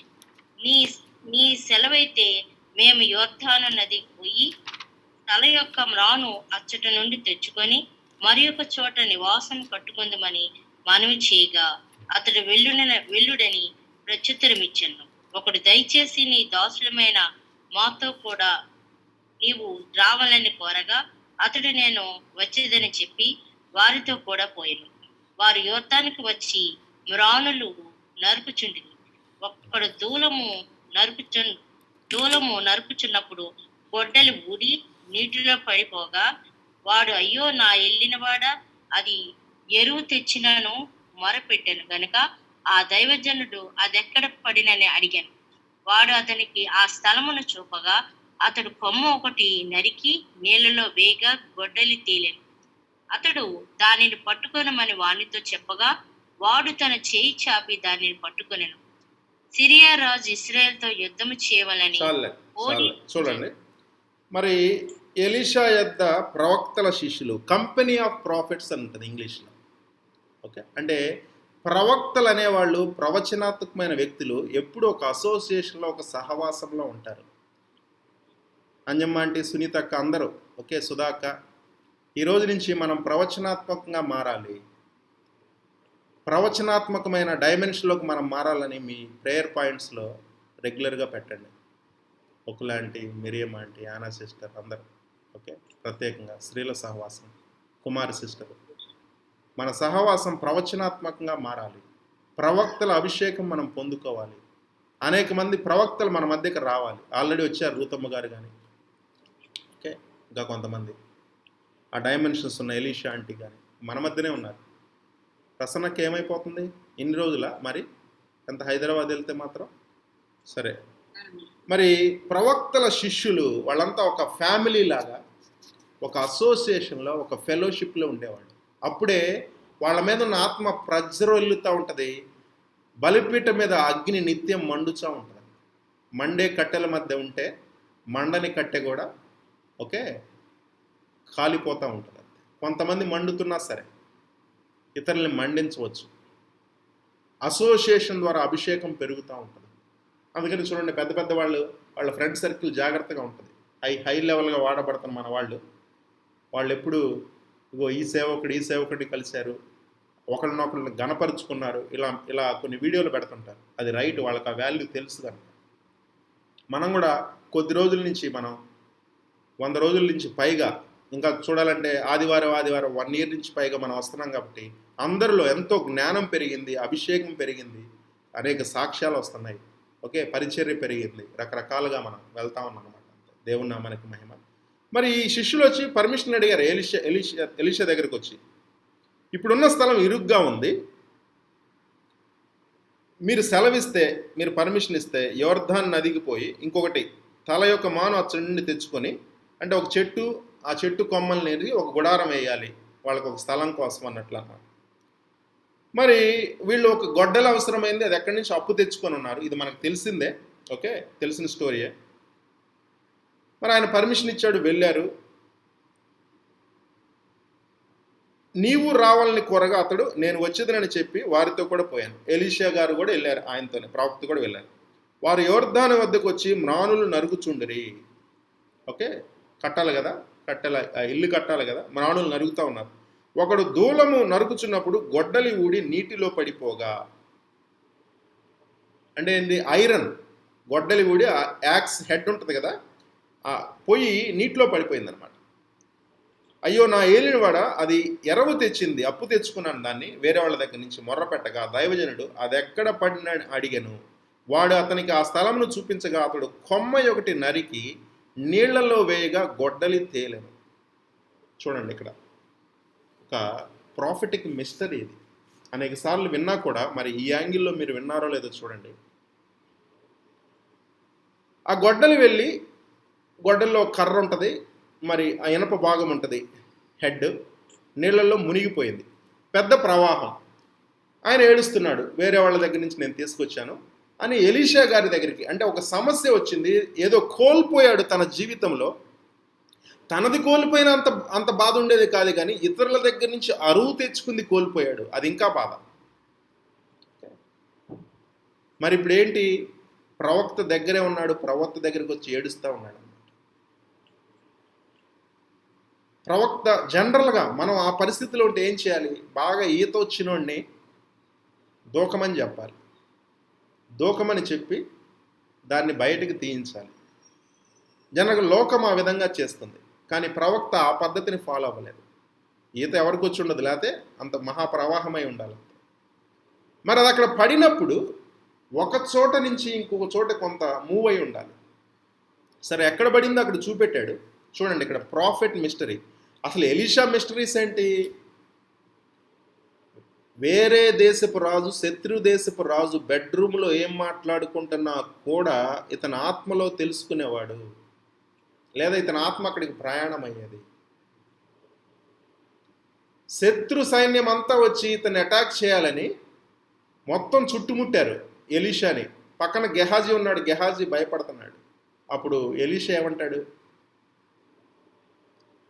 A: నీ సెలవైతే మేము యోర్దాను నదికి పోయి తల యొక్క మ్రాను అచ్చట నుండి తెచ్చుకొని మరి ఒక చోట నివాసం కట్టుకుందామని మనవి చేయగా అతడు వెళ్ళుడని ప్రత్యుత్తరమిచ్చాను. ఒకడు, దయచేసి నీ దాసులమైన మాతో కూడా నీవు రావాలని కోరగా అతడు, నేను వచ్చేదని చెప్పి వారితో కూడా పోయాను. వారు యోర్దానికి వచ్చి మ్రానులు నరుకుచుండిరి. ఒక్కడు దూలము నరుకుచున్నప్పుడు గొడ్డలి ఊడి నీటిలో పడిపోగా వాడు, అయ్యో నా వెళ్ళినవాడా, అది ఎరువు తెచ్చినాను మొరపెట్టాను గనుక ఆ దైవజనుడు అదెక్కడ పడినని అడిగాను. వాడు అతనికి ఆ స్థలమును చూపగా అతడు కొమ్మ ఒకటి నరికి నీళ్లలో వేగా గొడ్డలి తేలెను. అతడు దానిని పట్టుకొనమని వానితో చెప్పగా వాడు తన చేయి చాపి దానిని పట్టుకొనెను. సిరియా రాజు ఇశ్రాయేలుతో యుద్ధము చేయవలని
B: చాలే
A: ఓడి
B: చాలే చూడండి. మరి ఎలీషా యొద్ద ప్రవక్తల శిష్యులు, కంపెనీ ఆఫ్ ప్రాఫిట్స్ అని ఉంటుంది ఇంగ్లీష్లో. ఓకే, అంటే ప్రవక్తలు అనేవాళ్ళు ప్రవచనాత్మకమైన వ్యక్తులు ఎప్పుడు ఒక అసోసియేషన్లో, ఒక సహవాసంలో ఉంటారు. అంజమ్మ ఆంటీ, సునీత అక్క, అందరూ ఓకే, సుధాక్క, ఈ రోజు నుంచి మనం ప్రవచనాత్మకంగా మారాలి. ప్రవచనాత్మకమైన డైమెన్షన్లోకి మనం మారాలని మీ ప్రేయర్ పాయింట్స్లో రెగ్యులర్గా పెట్టండి. ఒకలాంటి మిరియం ఆంటీ, ఆనా సిస్టర్, అందరూ ఓకే, ప్రత్యేకంగా స్త్రీల సహవాసం, కుమారి సిస్టర్, మన సహవాసం ప్రవచనాత్మకంగా మారాలి. ప్రవక్తల అభిషేకం మనం పొందుకోవాలి. అనేక మంది ప్రవక్తలు మన మధ్యకి రావాలి. ఆల్రెడీ వచ్చారు, రూతమ్మ గారు కానీ ఓకే, ఇంకా కొంతమంది ఆ డైమెన్షన్స్ ఉన్న ఎలీషా ఆంటీ కానీ మన మధ్యనే ఉన్నారు. ప్రసన్నకి ఏమైపోతుంది ఇన్ని రోజుల, మరి ఎంత హైదరాబాద్ వెళ్తే మాత్రం సరే. మరి ప్రవక్తల శిష్యులు వాళ్ళంతా ఒక ఫ్యామిలీ లాగా, ఒక అసోసియేషన్లో, ఒక ఫెలోషిప్లో ఉండేవాళ్ళు. అప్పుడే వాళ్ళ మీద ఉన్న ఆత్మ ప్రజ్వరిల్లుతూ ఉంటుంది. బలిపీఠం మీద అగ్ని నిత్యం మండుతూ ఉంటుంది. మండే కట్టెల మధ్య ఉంటే మండని కట్టె కూడా ఓకే కాలిపోతూ ఉంటుంది. కొంతమంది మండుతున్నా సరే ఇతరుల్ని మండించవచ్చు. అసోసియేషన్ ద్వారా అభిషేకం పెరుగుతూ ఉంటుంది. అందుకని చూడండి, పెద్ద పెద్ద వాళ్ళ ఫ్రెండ్ సర్కిల్ జాగ్రత్తగా ఉంటుంది. హై లెవెల్గా వాడబడుతున్న మన వాళ్ళు ఎప్పుడు ఇగో ఈ సేవకుడిని కలిశారు, ఒకరినొకరిని గణపరుచుకున్నారు, ఇలా కొన్ని వీడియోలు పెడుతుంటారు. అది రైట్, వాళ్ళకి ఆ వాల్యూ తెలుసు కనుక. మనం కూడా కొద్ది రోజుల నుంచి, మనం 100 రోజుల నుంచి పైగా, ఇంకా చూడాలంటే ఆదివారం 1 year నుంచి పైగా మనం వస్తున్నాం కాబట్టి అందరిలో ఎంతో జ్ఞానం పెరిగింది, అభిషేకం పెరిగింది, అనేక సాక్ష్యాలు వస్తున్నాయి. ఓకే, పరిచర్య పెరిగింది, రకరకాలుగా మనం వెళ్తా ఉన్నాం అనమాట. దేవుని నామానికి మహిమ. మరి ఈ శిష్యులు వచ్చి పర్మిషన్ అడిగారు ఎలీషా దగ్గరికి వచ్చి, ఇప్పుడున్న స్థలం ఇరుగ్గా ఉంది, మీరు సెలవిస్తే, మీరు పర్మిషన్ ఇస్తే యోర్దాన్ నదికి పోయి ఇంకొకటి తల యొక్క మాను అచ్చడి నుండి తెచ్చుకొని, అంటే ఒక చెట్టు, ఆ చెట్టు కొమ్మల్ని నేరి ఒక గుడారం వేయాలి వాళ్ళకి ఒక స్థలం కోసం అన్నట్లు అన్నారు. మరి వీళ్ళు ఒక గొడ్డలు అవసరమైంది, అది ఎక్కడి నుంచి అప్పు తెచ్చుకొని ఉన్నారు. ఇది మనకు తెలిసిందే, ఓకే, తెలిసిన స్టోరీయే. మరి ఆయన పర్మిషన్ ఇచ్చాడు, వెళ్ళారు. నీవు రావాలని కోరగా అతడు నేను వచ్చేదనని చెప్పి వారితో కూడా పోయాను. ఎలీషా గారు కూడా వెళ్ళారు, ఆయనతోనే ప్రవక్త కూడా వెళ్ళారు. వారు యోర్దాను వద్దకు వచ్చి మ్రానులు నరుగుచుండిరి. ఓకే, కట్టాలి కదా, ఇల్లు కట్టాలి కదా, మ్రానులు నరుగుతూ ఉన్నారు. ఒకడు దూలము నరుకుచున్నప్పుడు గొడ్డలి ఊడి నీటిలో పడిపోగా, అంటే ఏంది, ఐరన్ గొడ్డలి ఊడి యాక్స్ హెడ్ ఉంటుంది కదా, పోయి నీటిలో పడిపోయింది అనమాట. అయ్యో నా ఏలినవాడ, అది ఎరవు తెచ్చింది, అప్పు తెచ్చుకున్నాను దాన్ని వేరే వాళ్ళ దగ్గర నుంచి మొర్ర పెట్టగా దైవజనుడు అది ఎక్కడ పడిన అడిగను. వాడు అతనికి ఆ స్థలంను చూపించగా అతడు కొమ్మ ఒకటి నరికి నీళ్లలో వేయగా గొడ్డలి తేలెను. చూడండి, ఇక్కడ ఒక ప్రాఫిటిక్ మిస్టరీ ఇది. అనేక సార్లు విన్నా కూడా మరి ఈ యాంగిల్లో మీరు విన్నారో లేదో చూడండి. ఆ గొడ్డలి వెళ్ళి, గొడ్డల్లో కర్ర ఉంటుంది, మరి ఆ ఇనప భాగం ఉంటుంది, హెడ్ నీళ్ళల్లో మునిగిపోయింది, పెద్ద ప్రవాహం. ఆయన ఏడుస్తున్నాడు, వేరే వాళ్ళ దగ్గర నుంచి నేను తీసుకొచ్చాను అని ఎలీషా గారి దగ్గరికి. అంటే ఒక సమస్య వచ్చింది, ఏదో కోల్పోయాడు తన జీవితంలో. తనది కోల్పోయిన అంత బాధ ఉండేది కాదు, కానీ ఇతరుల దగ్గర నుంచి అరువు తెచ్చుకుంది కోల్పోయాడు, అది ఇంకా బాధ. మరి ఇప్పుడు ఏంటి, ప్రవక్త దగ్గరే ఉన్నాడు, ప్రవక్త దగ్గరికి వచ్చి ఏడుస్తూ ఉన్నాడు. ప్రవక్త జనరల్గా మనం ఆ పరిస్థితిలో ఉంటే ఏం చేయాలి, బాగా ఈత వచ్చినోడిని దూకమని చెప్పాలి, దూకమని చెప్పి దాన్ని బయటకు తీయించాలి. జనరల్గా లోకం ఆ విధంగా చేస్తుంది, కానీ ప్రవక్త ఆ పద్ధతిని ఫాలో అవ్వలేదు. ఈత ఎవరికి వచ్చి ఉండదు, లేకపోతే అంత మహాప్రవాహమై ఉండాలి. మరి అది అక్కడ పడినప్పుడు ఒక చోట నుంచి ఇంకొక చోట కొంత మూవ్ అయి ఉండాలి. సరే, ఎక్కడ పడిందో అక్కడ చూపెట్టాడు. చూడండి, ఇక్కడ ప్రాఫిట్ మిస్టరీ. అసలు ఎలీషా మిస్టరీస్ ఏంటి, వేరే దేశపు రాజు, శత్రు దేశపు రాజు బెడ్రూమ్లో ఏం మాట్లాడుకుంటున్నా కూడా ఇతని ఆత్మలో తెలుసుకునేవాడు, లేదా ఇతని ఆత్మ అక్కడికి ప్రయాణం అయ్యేది. శత్రు సైన్యం అంతా వచ్చి ఇతన్ని అటాక్ చేయాలని మొత్తం చుట్టుముట్టారు ఎలీషాని. పక్కన గెహాజీ ఉన్నాడు, గెహాజీ భయపడుతున్నాడు. అప్పుడు ఎలీషా ఏమంటాడు,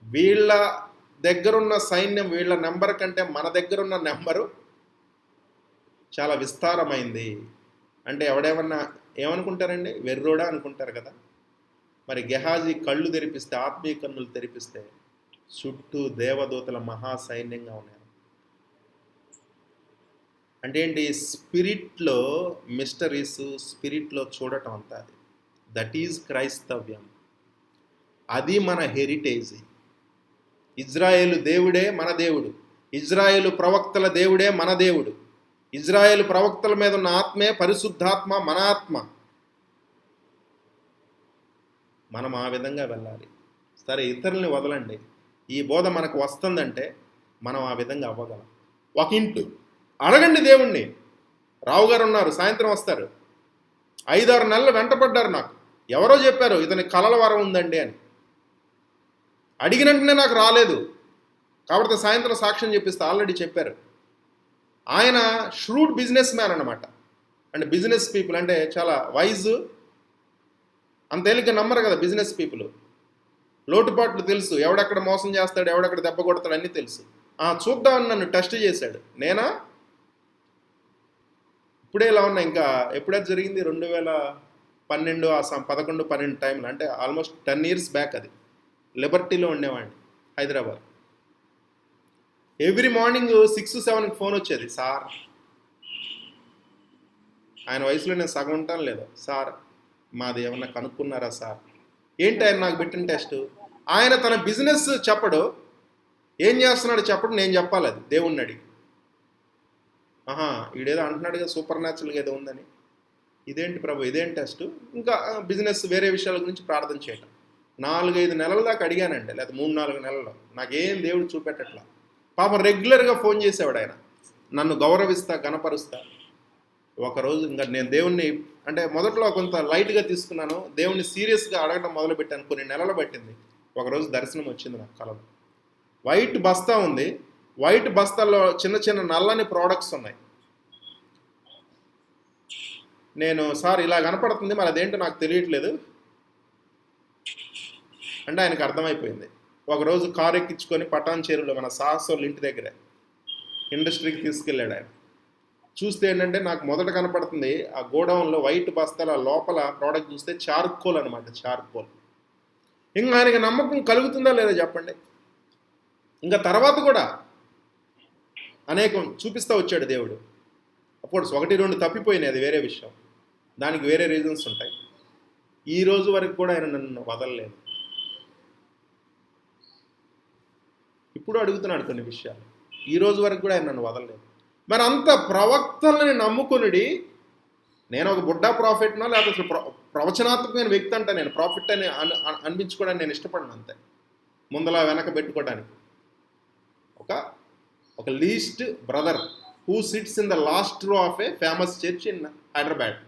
B: వీళ్ళ దగ్గరున్న సైన్యం వీళ్ళ నెంబర్ కంటే మన దగ్గరున్న నెంబరు చాలా విస్తారమైంది అంటే ఎవడేమన్నా ఏమనుకుంటారండి, వెర్రోడా అనుకుంటారు కదా. మరి గెహాజీ కళ్ళు తెరిపిస్తే, ఆత్మీయ కన్నులు తెరిపిస్తే చుట్టూ దేవదూతల మహాసైన్యంగా ఉన్నారు. అంటే ఏంటి, స్పిరిట్లో మిస్టరీస్, స్పిరిట్లో చూడటం అంతా అది. దట్ ఈజ్ క్రైస్తవ్యం. అది మన హెరిటేజ్. ఇజ్రాయేలు దేవుడే మన దేవుడు, ఇజ్రాయేలు ప్రవక్తల దేవుడే మన దేవుడు, ఇజ్రాయేలు ప్రవక్తల మీద ఉన్న ఆత్మే పరిశుద్ధాత్మ, మన ఆత్మ. మనం ఆ విధంగా వెళ్ళాలి. సరే, ఇతరుల్ని వదలండి. ఈ బోధ మనకు వస్తుందంటే మనం ఆ విధంగా అవ్వగలం. ఒక ఇంటి అడగండి దేవుణ్ణి. రావు గారు ఉన్నారు, సాయంత్రం వస్తారు. 5-6 నెలలు వెంటపడ్డారు. నాకు ఎవరో చెప్పారు ఇతని కలల వరం ఉందండి అని. అడిగినంటనే నాకు రాలేదు, కాబట్టి సాయంత్రం సాక్ష్యం చెప్పిస్తా. ఆల్రెడీ చెప్పారు. ఆయన ష్రూడ్ బిజినెస్ మ్యాన్ అనమాట. అంటే బిజినెస్ పీపుల్ అంటే చాలా వైజ్, అంత తేలిక నమ్మరు కదా బిజినెస్ పీపుల్. లోటుపాట్లు తెలుసు, ఎవడెక్కడ మోసం చేస్తాడు, ఎవడెక్కడ దెబ్బ కొడతాడు అన్నీ తెలుసు. చూద్దామని నన్ను టెస్ట్ చేశాడు. నేనా ఇప్పుడే ఇలా ఉన్నా, ఇంకా ఎప్పుడైతే జరిగింది 2012 11-12 టైంలో, అంటే ఆల్మోస్ట్ 10 years బ్యాక్. అది లిబర్టీలో ఉండేవాడిని, హైదరాబాద్. ఎవ్రీ మార్నింగ్ 6-7కి ఫోన్ వచ్చేది. సార్, ఆయన వయసులో నేను సగం ఉంటాను లేదా, సార్ మాది ఏమన్నా కనుక్కున్నారా సార్. ఏంటి ఆయన నాకు పెట్టిన టెస్ట్. ఆయన తన బిజినెస్ చెప్పడు, ఏం చేస్తున్నాడు చెప్పడు, నేను చెప్పాలి అది దేవుణ్ణి అడిగి. వీడేదో అంటున్నాడు కదా సూపర్ న్యాచురల్గా ఏదో ఉందని. ఇదేంటి ప్రభు, ఇదేం టెస్ట్. ఇంకా బిజినెస్ వేరే విషయాల గురించి ప్రార్థన చేయటం. 4-5 నెలల దాకా అడిగానండి, లేదా 3-4 నెలల్లో. నాకేం దేవుడు చూపెట్టట్లా. పాపం రెగ్యులర్గా ఫోన్ చేసేవాడు ఆయన, నన్ను గౌరవిస్తా, గణపరుస్తా. ఒకరోజు ఇంకా నేను దేవుణ్ణి అంటే మొదట్లో కొంత లైట్గా తీసుకున్నాను, దేవుణ్ణి సీరియస్గా అడగడం మొదలుపెట్టాను. కొన్ని నెలలు పట్టింది. ఒకరోజు దర్శనం వచ్చింది నాకు కలలో. వైట్ బస్తా ఉంది, వైట్ బస్తాల్లో చిన్న చిన్న నల్లని ప్రోడక్ట్స్ ఉన్నాయి. నేను సార్ ఇలా కనపడుతుంది, మరి అదేంటో నాకు తెలియట్లేదు అంటే ఆయనకు అర్థమైపోయింది. ఒకరోజు కారు ఎక్కించుకొని పటాన్ చెరువులో మన సాహసోళ్ళ ఇంటి దగ్గర ఇండస్ట్రీకి తీసుకెళ్ళాడు ఆయన. చూస్తే ఏంటంటే నాకు మొదట కనపడుతుంది ఆ గోడౌన్లో వైట్ బస్తాల లోపల ప్రోడక్ట్ చూస్తే చార్కోల్ అనమాట, చార్కోల్. ఇంకా ఆయనకి నమ్మకం కలుగుతుందా లేదా చెప్పండి. ఇంకా తర్వాత కూడా అనేకం చూపిస్తూ వచ్చాడు దేవుడు. అఫ్కోర్స్ 1-2 తప్పిపోయినాయి, అది వేరే విషయం, దానికి వేరే రీజన్స్ ఉంటాయి. ఈ రోజు వరకు కూడా ఆయన నన్ను వదలలేదు. ఇప్పుడు అడుగుతున్నాడు కొన్ని విషయాలు, ఈ రోజు వరకు కూడా ఆయన నన్ను వదలలేదు. మరి అంత ప్రవక్తల్ని నమ్ముకుని నేను ఒక బుడ్డా ప్రాఫిట్నో లేకపోతే ప్రవచనాత్మకమైన వ్యక్తి అంట, నేను ప్రాఫిట్ అని అనిపించుకోవడానికి నేను ఇష్టపడను. అంతే, ముందలా వెనక పెట్టుకోవడానికి. ఒక least brother who sits in the last row of a famous church in Hyderabad.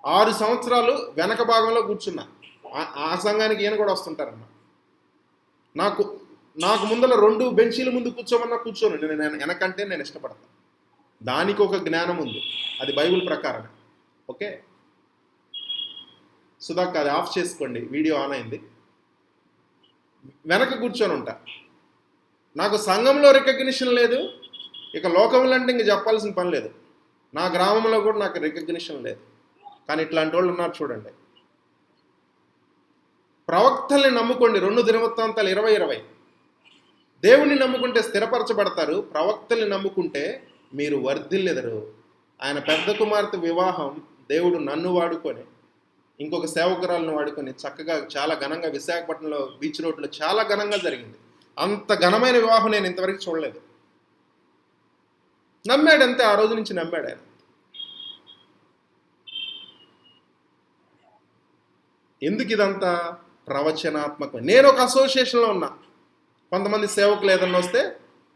B: 6 సంవత్సరాలు వెనక భాగంలో కూర్చున్నా. ఆ సంఘానికి ఈయన కూడా వస్తుంటారన్న. నాకు ముందర 2 బెంచీల ముందు కూర్చోమన్నా కూర్చోను, నేను వెనకంటే నేను ఇష్టపడతాను. దానికి ఒక జ్ఞానం ఉంది, అది బైబిల్ ప్రకారమే. ఓకే, సుధాక్ అది ఆఫ్ చేసుకోండి, వీడియో ఆన్ అయింది. వెనక కూర్చొని ఉంటా. నాకు సంఘంలో రికగ్నిషన్ లేదు, ఇక లోకంలో అంటే ఇంక చెప్పాల్సిన పని లేదు. నా గ్రామంలో కూడా నాకు రికగ్నిషన్ లేదు. కానీ ఇట్లాంటి వాళ్ళు ఉన్నారు చూడండి. ప్రవక్తల్ని నమ్ముకోండి. 2 దినవృత్తాంతాలు 20:20. దేవుణ్ణి నమ్ముకుంటే స్థిరపరచబడతారు, ప్రవక్తల్ని నమ్ముకుంటే మీరు వర్ధిల్లెదరు. ఆయన పెద్ద కుమార్తె వివాహం దేవుడు నన్ను వాడుకొని, ఇంకొక సేవకురాలను వాడుకొని చక్కగా చాలా ఘనంగా విశాఖపట్నంలో బీచ్ రోడ్లో చాలా ఘనంగా జరిగింది. అంత ఘనమైన వివాహం నేను ఇంతవరకు చూడలేదు. నమ్మాడు అంతే, ఆ రోజు నుంచి నమ్మాడు ఆయన. ఎందుకు ఇదంతా ప్రవచనాత్మకం? నేను ఒక అసోసియేషన్లో ఉన్నా. కొంతమంది సేవకులు ఏదన్నా వస్తే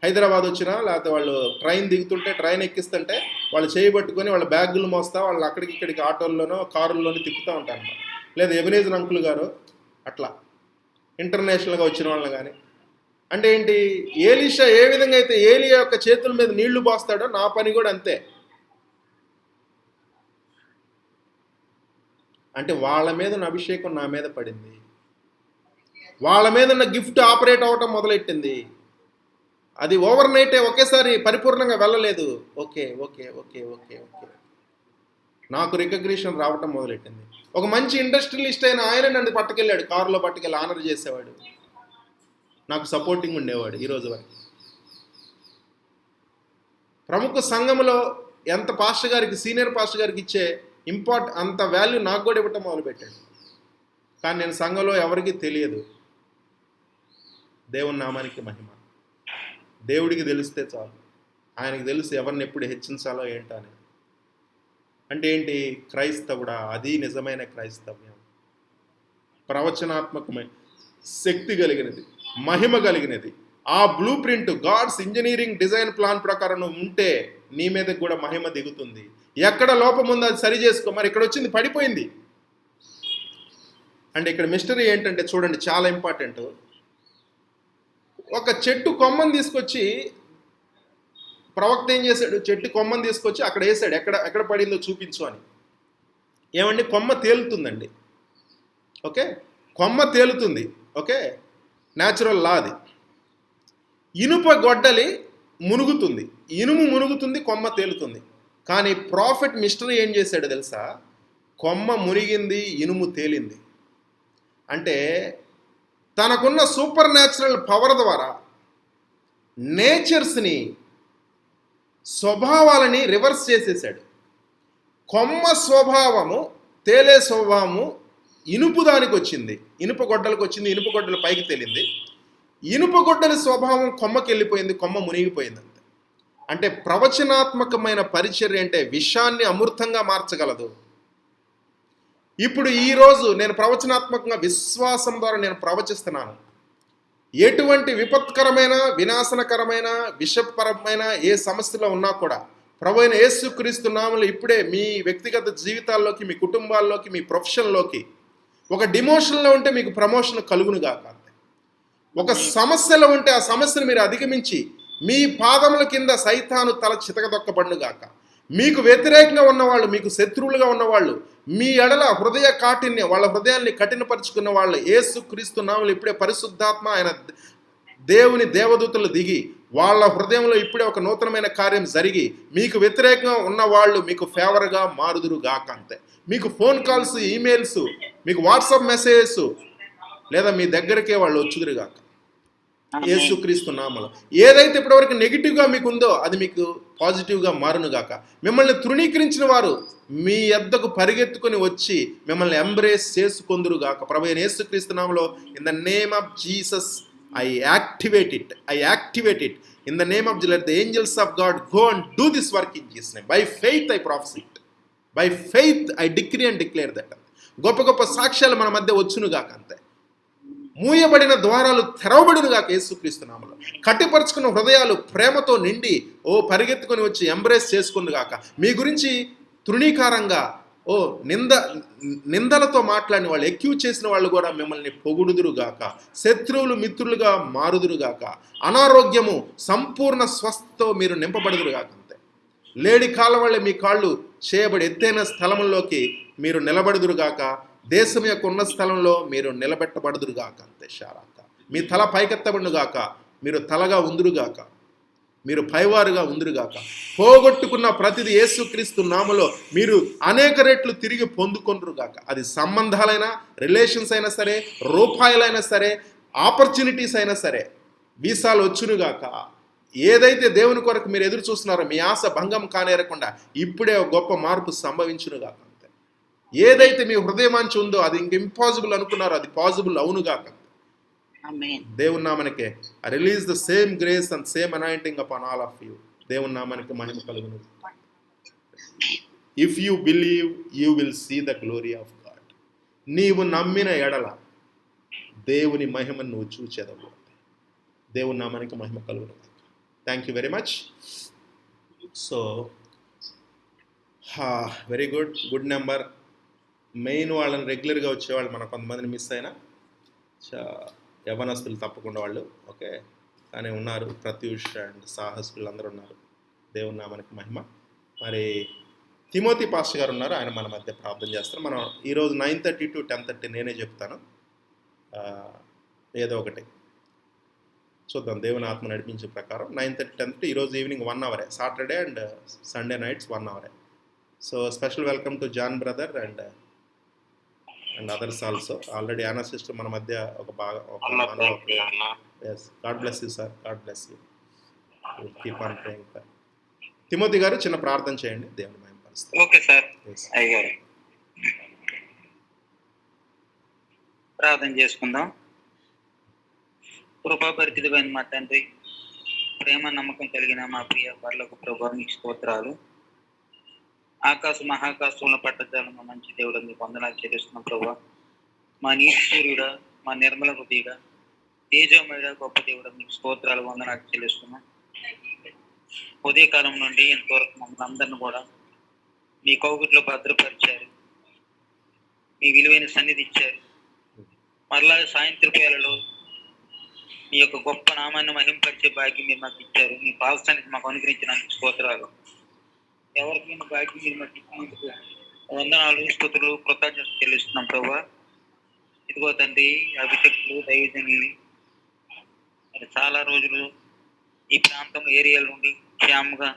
B: హైదరాబాద్ వచ్చినా లేకపోతే వాళ్ళు ట్రైన్ దిగుతుంటే ట్రైన్ ఎక్కిస్తుంటే వాళ్ళు చేయబట్టుకొని వాళ్ళ బ్యాగులు మోస్తా వాళ్ళు అక్కడికి ఇక్కడికి ఆటోల్లోనో కారుల్లోనో తిప్పుతూ ఉంటారు. లేదా ఎబెనేజర్ అంకుల్ గారు అట్లా ఇంటర్నేషనల్గా వచ్చిన వాళ్ళని కానీ. అంటే ఏంటి, ఏలీషా ఏ విధంగా అయితే ఏలియా యొక్క చేతుల మీద నీళ్లు పోస్తాడో నా పని కూడా అంతే. అంటే వాళ్ళ మీద ఉన్న అభిషేకం నా మీద పడింది, వాళ్ళ మీద ఉన్న గిఫ్ట్ ఆపరేట్ అవ్వటం మొదలెట్టింది. అది ఓవర్ నైటే ఒకేసారి పరిపూర్ణంగా వెళ్ళలేదు. Okay okay okay okay okay నాకు రికగ్నిషన్ రావటం మొదలెట్టింది. ఒక మంచి ఇండస్ట్రియలిస్ట్ అయిన ఆయన నన్ను పట్టుకెళ్ళాడు, కారులో పట్టుకెళ్ళి ఆనర్ చేసేవాడు, నాకు సపోర్టింగ్ ఉండేవాడు. ఈరోజు వరకు ప్రముఖ సంఘంలో ఎంత పాస్టర్ గారికి, సీనియర్ పాస్టర్ గారికి ఇచ్చే అంత వాల్యూ నాకు కూడా ఇవ్వటం మొదలుపెట్టాడు. కానీ నేను సంఘంలో ఎవరికీ తెలియదు. దేవుని నామానికి మహిమ. దేవుడికి తెలిస్తే చాలు, ఆయనకి తెలుసు ఎవరిని ఎప్పుడు హెచ్చించాలో ఏంటో అని. అంటే ఏంటి, క్రైస్తవుడా, అది నిజమైన క్రైస్తవ్యం. ప్రవచనాత్మకమైన శక్తి కలిగినది, మహిమ కలిగినది. ఆ blueprint, God's engineering design plan ప్రకారం నువ్వు ఉంటే నీ మీదకి కూడా మహిమ దిగుతుంది. ఎక్కడ లోపం ఉందో అది సరి చేసుకో. మరి ఇక్కడ వచ్చింది పడిపోయింది. అంటే ఇక్కడ మిస్టరీ ఏంటంటే చూడండి, చాలా ఇంపార్టెంట్. ఒక చెట్టు కొమ్మని తీసుకొచ్చి ప్రవక్త ఏం చేశాడు, చెట్టు కొమ్మని తీసుకొచ్చి అక్కడ వేసాడు, ఎక్కడ పడిందో చూపించు అని. ఏమండి, కొమ్మ తేలుతుందండి. ఓకే, కొమ్మ తేలుతుంది. ఓకే, న్యాచురల్ లా అది. ఇనుప గొడ్డలి మునుగుతుంది, ఇనుము మునుగుతుంది, కొమ్మ తేలుతుంది. కానీ ప్రాఫిట్ మిస్టరీ ఏం చేశాడు తెలుసా, కొమ్మ మునిగింది, ఇనుము తేలింది. అంటే తనకున్న సూపర్ న్యాచురల్ పవర్ ద్వారా నేచర్స్ని, స్వభావాలని రివర్స్ చేసేసాడు. కొమ్మ స్వభావము, తేలే స్వభావము ఇనుపు దానికి వచ్చింది, ఇనుప గొడ్డలకు వచ్చింది, ఇనుప గొడ్డలు పైకి తేలింది. ఇనుప గొడ్డలి స్వభావం కొమ్మకి వెళ్ళిపోయింది, కొమ్మ మునిగిపోయింది అంతే. అంటే ప్రవచనాత్మకమైన పరిచర్య అంటే విషాన్ని అమృతంగా మార్చగలదు. ఇప్పుడు ఈరోజు నేను ప్రవచనాత్మకంగా విశ్వాసం ద్వారా నేను ప్రవచిస్తున్నాను. ఎటువంటి విపత్కరమైన, వినాశనకరమైన, విషపరమైన ఏ సమస్యలో ఉన్నా కూడా ప్రభు అయిన యేసుక్రీస్తు నామములో ఇప్పుడే మీ వ్యక్తిగత జీవితాల్లోకి, మీ కుటుంబాల్లోకి, మీ ప్రొఫెషన్లోకి, ఒక డిమోషన్లో ఉంటే మీకు ప్రమోషన్ కలుగును గాక. ఒక సమస్యలో ఉంటే ఆ సమస్యను మీరు అధిగమించి మీ పాదముల కింద సైతాను తల చితకదొక్కబడును గాక. మీకు వ్యతిరేకంగా ఉన్నవాళ్ళు, మీకు శత్రువులుగా ఉన్నవాళ్ళు, మీ ఎడల హృదయ కాఠిన్యం, వాళ్ళ హృదయాన్ని కఠినపరుచుకున్న వాళ్ళు యేసుక్రీస్తు నామములో ఇప్పుడే పరిశుద్ధాత్మ, ఆయన దేవుని దేవదూతలు దిగి వాళ్ళ హృదయంలో ఇప్పుడే ఒక నూతనమైన కార్యం జరిగి మీకు వ్యతిరేకంగా ఉన్న వాళ్ళు మీకు ఫేవర్గా మారుదురు గాక అంతే. మీకు ఫోన్ కాల్స్, ఈమెయిల్స్, మీకు వాట్సాప్ మెసేజెస్ లేదా మీ దగ్గరికే వాళ్ళు వచ్చుదురు గాక యేసుక్రీస్తు నామములో. ఏదైతే ఇప్పటివరకు నెగిటివ్గా మీకు ఉందో అది మీకు పాజిటివ్గా మారును గాక. మిమ్మల్ని తృణీకరించిన వారు మీ యొద్దకు పరిగెత్తుకొని వచ్చి మిమ్మల్ని ఎంబ్రేస్ చేసుకొందురు గాక. ప్రభువైన యేసుక్రీస్తు నామములో in the name of Jesus I activate it in the name of Jesus. Let the angels of God go and do this work in Jesus' name. By faith I prophesy it. By faith I decree and declare that. గొప్ప గొప్ప సాక్ష్యాలు మన మధ్య వచ్చును గాక అంతే. మూయబడిన ద్వారాలు తెరవబడును గాక యేసుక్రీస్తు నామములో. కట్టిపరుచుకున్న హృదయాలు ప్రేమతో నిండి పరిగెత్తుకొని వచ్చి ఎంబ్రేస్ చేసుకును గాక. మీ గురించి తృణీకారంగా నిందలతో మాట్లాడిన వాళ్ళు, ఎక్యూజ్ చేసిన వాళ్ళు కూడా మిమ్మల్ని పొగుడుదురుగాక. శత్రువులు మిత్రులుగా మారుదురుగాక. అనారోగ్యము సంపూర్ణ స్వస్థతో మీరు నింపబడుదురుగాక అంతే. లేడి కాళ్ళ వల్ల మీ కాళ్ళు చేయబడి ఎత్తైన స్థలంలోకి మీరు నిలబడుదురుగాక. దేశం యొక్క ఉన్న స్థలంలో మీరు నిలబెట్టబడుదురుగాక అంతే. శారాక మీ తల పైకెత్తబడుగాక, మీరు తలగా ఉందురుగాక, మీరు పైవారుగా ఉందురుగాక. పోగొట్టుకున్న ప్రతిది యేసుక్రీస్తు నామములో మీరు అనేక రెట్లు తిరిగి పొందుకొందురుగాక. అది సంబంధాలైనా, రిలేషన్స్ అయినా సరే, రూపాయలైనా సరే, ఆపర్చునిటీస్ అయినా సరే, వీసాలు వచ్చునుగాక. ఏదైతే దేవుని కొరకు మీరు ఎదురు చూస్తున్నారో మీ ఆశ భంగం కానేరకుండా ఇప్పుడే ఒక గొప్ప మార్పు సంభవించునుగాక అంతే. ఏదైతే మీ హృదయమాంచి ఉందో అది ఇంక ఇంపాసిబుల్ అనుకున్నారో అది పాసిబుల్ అవునుగాక. దేవుని నామనికే I release the same grace and same anointing upon all of you. దేవుని నామానికి మహిమ కలుగును. If you believe, you will see the glory of God. నీవు నమ్మిన ఎడల దేవుని మహిమను నువ్వు చూచెదవు. దేవుని నామానికి మహిమ కలుగును. Thank you very much. So very good number. Main వాళ్ళని రెగ్యులర్గా వచ్చేవాళ్ళు మనం కొంతమందిని మిస్ అయినా యవనస్తులు తప్పకుండా వాళ్ళు ఓకే కానీ ఉన్నారు. ప్రత్యూష్ అండ్ సాహస్ వీళ్ళందరూ ఉన్నారు. దేవుని నామానికి మహిమ. మరి తిమోతి పాస్టర్ గారు ఉన్నారు, ఆయన మన మధ్య ప్రార్థన చేస్తారు. మనం ఈరోజు 9:30 to 10:30 నేనే చెప్తాను, ఏదో ఒకటి చూద్దాం. దేవుని ఆత్మ నడిపించే ప్రకారం 9:30 to 10:30 ఈరోజు evening 1 hour, Saturday and Sunday nights 1 hour. So special welcome to John brother and others also. Already యానా సిస్టర్ మన మధ్య yes. God bless you sir, God bless you. Keep on praying for Timothy garu. చిన్న ప్రార్థన చేయండి, దేవుని మహిమపరుస్తారు.
E: Okay sir. అయ్యారు ప్రార్థన చేసుకుందాం. కృపాపరిచితమైన మా తండ్రి, ప్రేమ నమ్మకం కలిగిన మా ప్రియ పరలోక ప్రభువా, మీకు స్తోత్రాలు. ఆకాశ మహాకాశంలో పట్టజాలను మంచి దేవుడు, మీకు వందనాలు చెల్లిస్తున్నాం ప్రభువా. మా నీతి సూర్యుడా, మా నిర్మల హృదయుడా, తేజోమయుడ గొప్ప దేవుడు, మీకు స్తోత్రాలు వందనాలు చెల్లిస్తున్నాం. ఉదయకాలం నుండి ఎంతవరకు మమ్మల్ని అందరిని కూడా మీ కౌగిట్లో భద్రపరిచారు, మీ విలువైన సన్నిధి ఇచ్చారు. మరలా సాయంత్రపు వేళలో మీ యొక్క గొప్ప నామాన్ని మహింపరిచే భాగ్యం మీరు మాకు ఇచ్చారు. మీ పాల్సన్నిధి మాకు అనుగ్రహించినందుకు స్తోత్రాలు. ఎవరికి మీ భాగ్యం మీరు మాకు ఇచ్చినందుకు వందనాలు, స్తుతులు, కృతజ్ఞతలు చెల్లిస్తున్నాం ప్రభా. ఇదిగో తండ్రి, అభిషక్తులు, దైవజనుల్ని మరి చాలా రోజులు ఈ ప్రాంతం ఏరియాల నుండి క్షేమంగా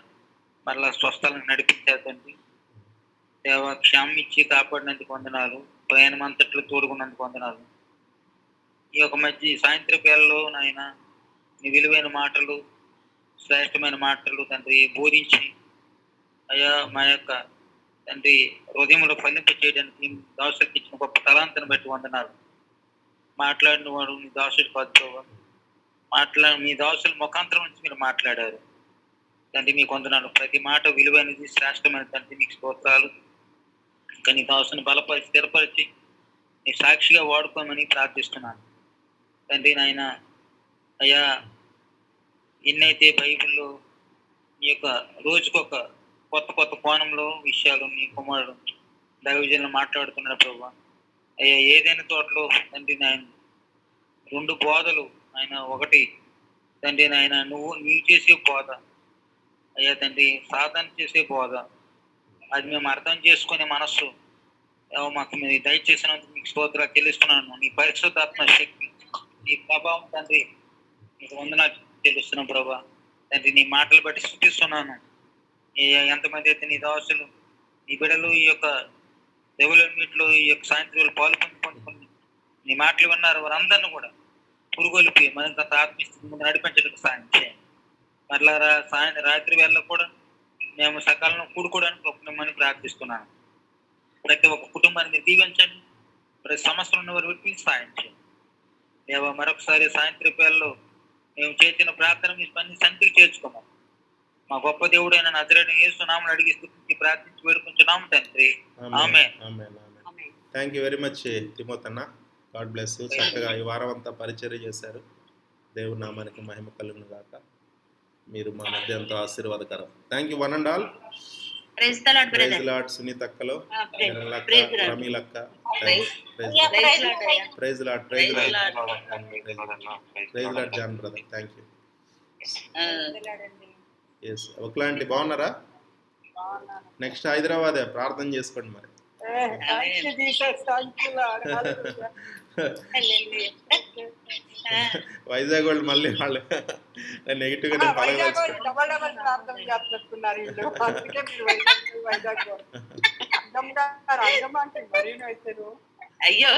E: మరలా స్వస్థలను నడిపించారు తండ్రి. దేవా, క్షేమం ఇచ్చి కాపాడినందుకు వందనాలు, ప్రయాణం అంతట్లో తోడుకున్నందుకు వందనాలు. ఈ యొక్క మధ్య సాయంత్రపు వేళలో నాయన నీ విలువైన మాటలు, శ్రేష్టమైన మాటలు తండ్రి బోధించి అయ్యా మా యొక్క తండ్రి హృదయంలో ఫలింప చేయడానికి దాసులకు ఇచ్చిన గొప్ప తలాంతను బట్టి వందనాలు. మాట్లాడిన వాడు నీ దాసుడు కాదు, మీ దాసుల ముఖాంతరం నుంచి మీరు మాట్లాడారు తండ్రి, మీకు వందనాలు. ప్రతి మాట విలువైనది, శ్రేష్టమైన తండ్రి, మీకు స్తోత్రాలు. కానీ దాసుని బలపరిచి స్థిరపరిచి నీ సాక్షిగా వాడుకోమని ప్రార్థిస్తున్నాను తండ్రి. నాయన అయ్యా, ఎన్నైతే బైబిల్లో నీ యొక్క రోజుకొక కొత్త కొత్త కోణంలో విషయాలు నీ కుమారుడు దైవజనులు మాట్లాడుతున్నాడు ప్రభా. అయ్యా, ఏదైనా తోటలో తండ్రి నాయన 2 బోధలు ఆయన, ఒకటి తండ్రి నాయన నీవు చేసే బోధ, అయ్యా తండ్రి సాధన చేసే బోధ, అది మేము అర్థం చేసుకునే మనస్సు మాకు మీరు దయచేసినందుకు మీకు స్తోత్రాలు చెల్లిస్తున్నాను. నీ పరిశుద్ధాత్మ శక్తి, నీ ప్రభావం తండ్రి నీకు వందనాలు చెల్లిస్తున్నాం ప్రభా. తండ్రి నీ మాటలు బట్టి స్తుతిస్తున్నాను. ఎంతమంది అయితే నీ దాసులు, నీ బిడ్డలు ఈ యొక్క దేవుళ్ళలో ఈ యొక్క సాయంత్రం పాలు పొందుకొని నీ మాటలు విన్నారు, వారందరినీ కూడా పురుగొలిపి మనకు అంత ఆత్మీయ ముందు నడిపించడానికి సాయం చేయండి. మరలా రాత్రి వేళ కూడా మేము సకాలంలో కూడుకోవడానికి ఒప్పుకోమని ప్రార్థిస్తున్నాను. ప్రతి ఒక్క కుటుంబాన్ని మీరు దీవించండి, ప్రతి సమస్యలు ఉన్న వారు వీటికి సాయం చేయండి. దేవా, మరొకసారి సాయంత్రం వేళలో మేము చేసిన ప్రార్థన మీ పని సంఖ్యలు చేర్చుకున్నాం. మా గొప్ప దేవుడైన నజరేయుడైన యేసు నామమున అడిగి స్తుతించి ప్రార్థించి వేడుకుంటున్నాము తండ్రి. Amen.
B: Thank you very much Timothy అన్న, గాడ్ బ్లెస్ యూ. చక్కగా ఈ వారం అంతా పరిచర్య చేశారు. దేవుని నామానికి మహిమ కలుగును గాక. మీరు మా మధ్య ఎంతో ఆశీర్వాదకరం. Thank you one and all.
A: Praise the Lord brother.
B: Praise the Lord Sunitha అక్కలో, రమీలక్క. Praise the Lord, praise the Lord, praise the Lord John brother. Thank you. Yes. ఒకలాంటి బాగున్నారా? నెక్స్ట్ హైదరాబాద్ ప్రార్థన చేసుకోండి మరి. వైజాగ్ వాళ్ళు మళ్ళీ వాళ్ళు నెగిటివ్ గా
A: అయ్యో